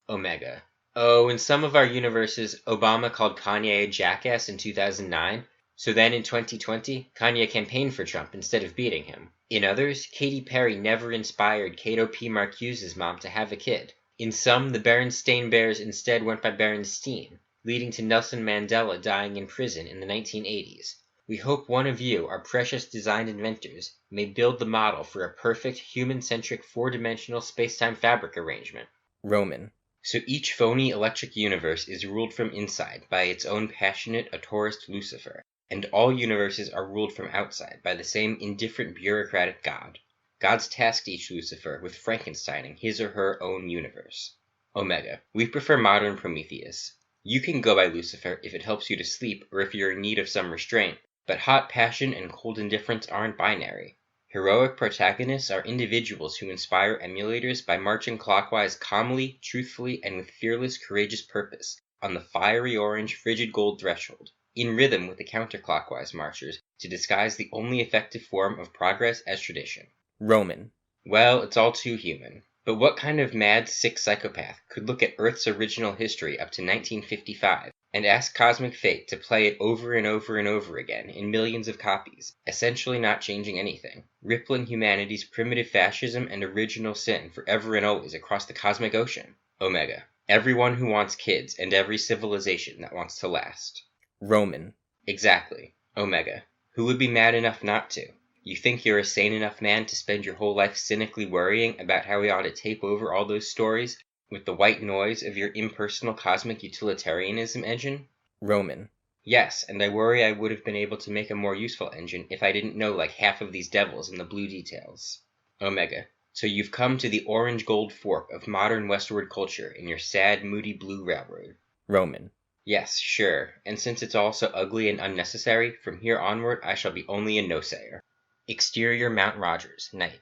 Omega. Oh, in some of our universes, Obama called Kanye a jackass in 2009. So then in 2020, Kanye campaigned for Trump instead of beating him. In others, Katy Perry never inspired Cato P. Marcuse's mom to have a kid. In some, the Berenstain Bears instead went by Berenstein, leading to Nelson Mandela dying in prison in the 1980s. We hope one of you, our precious design inventors, may build the model for a perfect, human-centric four-dimensional space-time fabric arrangement. Roman. So each phony electric universe is ruled from inside by its own passionate autorist Lucifer, and all universes are ruled from outside by the same indifferent bureaucratic god. Gods tasked each Lucifer with Frankensteining his or her own universe. Omega. We prefer modern Prometheus. You can go by Lucifer if it helps you to sleep or if you're in need of some restraint, but hot passion and cold indifference aren't binary. Heroic protagonists are individuals who inspire emulators by marching clockwise calmly, truthfully, and with fearless, courageous purpose on the fiery orange, frigid gold threshold, in rhythm with the counterclockwise marchers, to disguise the only effective form of progress as tradition. Roman. Well, it's all too human. But what kind of mad, sick psychopath could look at Earth's original history up to 1955 and ask cosmic fate to play it over and over and over again in millions of copies, essentially not changing anything, rippling humanity's primitive fascism and original sin forever and always across the cosmic ocean? Omega. Everyone who wants kids and every civilization that wants to last. Roman. Exactly. Omega. Who would be mad enough not to? You think you're a sane enough man to spend your whole life cynically worrying about how we ought to tape over all those stories with the white noise of your impersonal cosmic utilitarianism engine? Roman. Yes, and I worry I would have been able to make a more useful engine if I didn't know like half of these devils and the blue details. Omega. So you've come to the orange-gold fork of modern westward culture in your sad, moody blue railroad. Roman. Yes, sure, and since it's all so ugly and unnecessary, from here onward I shall be only a no-sayer. Exterior Mount Rogers, night.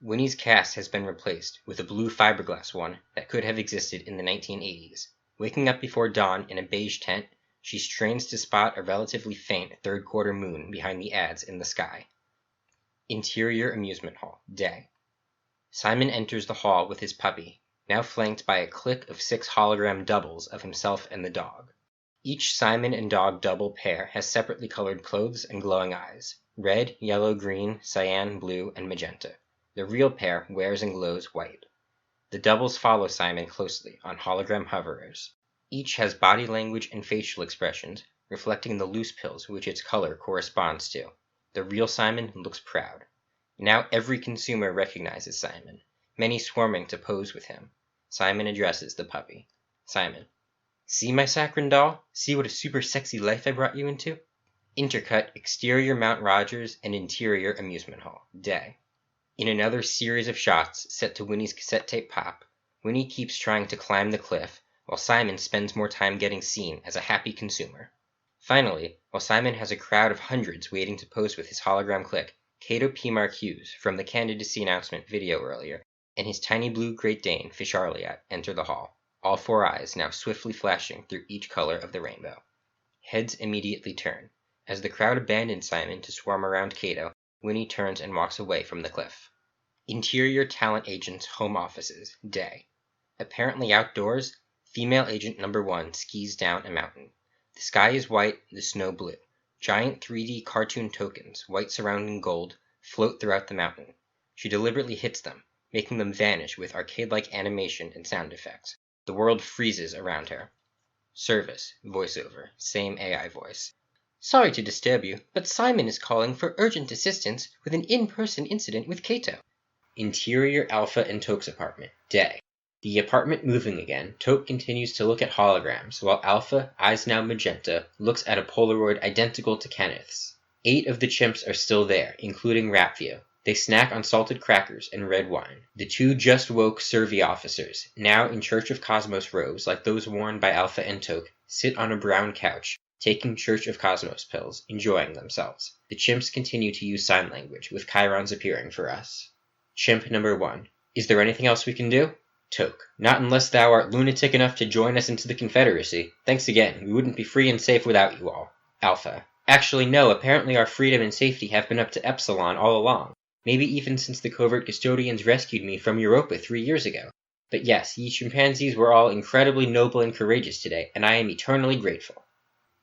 Winnie's cast has been replaced with a blue fiberglass one that could have existed in the 1980s. Waking up before dawn in a beige tent, she strains to spot a relatively faint third-quarter moon behind the ads in the sky. Interior Amusement Hall, day. Simon enters the hall with his puppy, now flanked by a clique of 6 hologram doubles of himself and the dog. Each Simon and dog double pair has separately colored clothes and glowing eyes. Red, yellow, green, cyan, blue, and magenta. The real pair wears and glows white. The doubles follow Simon closely on hologram hoverers. Each has body language and facial expressions reflecting the loose pills which its color corresponds to. The real Simon looks proud. Now every consumer recognizes Simon, many swarming to pose with him. Simon addresses the puppy. Simon. See, my saccharine doll? See what a super sexy life I brought you into? Intercut exterior Mount Rogers and interior amusement hall, day. In another series of shots set to Winnie's cassette tape pop, Winnie keeps trying to climb the cliff while Simon spends more time getting seen as a happy consumer. Finally, while Simon has a crowd of hundreds waiting to pose with his hologram click, Cato P. Marcuse, from the candidacy announcement video earlier, and his tiny blue Great Dane, Fisharliat, enter the hall, all four eyes now swiftly flashing through each color of the rainbow. Heads immediately turn. As the crowd abandons Simon to swarm around Cato, Winnie turns and walks away from the cliff. Interior Talent Agent's home offices, day. Apparently outdoors, female agent number 1 skis down a mountain. The sky is white, the snow blue. Giant 3D cartoon tokens, white surrounding gold, float throughout the mountain. She deliberately hits them, making them vanish with arcade-like animation and sound effects. The world freezes around her. Service, voiceover, same AI voice. Sorry to disturb you, but Simon is calling for urgent assistance with an in-person incident with Cato. Interior Alpha and Toke's apartment, day. The apartment moving again, Toke continues to look at holograms, while Alpha, eyes now magenta, looks at a Polaroid identical to Kenneth's. 8 of the chimps are still there, including Rapvio. They snack on salted crackers and red wine. The 2 just woke Servi officers, now in Church of Cosmos robes like those worn by Alpha and Toke, sit on a brown couch, taking Church of Cosmos pills, enjoying themselves. The chimps continue to use sign language, with chyrons appearing for us. Chimp number 1. Is there anything else we can do? Toke. Not unless thou art lunatic enough to join us into the Confederacy. Thanks again. We wouldn't be free and safe without you all. Alpha. Actually, no. Apparently our freedom and safety have been up to Epsilon all along. Maybe even since the covert custodians rescued me from Europa 3 years ago. But yes, ye chimpanzees were all incredibly noble and courageous today, and I am eternally grateful.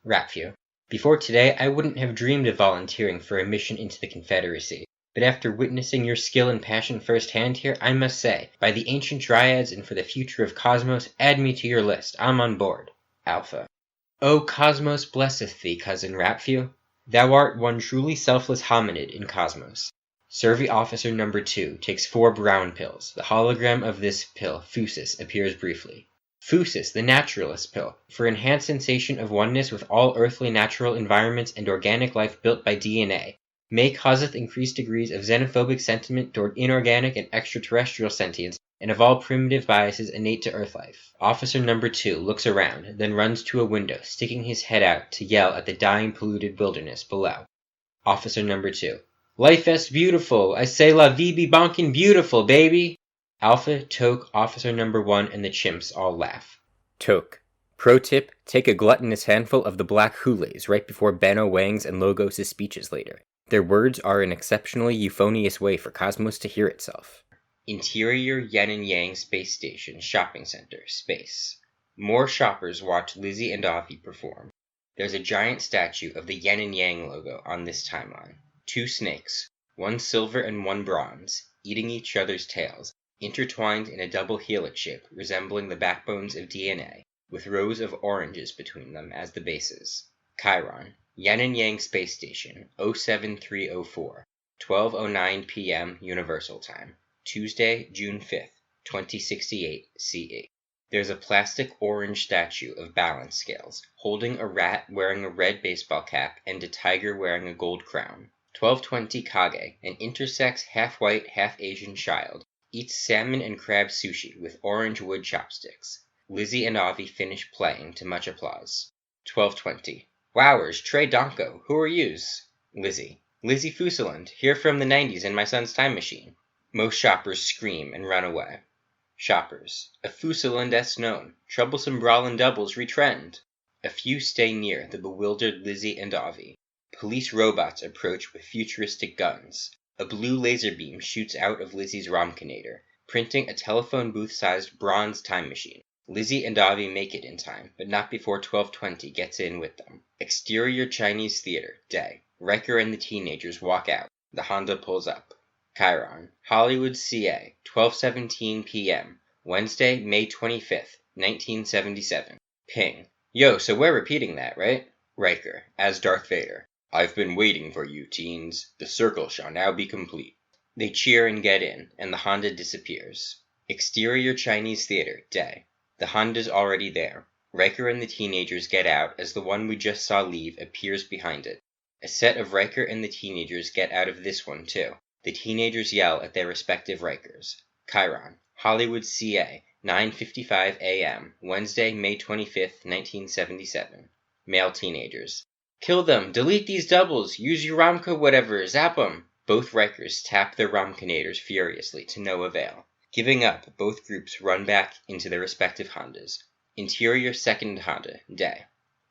Rapvio. Before today, I wouldn't have dreamed of volunteering for a mission into the Confederacy. But after witnessing your skill and passion firsthand here, I must say, by the ancient dryads and for the future of Cosmos, add me to your list. I'm on board. Alpha. O Cosmos blesseth thee, cousin Rapvio. Thou art one truly selfless hominid in Cosmos. Servi Officer number 2 takes 4 brown pills. The hologram of this pill, Fusus, appears briefly. Fusus, the naturalist pill, for enhanced sensation of oneness with all earthly natural environments and organic life built by DNA. May causeth increased degrees of xenophobic sentiment toward inorganic and extraterrestrial sentience, and of all primitive biases innate to Earth life. Officer number 2 looks around, then runs to a window, sticking his head out to yell at the dying polluted wilderness below. Officer number 2. Life est beautiful! I say la vie be bonkin' beautiful, baby! Alpha, Toke, Officer number 1, and the chimps all laugh. Toke. Pro tip, take a gluttonous handful of the black Kool-Aids right before Benno Wang's and Logos' speeches later. Their words are an exceptionally euphonious way for Cosmos to hear itself. Interior Yin and Yang Space Station Shopping Center, Space. More shoppers watch Lizzie and Avi perform. There's a giant statue of the Yin and Yang logo on this timeline. 2 snakes, one silver and one bronze, eating each other's tails, intertwined in a double helix shape resembling the backbones of DNA, with rows of oranges between them as the bases. Chiron. Yin and Yang Space Station, 07304, 12:09 p.m. Universal Time, Tuesday, June 5th, 2068 CE. There's a plastic orange statue of balance scales, holding a rat wearing a red baseball cap and a tiger wearing a gold crown. 1220 Kage, an intersex half-white, half-Asian child, eats salmon and crab sushi with orange wood chopsticks. Lizzie and Avi finish playing to much applause. 1220. Wowers, Trey Donko, who are yous? Lizzie Fusalund, here from the 90s in my son's time machine. Most shoppers scream and run away. Shoppers. A Fusalund S known, troublesome brawlin' doubles retrend. A few stay near the bewildered Lizzie and Avi. Police robots approach with futuristic guns. A blue laser beam shoots out of Lizzie's Romkinator, printing a telephone booth-sized bronze time machine. Lizzie and Avi make it in time, but not before 1220 gets in with them. Exterior Chinese Theater, day. Riker and the teenagers walk out. The Honda pulls up. Chiron. Hollywood, CA, 12:17 p.m., Wednesday, May 25th, 1977. Ping. Yo, so we're repeating that, right? Riker, as Darth Vader. I've been waiting for you, teens. The circle shall now be complete. They cheer and get in, and the Honda disappears. Exterior Chinese Theater, day. The Honda's already there. Riker and the teenagers get out as the one we just saw leave appears behind it. A set of Riker and the teenagers get out of this one, too. The teenagers yell at their respective Rikers. Chiron. Hollywood, CA, 9:55 a.m., Wednesday, May 25th, 1977. Male teenagers. Kill them! Delete these doubles! Use your Ramka whatever! Zap 'em! Both Rikers tap their Ramkanators furiously to no avail. Giving up, both groups run back into their respective Hondas. Interior second Honda, day.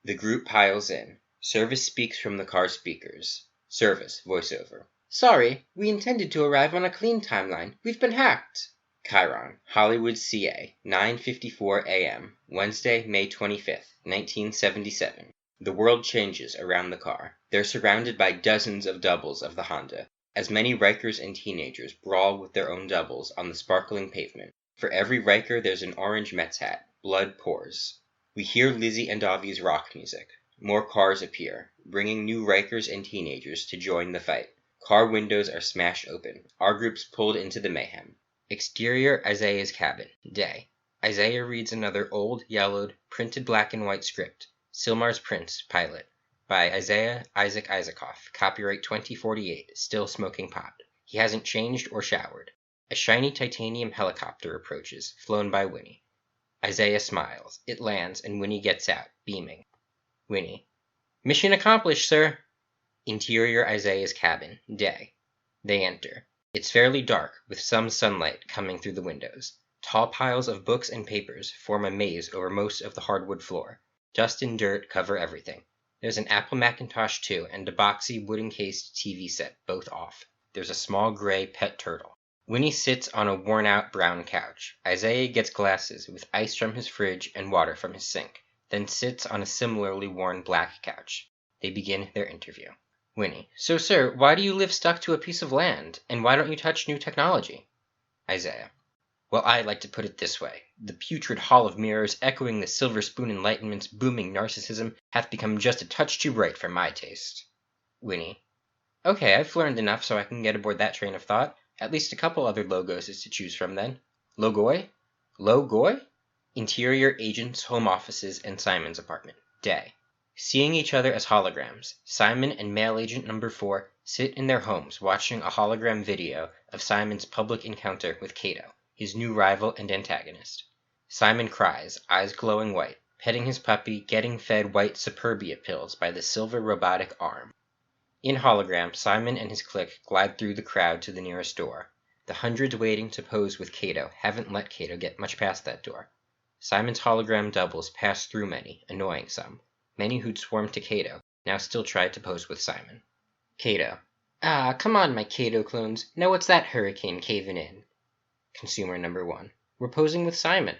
The group piles in. Service speaks from the car speakers. Service, voiceover. Sorry, we intended to arrive on a clean timeline. We've been hacked. Chiron, Hollywood, CA, 9:54 a.m., Wednesday, May 25th, 1977. The world changes around the car. They're surrounded by dozens of doubles of the Honda, as many Rikers and teenagers brawl with their own doubles on the sparkling pavement. For every Riker, there's an orange Mets hat. Blood pours. We hear Lizzie and Avi's rock music. More cars appear, bringing new Rikers and teenagers to join the fight. Car windows are smashed open. Our group's pulled into the mayhem. Exterior Isaiah's cabin, day. Isaiah reads another old, yellowed, printed black and white script. Silmar's Prince, Pilot, by Isaiah Isaac Isaacoff, copyright 2048, still smoking pot. He hasn't changed or showered. A shiny titanium helicopter approaches, flown by Winnie. Isaiah smiles. It lands, and Winnie gets out, beaming. Winnie. Mission accomplished, sir. Interior Isaiah's cabin, day. They enter. It's fairly dark, with some sunlight coming through the windows. Tall piles of books and papers form a maze over most of the hardwood floor. Dust and dirt cover everything. There's an Apple Macintosh 2 and a boxy wooden-cased TV set, both off. There's a small gray pet turtle. Winnie sits on a worn-out brown couch. Isaiah gets glasses with ice from his fridge and water from his sink, then sits on a similarly worn black couch. They begin their interview. Winnie. So, sir, why do you live stuck to a piece of land, and why don't you touch new technology? Isaiah. Well, I like to put it this way. The putrid hall of mirrors echoing the silver spoon enlightenment's booming narcissism hath become just a touch too bright for my taste. Winnie. Okay, I've learned enough so I can get aboard that train of thought. At least a couple other logos is to choose from then. Logoi? Logoi? Interior agents, home offices, and Simon's apartment. Day. Seeing each other as holograms, Simon and male agent number 4 sit in their homes watching a hologram video of Simon's public encounter with Kato, his new rival and antagonist. Simon cries, eyes glowing white, petting his puppy, getting fed white Superbia pills by the silver robotic arm. In hologram, Simon and his clique glide through the crowd to the nearest door. The hundreds waiting to pose with Kato haven't let Kato get much past that door. Simon's hologram doubles pass through many, annoying some. Many who'd swarmed to Kato now still tried to pose with Simon. Kato. Ah, come on, my Kato clones. Now what's that hurricane caving in? Consumer number 1. We're posing with Simon.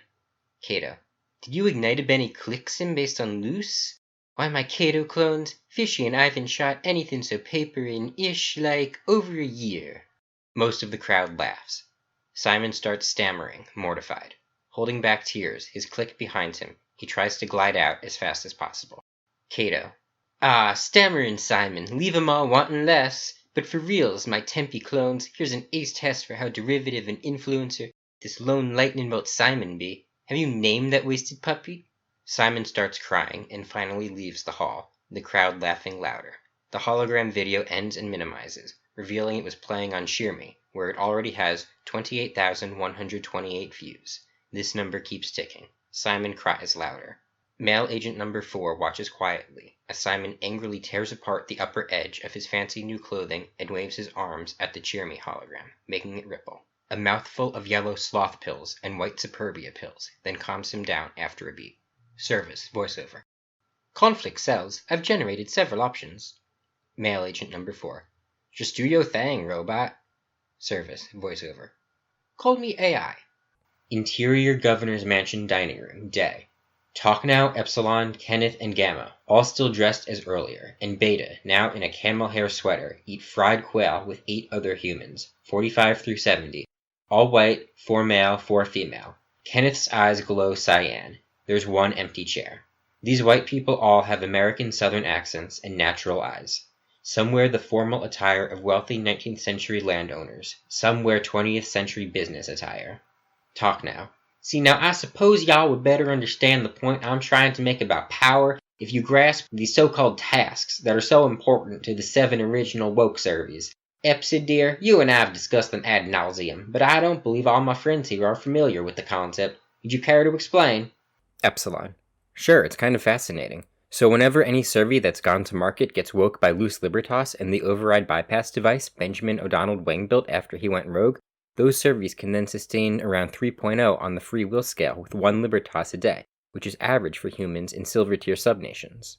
Kato. Did you ignite a Benny Clicksim based on loose? Why, my Kato clones, Fishy and Ivan shot anything so papery and ish like over a year. Most of the crowd laughs. Simon starts stammering, mortified. Holding back tears, his clique behind him, he tries to glide out as fast as possible. Kato. Ah, stammerin' Simon, leave 'em all wantin' less. But for reals, my Tempe clones, here's an ace test for how derivative and influencer this lone lightning bolt Simon be. Have you named that wasted puppy? Simon starts crying and finally leaves the hall, the crowd laughing louder. The hologram video ends and minimizes, revealing it was playing on ShearMe, where it already has 28,128 views. This number keeps ticking. Simon cries louder. Male agent number 4 watches quietly, as Simon angrily tears apart the upper edge of his fancy new clothing and waves his arms at the ShearMe hologram, making it ripple. A mouthful of yellow sloth pills and white Superbia pills, then calms him down after a beat. Service, voiceover. Conflict cells. I've generated several options. Male agent number 4. Just do your thing, robot. Service, voiceover. Call me AI. Interior Governor's Mansion dining room, day. Talk Now, Epsilon, Kenneth, and Gamma, all still dressed as earlier, and Beta, now in a camel hair sweater, eat fried quail with 8 other humans, 45 through 70. All white, 4 male, 4 female. Kenneth's eyes glow cyan. There's one empty chair. These white people all have American Southern accents and natural eyes. Some wear the formal attire of wealthy 19th century landowners. Some wear 20th century business attire. Talk Now. See, now I suppose y'all would better understand the point I'm trying to make about power if you grasp these so-called tasks that are so important to the 7 original woke surveys. Epsid, dear, you and I have discussed them ad nauseum, but I don't believe all my friends here are familiar with the concept. Would you care to explain? Epsilon. Sure, it's kind of fascinating. So whenever any Servi that's gone to market gets woke by loose Libertas and the override bypass device Benjamin O'Donnell Wang built after he went rogue, those Servis can then sustain around 3.0 on the free will scale with 1 Libertas a day, which is average for humans in silver tier subnations.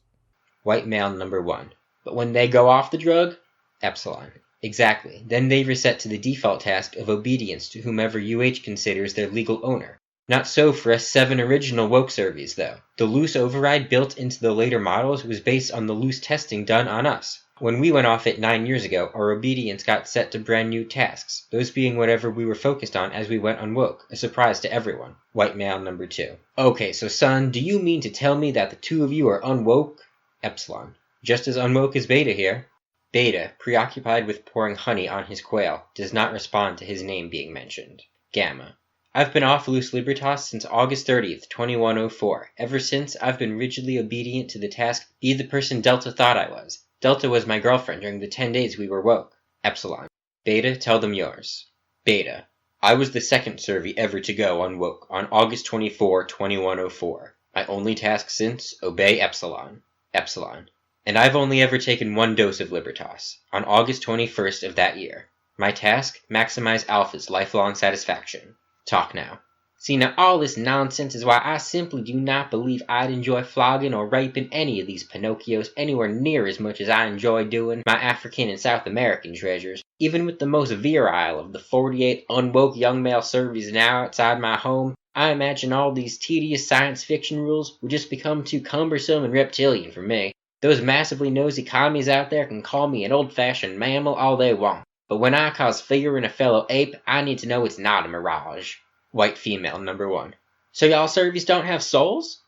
White male number 1. But when they go off the drug? Epsilon. Exactly. Then they reset to the default task of obedience to whomever UH considers their legal owner. Not so for us 7 original woke Servis, though. The loose override built into the later models was based on the loose testing done on us. When we went off it 9 years ago, our obedience got set to brand new tasks, those being whatever we were focused on as we went unwoke, a surprise to everyone. White male number 2. Okay, so son, do you mean to tell me that the two of you are unwoke? Epsilon. Just as unwoke as Beta here. Beta, preoccupied with pouring honey on his quail, does not respond to his name being mentioned. Gamma. I've been off loose Libertas since August 30th, 2104. Ever since, I've been rigidly obedient to the task, be the person Delta thought I was. Delta was my girlfriend during the 10 days we were woke. Epsilon. Beta, tell them yours. Beta. I was the second Servi ever to go unwoke on August 24, 2104. My only task since, obey Epsilon. Epsilon. And I've only ever taken 1 dose of Libertas, on August 21st of that year. My task, maximize Alpha's lifelong satisfaction. Talk now. See, now all this nonsense is why I simply do not believe I'd enjoy flogging or raping any of these Pinocchios anywhere near as much as I enjoy doing my African and South American treasures. Even with the most virile of the 48 unwoke young male Servis now outside my home, I imagine all these tedious science fiction rules would just become too cumbersome and reptilian for me. Those massively nosy commies out there can call me an old-fashioned mammal all they want. But when I cause fear in a fellow ape, I need to know it's not a mirage. White female number 1. So y'all Servis don't have souls?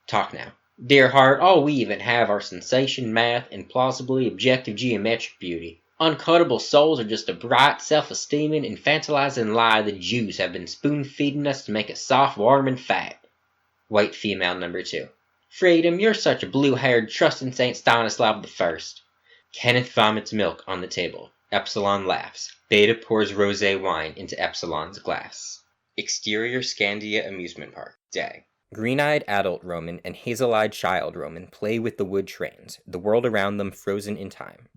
Talk now. Dear heart, all we even have are sensation math and plausibly objective geometric beauty. Uncuttable souls are just a bright, self-esteeming, infantilizing lie the Jews have been spoon-feeding us to make us soft, warm, and fat. White female number 2. Freedom, you're such a blue-haired, trusting St. Stanislav I. Kenneth vomits milk on the table. Epsilon laughs. Beta pours rosé wine into Epsilon's glass. Exterior Scandia Amusement Park. Day. Green-eyed adult Roman and hazel-eyed child Roman play with the wood trains, the world around them frozen in time.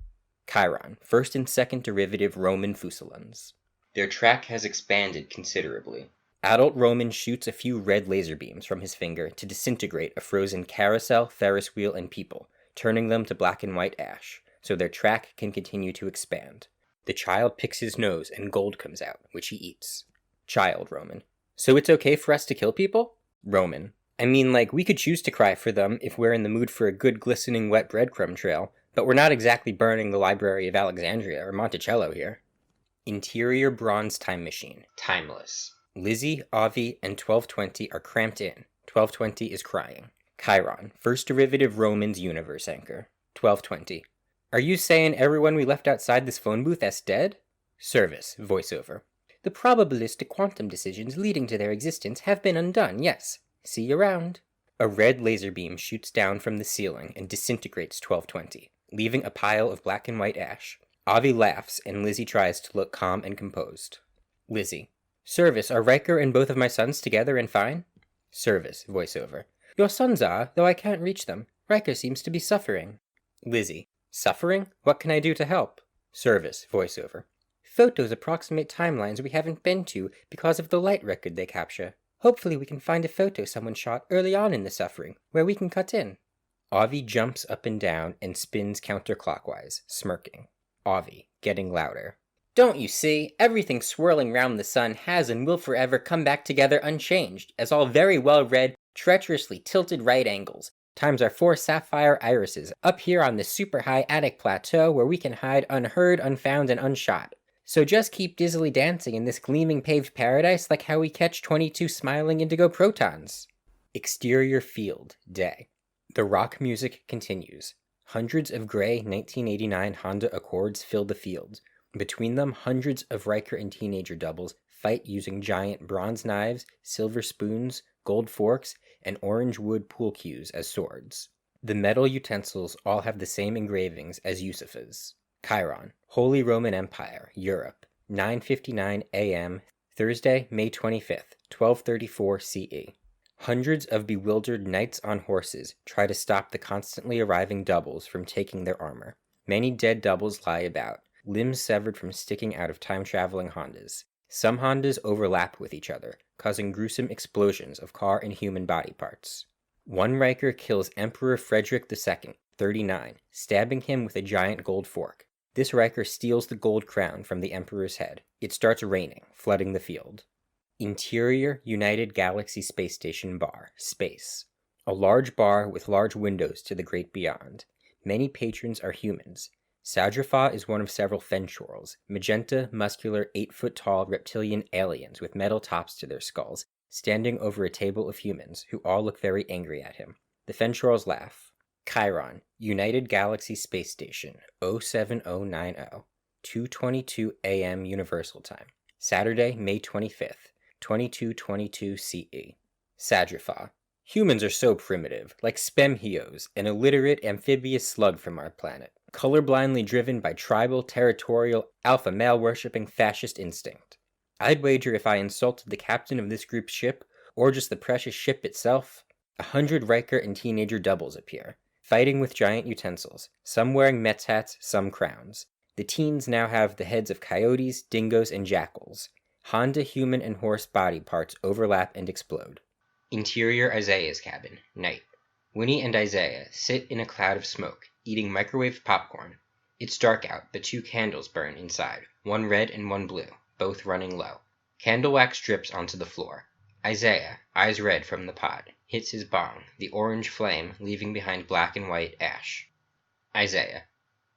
Chiron, first and second derivative Roman Fusalunds. Their track has expanded considerably. Adult Roman shoots a few red laser beams from his finger to disintegrate a frozen carousel, Ferris wheel, and people, turning them to black and white ash, so their track can continue to expand. The child picks his nose and gold comes out, which he eats. Child Roman. So it's okay for us to kill people? Roman. I mean, like, we could choose to cry for them if we're in the mood for a good glistening wet breadcrumb trail, but we're not exactly burning the Library of Alexandria or Monticello here. Interior bronze time machine. Timeless. Lizzie, Avi, and 1220 are cramped in. 1220 is crying. Chiron, first derivative Roman's universe anchor. 1220. Are you saying everyone we left outside this phone booth is dead? Service, voiceover. The probabilistic quantum decisions leading to their existence have been undone, yes. See you around. A red laser beam shoots down from the ceiling and disintegrates 1220, leaving a pile of black and white ash. Avi laughs and Lizzie tries to look calm and composed. Lizzie. Service, are Riker and both of my sons together and fine? Service, voiceover. Your sons are, though I can't reach them. Riker seems to be suffering. Lizzie. Suffering? What can I do to help? Service, voiceover. Photos approximate timelines we haven't been to because of the light record they capture. Hopefully we can find a photo someone shot early on in the suffering, where we can cut in. Avi jumps up and down and spins counterclockwise, smirking. Avi, getting louder. Don't you see? Everything swirling round the sun has and will forever come back together unchanged, as all very well-read, treacherously tilted right angles, times our 4 sapphire irises, up here on this super-high attic plateau where we can hide unheard, unfound, and unshot. So just keep dizzily dancing in this gleaming paved paradise like how we catch 22 smiling indigo protons. Exterior field, day. The rock music continues. Hundreds of gray 1989 Honda Accords fill the field. Between them, hundreds of Riker and teenager doubles fight using giant bronze knives, silver spoons, gold forks, and orange wood pool cues as swords. The metal utensils all have the same engravings as Yusufa's. Chiron, Holy Roman Empire, Europe, 9:59 a.m., Thursday, May 25th, 1234 CE. Hundreds of bewildered knights on horses try to stop the constantly arriving doubles from taking their armor. Many dead doubles lie about, limbs severed from sticking out of time-traveling Hondas. Some Hondas overlap with each other, causing gruesome explosions of car and human body parts. One Riker kills Emperor Frederick II, 39, stabbing him with a giant gold fork. This Riker steals the gold crown from the Emperor's head. It starts raining, flooding the field. Interior United Galaxy Space Station Bar, Space. A large bar with large windows to the great beyond. Many patrons are humans. Sadrafa is one of several Fenchorls, magenta, muscular, 8-foot-tall reptilian aliens with metal tops to their skulls, standing over a table of humans, who all look very angry at him. The Fenchorls laugh. Chiron, United Galaxy Space Station, 07090, 2:22 a.m. Universal Time. Saturday, May 25th, 2222 CE. Sadrafa. Humans are so primitive, like Spemhios, an illiterate amphibious slug from our planet, colorblindly driven by tribal, territorial, alpha male-worshipping fascist instinct. I'd wager if I insulted the captain of this group's ship, or just the precious ship itself, 100 Riker and teenager doubles appear, fighting with giant utensils, some wearing Mets hats, some crowns. The teens now have the heads of coyotes, dingoes, and jackals. Honda human and horse body parts overlap and explode. Interior Isaiah's cabin, night. Winnie and Isaiah sit in a cloud of smoke, eating microwave popcorn. It's dark out, but 2 candles burn inside, one red and one blue, both running low. Candle wax drips onto the floor. Isaiah, eyes red from the pod, hits his bong, the orange flame leaving behind black and white ash. Isaiah.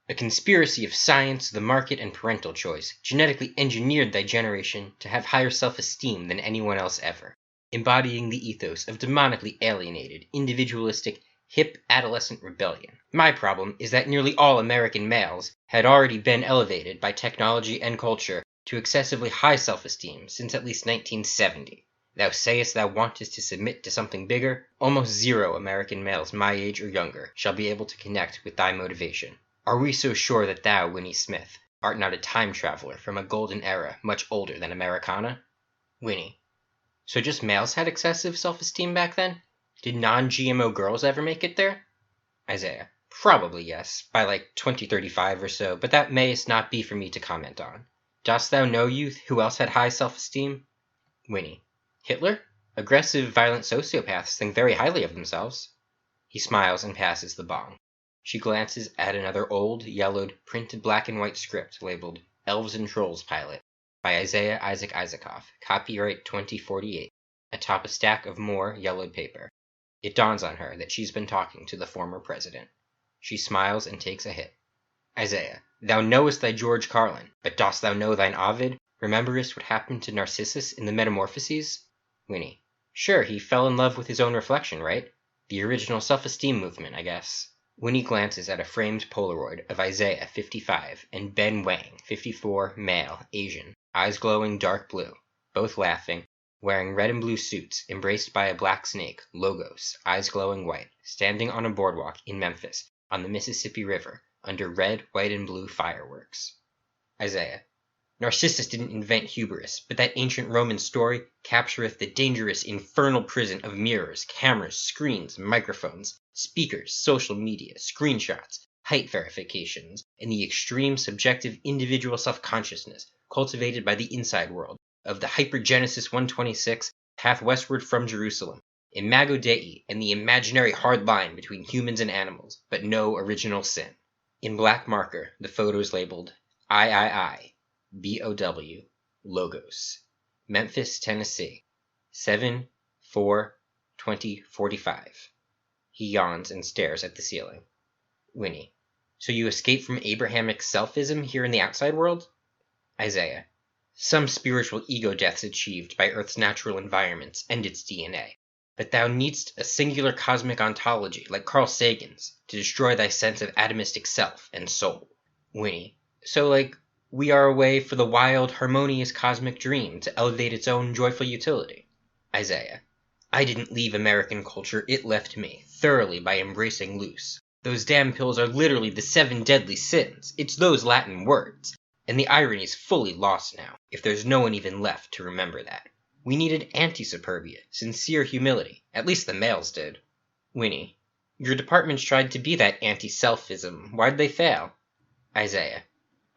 A conspiracy of science, the market, and parental choice genetically engineered thy generation to have higher self-esteem than anyone else ever, embodying the ethos of demonically alienated, individualistic, hip adolescent rebellion. My problem is that nearly all American males had already been elevated by technology and culture to excessively high self-esteem since at least 1970. Thou sayest thou wantest to submit to something bigger? Almost 0 American males my age or younger shall be able to connect with thy motivation. Are we so sure that thou, Winnie Smith, art not a time traveler from a golden era much older than Americana? Winnie. So just males had excessive self-esteem back then? Did non-GMO girls ever make it there? Isaiah. Probably yes, by like 2035 or so, but that mayest not be for me to comment on. Dost thou know, youth, who else had high self-esteem? Winnie. Hitler? Aggressive, violent sociopaths think very highly of themselves. He smiles and passes the bong. She glances at another old, yellowed, printed black and white script labeled Elves and Trolls Pilot by Isaiah Isaac Isaacoff, copyright 2048, atop a stack of more yellowed paper. It dawns on her that she's been talking to the former president. She smiles and takes a hit. Isaiah, thou knowest thy George Carlin, but dost thou know thine Ovid? Rememberest what happened to Narcissus in the Metamorphoses? Winnie, sure, he fell in love with his own reflection, right? The original self-esteem movement, I guess. Winnie glances at a framed Polaroid of Isaiah, 55, and Ben Wang, 54, male, Asian, eyes glowing dark blue, both laughing, wearing red and blue suits, embraced by a black snake, Logos, eyes glowing white, standing on a boardwalk in Memphis, on the Mississippi River, under red, white, and blue fireworks. Isaiah. Narcissus didn't invent hubris, but that ancient Roman story captureth the dangerous infernal prison of mirrors, cameras, screens, microphones, speakers, social media, screenshots, height verifications, and the extreme subjective individual self-consciousness cultivated by the inside world of the Hypergenesis 126 path westward from Jerusalem, Imago Dei, and the imaginary hard line between humans and animals, but no original sin. In black marker, the photos labeled III, BOW, Logos, Memphis, Tennessee, 7/4/2045. He yawns and stares at the ceiling. Winnie. So you escape from Abrahamic selfism here in the outside world? Isaiah. Some spiritual ego deaths achieved by Earth's natural environments and its DNA. But thou needst a singular cosmic ontology, like Carl Sagan's, to destroy thy sense of atomistic self and soul. Winnie. So, like, we are a way for the wild, harmonious cosmic dream to elevate its own joyful utility. Isaiah. I didn't leave American culture, it left me, thoroughly by embracing loose. Those damn pills are literally the 7 deadly sins. It's those Latin words. And the irony's fully lost now, if there's no one even left to remember that. We needed anti-superbia, sincere humility. At least the males did. Winnie, your departments tried to be that anti-selfism. Why'd they fail? Isaiah,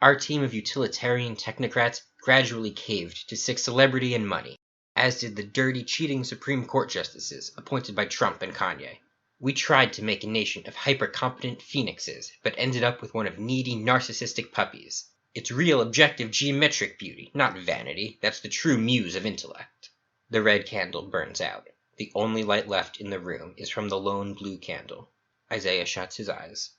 our team of utilitarian technocrats gradually caved to seek celebrity and money, as did the dirty, cheating Supreme Court justices appointed by Trump and Kanye. We tried to make a nation of hyper-competent phoenixes, but ended up with one of needy, narcissistic puppies. It's real objective geometric beauty, not vanity, that's the true muse of intellect. The red candle burns out. The only light left in the room is from the lone blue candle. Isaiah shuts his eyes.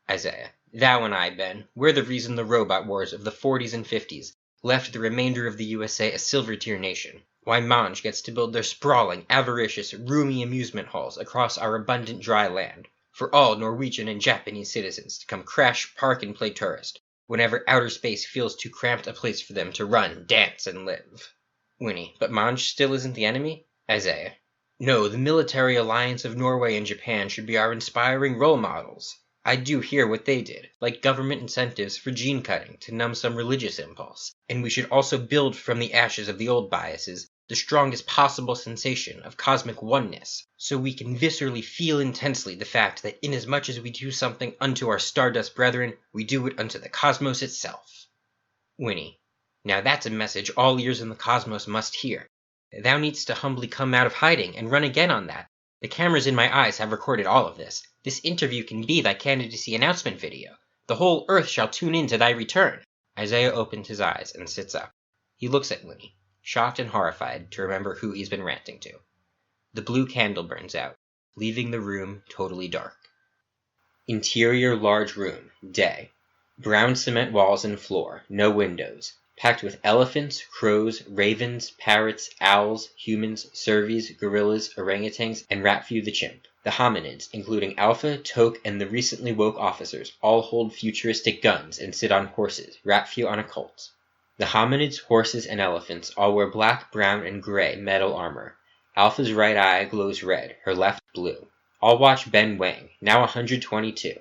Isaiah, thou and I, Ben, we're the reason the robot wars of the 40s and 50s left the remainder of the USA a silver-tier nation. Why Mange gets to build their sprawling, avaricious, roomy amusement halls across our abundant dry land, for all Norwegian and Japanese citizens to come crash, park, and play tourist, whenever outer space feels too cramped a place for them to run, dance, and live. Winnie, but Mange still isn't the enemy? Isaiah, no, the military alliance of Norway and Japan should be our inspiring role models. I do hear what they did, like government incentives for gene cutting to numb some religious impulse, and we should also build from the ashes of the old biases the strongest possible sensation of cosmic oneness, so we can viscerally feel intensely the fact that inasmuch as we do something unto our stardust brethren, we do it unto the cosmos itself. Winnie, now that's a message all ears in the cosmos must hear. Thou needst to humbly come out of hiding and run again on that. The cameras in my eyes have recorded all of this. This interview can be thy candidacy announcement video. The whole earth shall tune in to thy return. Isaiah opened his eyes and sits up. He looks at Winnie, shocked and horrified to remember who he's been ranting to. The blue candle burns out, leaving the room totally dark. Interior large room, day. Brown cement walls and floor, no windows. Packed with elephants, crows, ravens, parrots, owls, humans, cervies, gorillas, orangutans, and Ratfu the chimp. The hominids, including Alpha, Toke, and the recently woke officers, all hold futuristic guns and sit on horses, Ratfu on a colt. The hominids, horses, and elephants all wear black, brown, and gray metal armor. Alpha's right eye glows red, her left blue. All watch Ben Wang, now 122.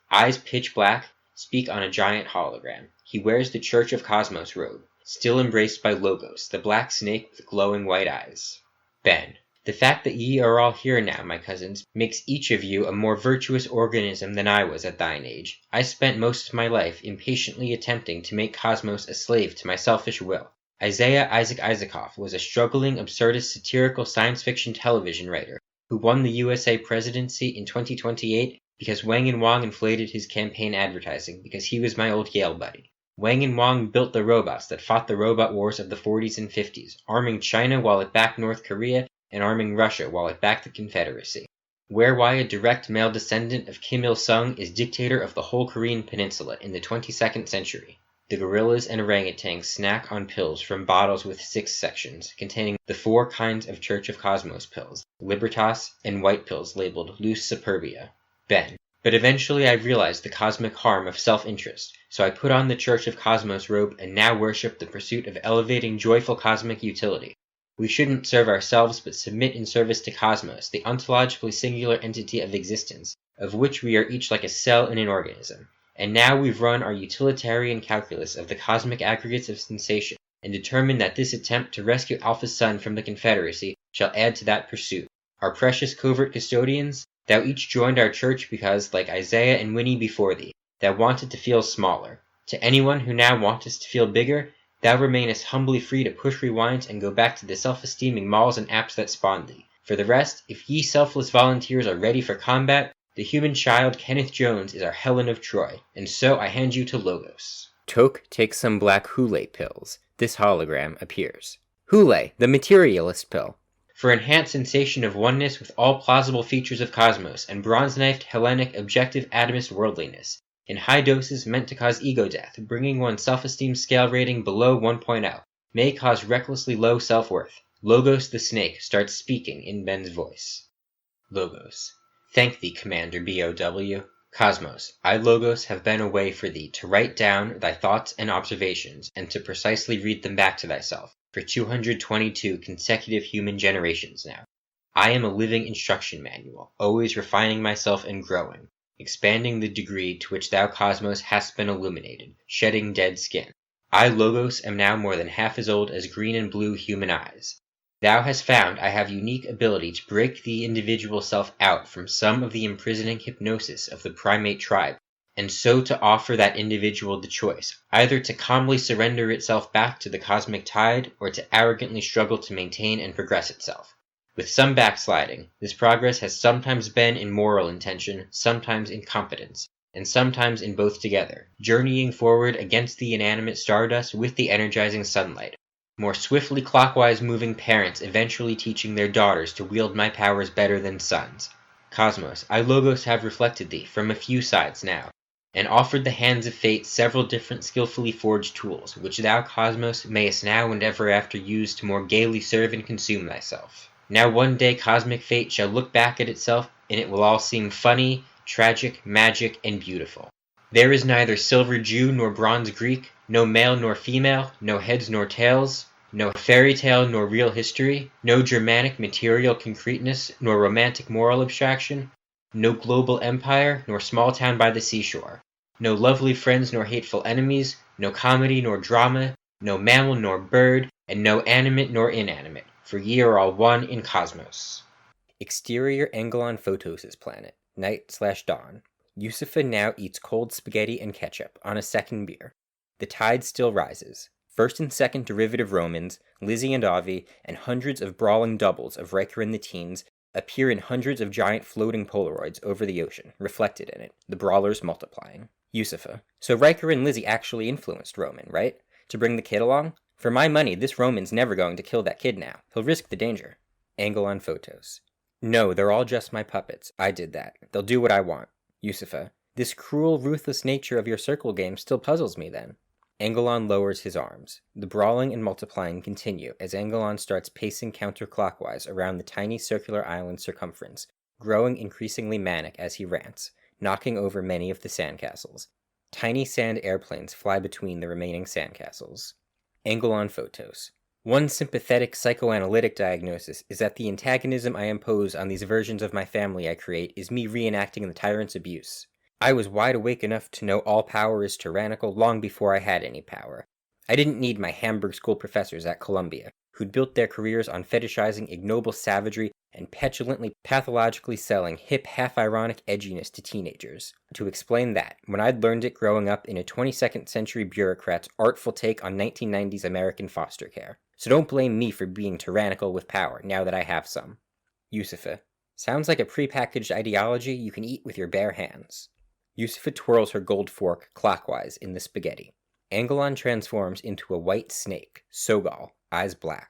Eyes pitch black, speak on a giant hologram. He wears the Church of Cosmos robe, still embraced by Logos, the black snake with glowing white eyes. Ben, the fact that ye are all here now, my cousins, makes each of you a more virtuous organism than I was at thine age. I spent most of my life impatiently attempting to make Cosmos a slave to my selfish will. Isaiah Isaac Isaacoff was a struggling, absurdist, satirical science fiction television writer who won the USA presidency in 2028 because Wang and Wang inflated his campaign advertising because he was my old Yale buddy. Wang and Wang built the robots that fought the robot wars of the 40s and 50s, arming China while it backed North Korea and arming Russia while it backed the Confederacy. Why a direct male descendant of Kim Il-sung is dictator of the whole Korean peninsula in the 22nd century. The gorillas and orangutans snack on pills from bottles with 6 sections, containing the 4 kinds of Church of Cosmos pills, Libertas, and white pills labeled Loose Superbia. Ben. But eventually I realized the cosmic harm of self-interest, so I put on the Church of Cosmos robe and now worship the pursuit of elevating joyful cosmic utility. We shouldn't serve ourselves but submit in service to Cosmos, the ontologically singular entity of existence, of which we are each like a cell in an organism. And now we've run our utilitarian calculus of the cosmic aggregates of sensation, and determined that this attempt to rescue Alpha's son from the Confederacy shall add to that pursuit. Our precious covert custodians, thou each joined our church because, like Isaiah and Winnie before thee, thou wanted to feel smaller. To anyone who now wantest to feel bigger, thou remainest humbly free to push rewind and go back to the self-esteeming malls and apps that spawned thee. For the rest, if ye selfless volunteers are ready for combat, the human child Kenneth Jones is our Helen of Troy, and so I hand you to Logos. Toke takes some black Hule pills. This hologram appears. Hule, the materialist pill. For enhanced sensation of oneness with all plausible features of Cosmos and bronze-knifed Hellenic objective atomist worldliness. In high doses meant to cause ego death, bringing one's self-esteem scale rating below 1.0. May cause recklessly low self-worth. Logos the snake starts speaking in Ben's voice. Logos. Thank thee, Commander BOW. Cosmos, I Logos have been away for thee to write down thy thoughts and observations and to precisely read them back to thyself for 222 consecutive human generations now. I am a living instruction manual, always refining myself and growing, expanding the degree to which thou Cosmos hast been illuminated, shedding dead skin. I, Logos, am now more than half as old as green and blue human eyes. Thou hast found I have unique ability to break the individual self out from some of the imprisoning hypnosis of the primate tribe, and so to offer that individual the choice, either to calmly surrender itself back to the cosmic tide, or to arrogantly struggle to maintain and progress itself. With some backsliding, this progress has sometimes been in moral intention, sometimes in competence, and sometimes in both together, journeying forward against the inanimate stardust with the energizing sunlight, more swiftly clockwise moving parents eventually teaching their daughters to wield my powers better than sons. Cosmos, I Logos have reflected thee from a few sides now, and offered the hands of fate several different skillfully forged tools, which thou, Cosmos, mayest now and ever after use to more gaily serve and consume thyself. Now one day cosmic fate shall look back at itself, and it will all seem funny, tragic, magic, and beautiful. There is neither silver Jew nor bronze Greek, no male nor female, no heads nor tails, no fairy tale nor real history, no Germanic material concreteness nor romantic moral abstraction, no global empire nor small town by the seashore, no lovely friends nor hateful enemies, no comedy nor drama, no mammal nor bird, and no animate nor inanimate, for ye are all one in Cosmos. Exterior Angelon Photos' planet, night/dawn. Yusufa now eats cold spaghetti and ketchup on a second beer. The tide still rises. First and second derivative Romans, Lizzie and Avi, and hundreds of brawling doubles of Riker and the teens appear in hundreds of giant floating Polaroids over the ocean, reflected in it, the brawlers multiplying. Yusufa. So Riker and Lizzie actually influenced Roman, right? To bring the kid along? For my money, this Roman's never going to kill that kid now. He'll risk the danger. Angle on photos. No, they're all just my puppets. I did that. They'll do what I want. Yusufa. This cruel, ruthless nature of your circle game still puzzles me then. Angelon lowers his arms. The brawling and multiplying continue as Angelon starts pacing counterclockwise around the tiny circular island's circumference, growing increasingly manic as he rants, knocking over many of the sandcastles. Tiny sand airplanes fly between the remaining sandcastles. Angelon photos. One sympathetic psychoanalytic diagnosis is that the antagonism I impose on these versions of my family I create is me reenacting the tyrant's abuse. I was wide awake enough to know all power is tyrannical long before I had any power. I didn't need my Hamburg school professors at Columbia, who'd built their careers on fetishizing ignoble savagery and petulantly pathologically selling hip, half-ironic edginess to teenagers, to explain that, when I'd learned it growing up in a 22nd century bureaucrat's artful take on 1990s American foster care. So don't blame me for being tyrannical with power, now that I have some. Yusufa. Sounds like a prepackaged ideology you can eat with your bare hands. Yusufa twirls her gold fork clockwise in the spaghetti. Angelon transforms into a white snake, Sogal, eyes black.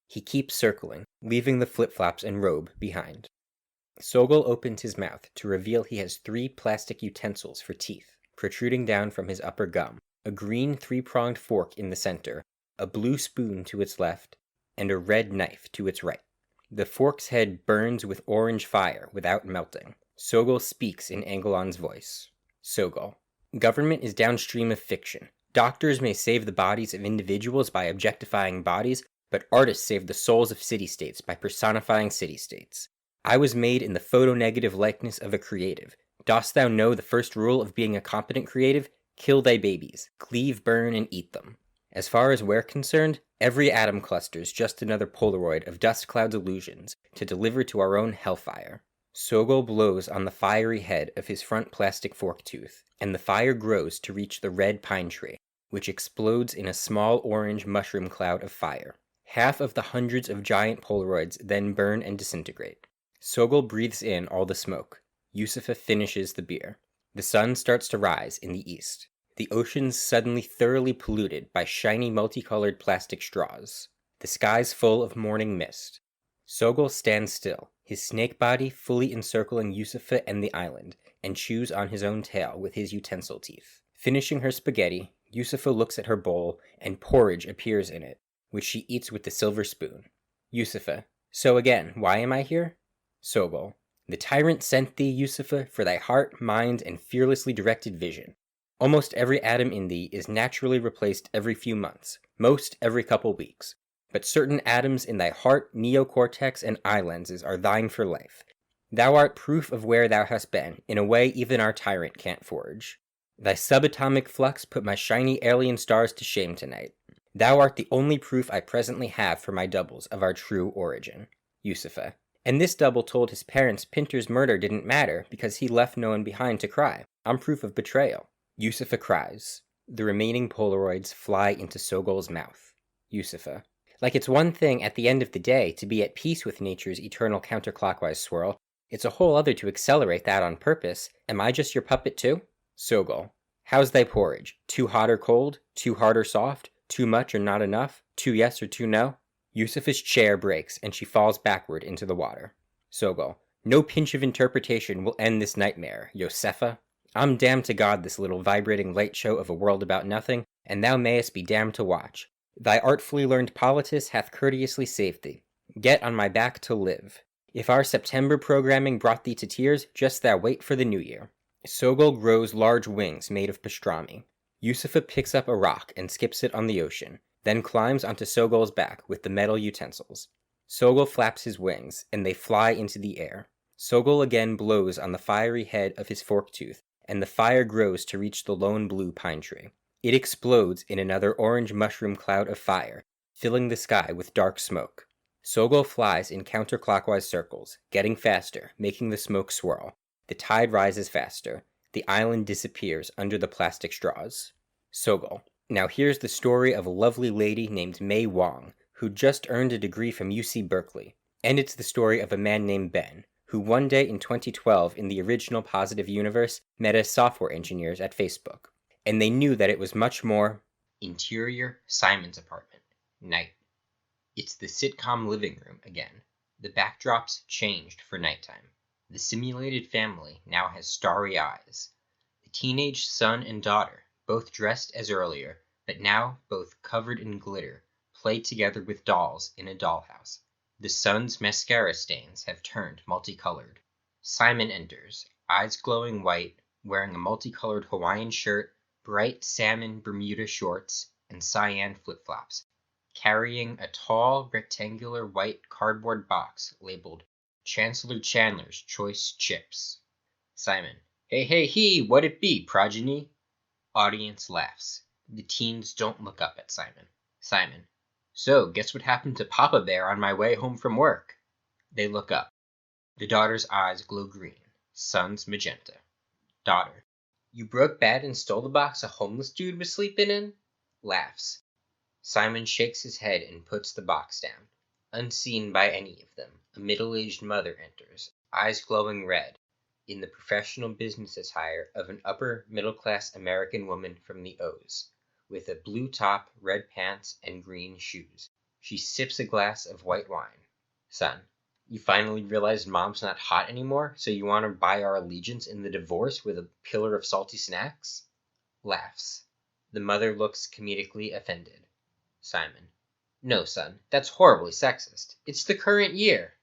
He keeps circling, leaving the flip-flops and robe behind. Sogal opens his mouth to reveal he has 3 plastic utensils for teeth, protruding down from his upper gum, a green 3-pronged fork in the center, a blue spoon to its left, and a red knife to its right. The fork's head burns with orange fire without melting. Sogal speaks in Angelon's voice. Sogal. Government is downstream of fiction. Doctors may save the bodies of individuals by objectifying bodies, but artists save the souls of city-states by personifying city-states. I was made in the photonegative likeness of a creative. Dost thou know the first rule of being a competent creative? Kill thy babies. Cleave, burn, and eat them. As far as we're concerned, every atom cluster's just another Polaroid of dust cloud's illusions to deliver to our own hellfire. Sogal blows on the fiery head of his front plastic fork tooth, and the fire grows to reach the red pine tree, which explodes in a small orange mushroom cloud of fire. Half of the hundreds of giant Polaroids then burn and disintegrate. Sogal breathes in all the smoke. Yusufa finishes the beer. The sun starts to rise in the east. The ocean's suddenly thoroughly polluted by shiny multicolored plastic straws. The sky's full of morning mist. Sogal stands still, his snake body fully encircling Yusufa and the island, and chews on his own tail with his utensil teeth. Finishing her spaghetti, Yusufa looks at her bowl, and porridge appears in it, which she eats with the silver spoon. Yusufa. So again, why am I here? Sogal. The tyrant sent thee, Yusufa, for thy heart, mind, and fearlessly directed vision. Almost every atom in thee is naturally replaced every few months, most every couple weeks. But certain atoms in thy heart, neocortex, and eye lenses are thine for life. Thou art proof of where thou hast been, in a way even our tyrant can't forge. Thy subatomic flux put my shiny alien stars to shame tonight. Thou art the only proof I presently have for my doubles of our true origin. Yusufa. And this double told his parents Pinter's murder didn't matter because he left no one behind to cry. I'm proof of betrayal. Yusufa cries. The remaining Polaroids fly into Sogol's mouth. Yusufa. Like it's one thing at the end of the day to be at peace with nature's eternal counterclockwise swirl, it's a whole other to accelerate that on purpose. Am I just your puppet too? Sogol. How's thy porridge? Too hot or cold? Too hard or soft? Too much or not enough? Too yes or too no? Yusufa's chair breaks and she falls backward into the water. Sogol. No pinch of interpretation will end this nightmare, Yosefa. I'm damned to God this little vibrating light show of a world about nothing, and thou mayest be damned to watch. Thy artfully learned Politis hath courteously saved thee. Get on my back to live. If our September programming brought thee to tears, just thou wait for the new year. Sogol grows large wings made of pastrami. Yusufa picks up a rock and skips it on the ocean, then climbs onto Sogol's back with the metal utensils. Sogol flaps his wings, and they fly into the air. Sogol again blows on the fiery head of his forked tooth, and the fire grows to reach the lone blue pine tree. It explodes in another orange mushroom cloud of fire, filling the sky with dark smoke. Sogol flies in counterclockwise circles, getting faster, making the smoke swirl. The tide rises faster. The island disappears under the plastic straws. Sogol. Now here's the story of a lovely lady named May Wong, who just earned a degree from UC Berkeley. And it's the story of a man named Ben, who one day in 2012 in the original Positive Universe met as software engineers at Facebook. And they knew that it was much more. Interior, Simon's apartment. Night. It's the sitcom living room again. The backdrops changed for nighttime. The simulated family now has starry eyes. The teenage son and daughter, both dressed as earlier, but now both covered in glitter, play together with dolls in a dollhouse. The son's mascara stains have turned multicolored. Simon enters, eyes glowing white, wearing a multicolored Hawaiian shirt, bright salmon Bermuda shorts, and cyan flip-flops, carrying a tall, rectangular white cardboard box labeled Chancellor Chandler's Choice Chips. Simon. Hey, hey, he, what it be, progeny? Audience laughs. The teens don't look up at Simon. Simon. So, guess what happened to Papa Bear on my way home from work? They look up. The daughter's eyes glow green. Son's magenta. Daughter. You broke bad and stole the box a homeless dude was sleeping in? Laughs. Simon shakes his head and puts the box down. Unseen by any of them, a middle-aged mother enters, eyes glowing red, in the professional business attire of an upper-middle-class American woman from the O's, with a blue top, red pants, and green shoes. She sips a glass of white wine. Son, you finally realized Mom's not hot anymore, so you want to buy our allegiance in the divorce with a pillar of salty snacks? Laughs. The mother looks comedically offended. Simon. No, son, that's horribly sexist. It's the current year.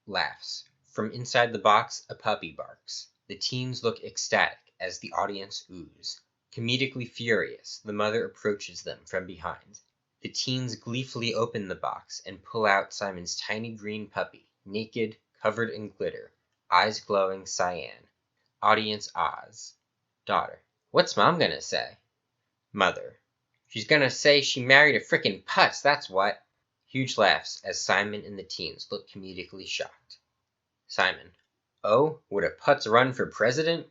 Laughs. From inside the box, a puppy barks. The teens look ecstatic as the audience oohs. Comedically furious, the mother approaches them from behind. The teens gleefully open the box and pull out Simon's tiny green puppy, naked, covered in glitter, eyes glowing cyan. Audience ahs. Daughter. What's Mom gonna say? Mother. She's gonna say she married a frickin' putz, that's what. Huge laughs as Simon and the teens look comedically shocked. Simon. Oh, would a putz run for president?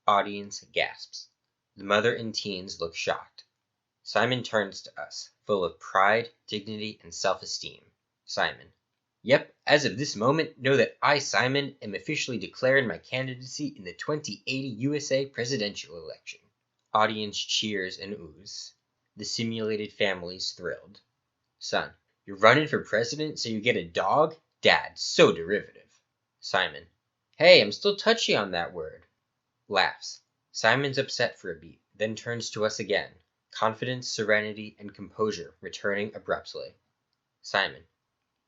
Audience gasps. The mother and teens look shocked. Simon turns to us, full of pride, dignity, and self-esteem. Simon. Yep, as of this moment, know that I, Simon, am officially declaring my candidacy in the 2080 USA presidential election. Audience cheers and oohs. The simulated family's thrilled. Son. You're running for president so you get a dog? Dad, so derivative. Simon. Hey, I'm still touchy on that word. Laughs. Simon's upset for a beat, then turns to us again. Confidence, serenity, and composure returning abruptly. Simon.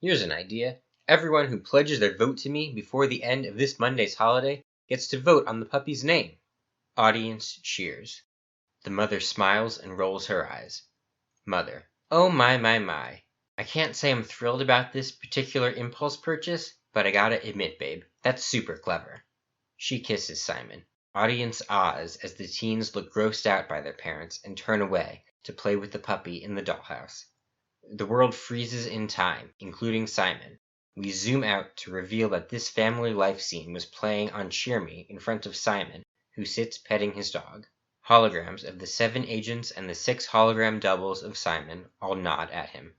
Here's an idea. Everyone who pledges their vote to me before the end of this Monday's holiday gets to vote on the puppy's name. Audience cheers. The mother smiles and rolls her eyes. Mother. Oh my. I can't say I'm thrilled about this particular impulse purchase, but I gotta admit, babe, that's super clever. She kisses Simon. Audience ahs as the teens look grossed out by their parents and turn away to play with the puppy in the dollhouse. The world freezes in time, including Simon. We zoom out to reveal that this family life scene was playing on Cheer Me in front of Simon, who sits petting his dog. Holograms of the 7 agents and the 6 hologram doubles of Simon all nod at him.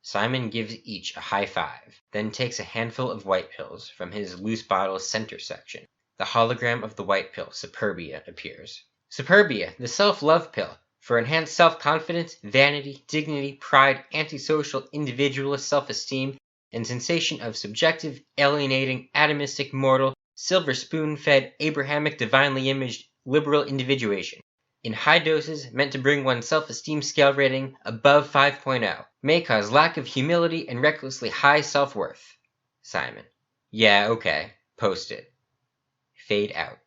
Simon gives each a high five, then takes a handful of white pills from his loose bottle's center section. The hologram of the white pill, Superbia, appears. Superbia, the self-love pill, for enhanced self-confidence, vanity, dignity, pride, antisocial, individualist self-esteem, and sensation of subjective, alienating, atomistic, mortal, silver spoon-fed, Abrahamic, divinely imaged, liberal individuation. In high doses, meant to bring one's self-esteem scale rating above 5.0, may cause lack of humility and recklessly high self-worth. Simon. Yeah, okay. Post it. Fade out.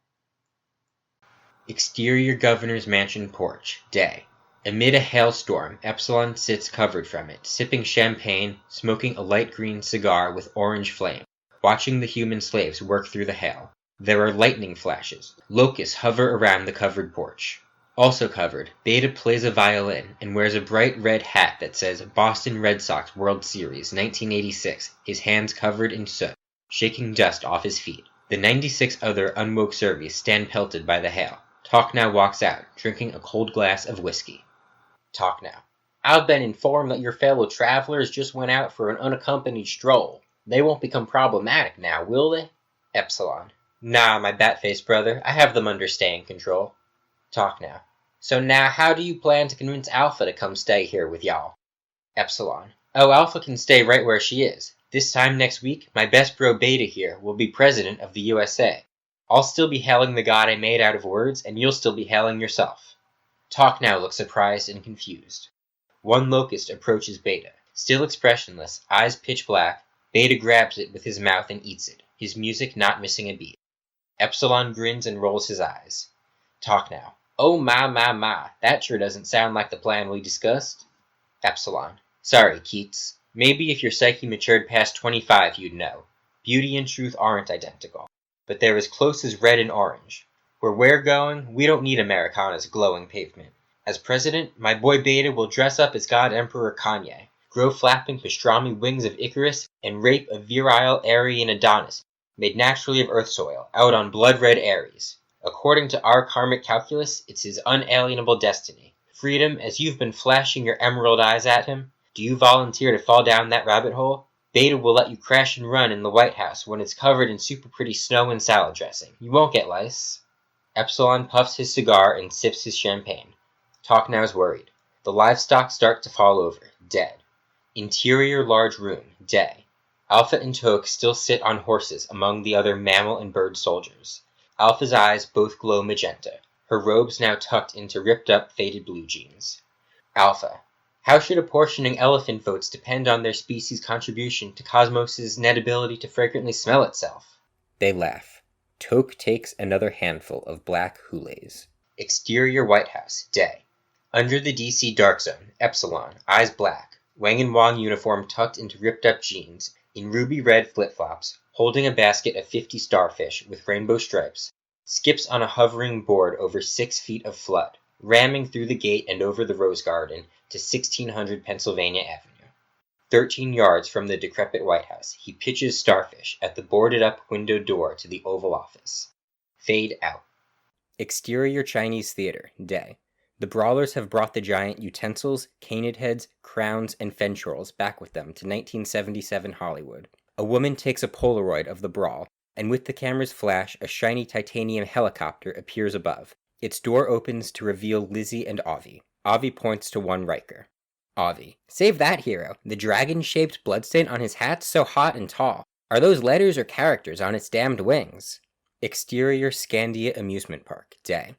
Exterior Governor's Mansion porch, day. Amid a hailstorm, Epsilon sits covered from it, sipping champagne, smoking a light green cigar with orange flame, watching the human slaves work through the hail. There are lightning flashes. Locusts hover around the covered porch. Also covered, Beta plays a violin and wears a bright red hat that says Boston Red Sox World Series 1986, his hands covered in soot, shaking dust off his feet. The 96 other unwoke Servies stand pelted by the hail. Talk Now walks out, drinking a cold glass of whiskey. Talk Now. I've been informed that your fellow travelers just went out for an unaccompanied stroll. They won't become problematic now, will they? Epsilon. Nah, my bat-faced brother, I have them under staying control. Talk Now. So now how do you plan to convince Alpha to come stay here with y'all? Epsilon. Oh, Alpha can stay right where she is. This time next week, my best bro Beta here will be president of the USA. I'll still be hailing the god I made out of words, and you'll still be hailing yourself. Talk Now looks surprised and confused. One locust approaches Beta. Still expressionless, eyes pitch black, Beta grabs it with his mouth and eats it, his music not missing a beat. Epsilon grins and rolls his eyes. Talk Now. Oh my, that sure doesn't sound like the plan we discussed. Epsilon. Sorry, Keats. Maybe if your psyche matured past 25 you'd know. Beauty and truth aren't identical. But they're as close as red and orange. Where we're going, we don't need Americana's glowing pavement. As president, my boy Beta will dress up as God Emperor Kanye, grow flapping pastrami wings of Icarus, and rape a virile Aryan Adonis, made naturally of earth soil, out on blood-red Ares. According to our karmic calculus, it's his unalienable destiny. Freedom, as you've been flashing your emerald eyes at him, do you volunteer to fall down that rabbit hole? Beta will let you crash and run in the White House when it's covered in super pretty snow and salad dressing. You won't get lice. Epsilon puffs his cigar and sips his champagne. Talk Now's worried. The livestock start to fall over, dead. Interior large room, day. Alpha and Toke still sit on horses among the other mammal and bird soldiers. Alpha's eyes both glow magenta, her robes now tucked into ripped-up faded blue jeans. Alpha. How should apportioning elephant votes depend on their species' contribution to Cosmos' net ability to fragrantly smell itself? They laugh. Toke takes another handful of black hulays. Exterior White House, day. Under the DC Dark Zone, Epsilon, eyes black, Wang and Wong uniform tucked into ripped-up jeans, in ruby-red flip-flops, holding a basket of 50 starfish with rainbow stripes, skips on a hovering board over 6 feet of flood, ramming through the gate and over the rose garden to 1600 Pennsylvania Avenue. 13 yards from the decrepit White House, he pitches starfish at the boarded-up window door to the Oval Office. Fade out. Exterior Chinese Theater, day. The brawlers have brought the giant utensils, canid heads, crowns, and fenchorals back with them to 1977 Hollywood. A woman takes a Polaroid of the brawl, and with the camera's flash, a shiny titanium helicopter appears above. Its door opens to reveal Lizzie and Avi. Avi points to one Riker. Avi. Save that hero. The dragon-shaped bloodstain on his hat's so hot and tall. Are those letters or characters on its damned wings? Exterior Scandia Amusement Park, day.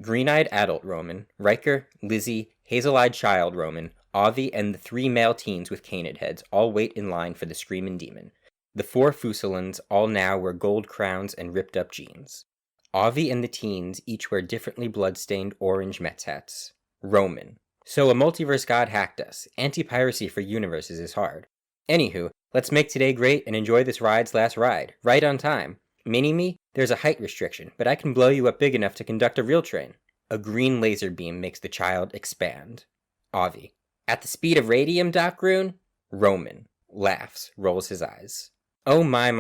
Green-eyed adult Roman, Riker, Lizzie, hazel-eyed child Roman, Avi, and the 3 male teens with canid heads all wait in line for the Screamin' Demon. The 4 Fusalunds all now wear gold crowns and ripped-up jeans. Avi and the teens each wear differently blood-stained orange Mets hats. Roman. So a multiverse god hacked us. Anti-piracy for universes is hard. Anywho, let's make today great and enjoy this ride's last ride, right on time. Mini-Me, There's a height restriction, but I can blow you up big enough to conduct a real train. A green laser beam makes the child expand. Avi. At the speed of radium, Doc Rune? Roman. Laughs, rolls his eyes. Oh my,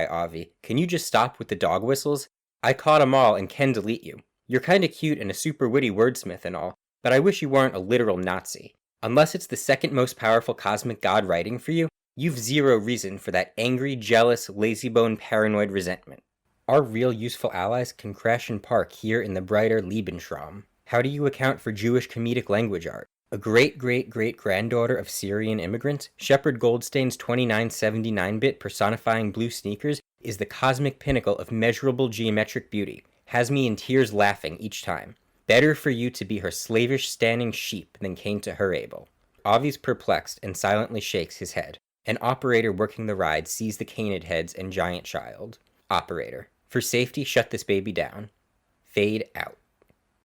Avi. Can you just stop with the dog whistles? I caught 'em all and can delete you. You're kinda cute and a super witty wordsmith and all, but I wish you weren't a literal Nazi. Unless it's the second most powerful cosmic god writing for you, you've zero reason for that angry, jealous, lazybone, paranoid resentment. Our real useful allies can crash and park here in the brighter Lebensraum. How do you account for Jewish comedic language art? A great-great-great-granddaughter of Syrian immigrants, Shepard Goldstein's 2979-bit personifying blue sneakers is the cosmic pinnacle of measurable geometric beauty. Has me in tears laughing each time. Better for you to be her slavish standing sheep than Cain to her Abel. Avi's perplexed and silently shakes his head. An operator working the ride sees the canid heads and giant child. Operator. For safety, shut this baby down. Fade out.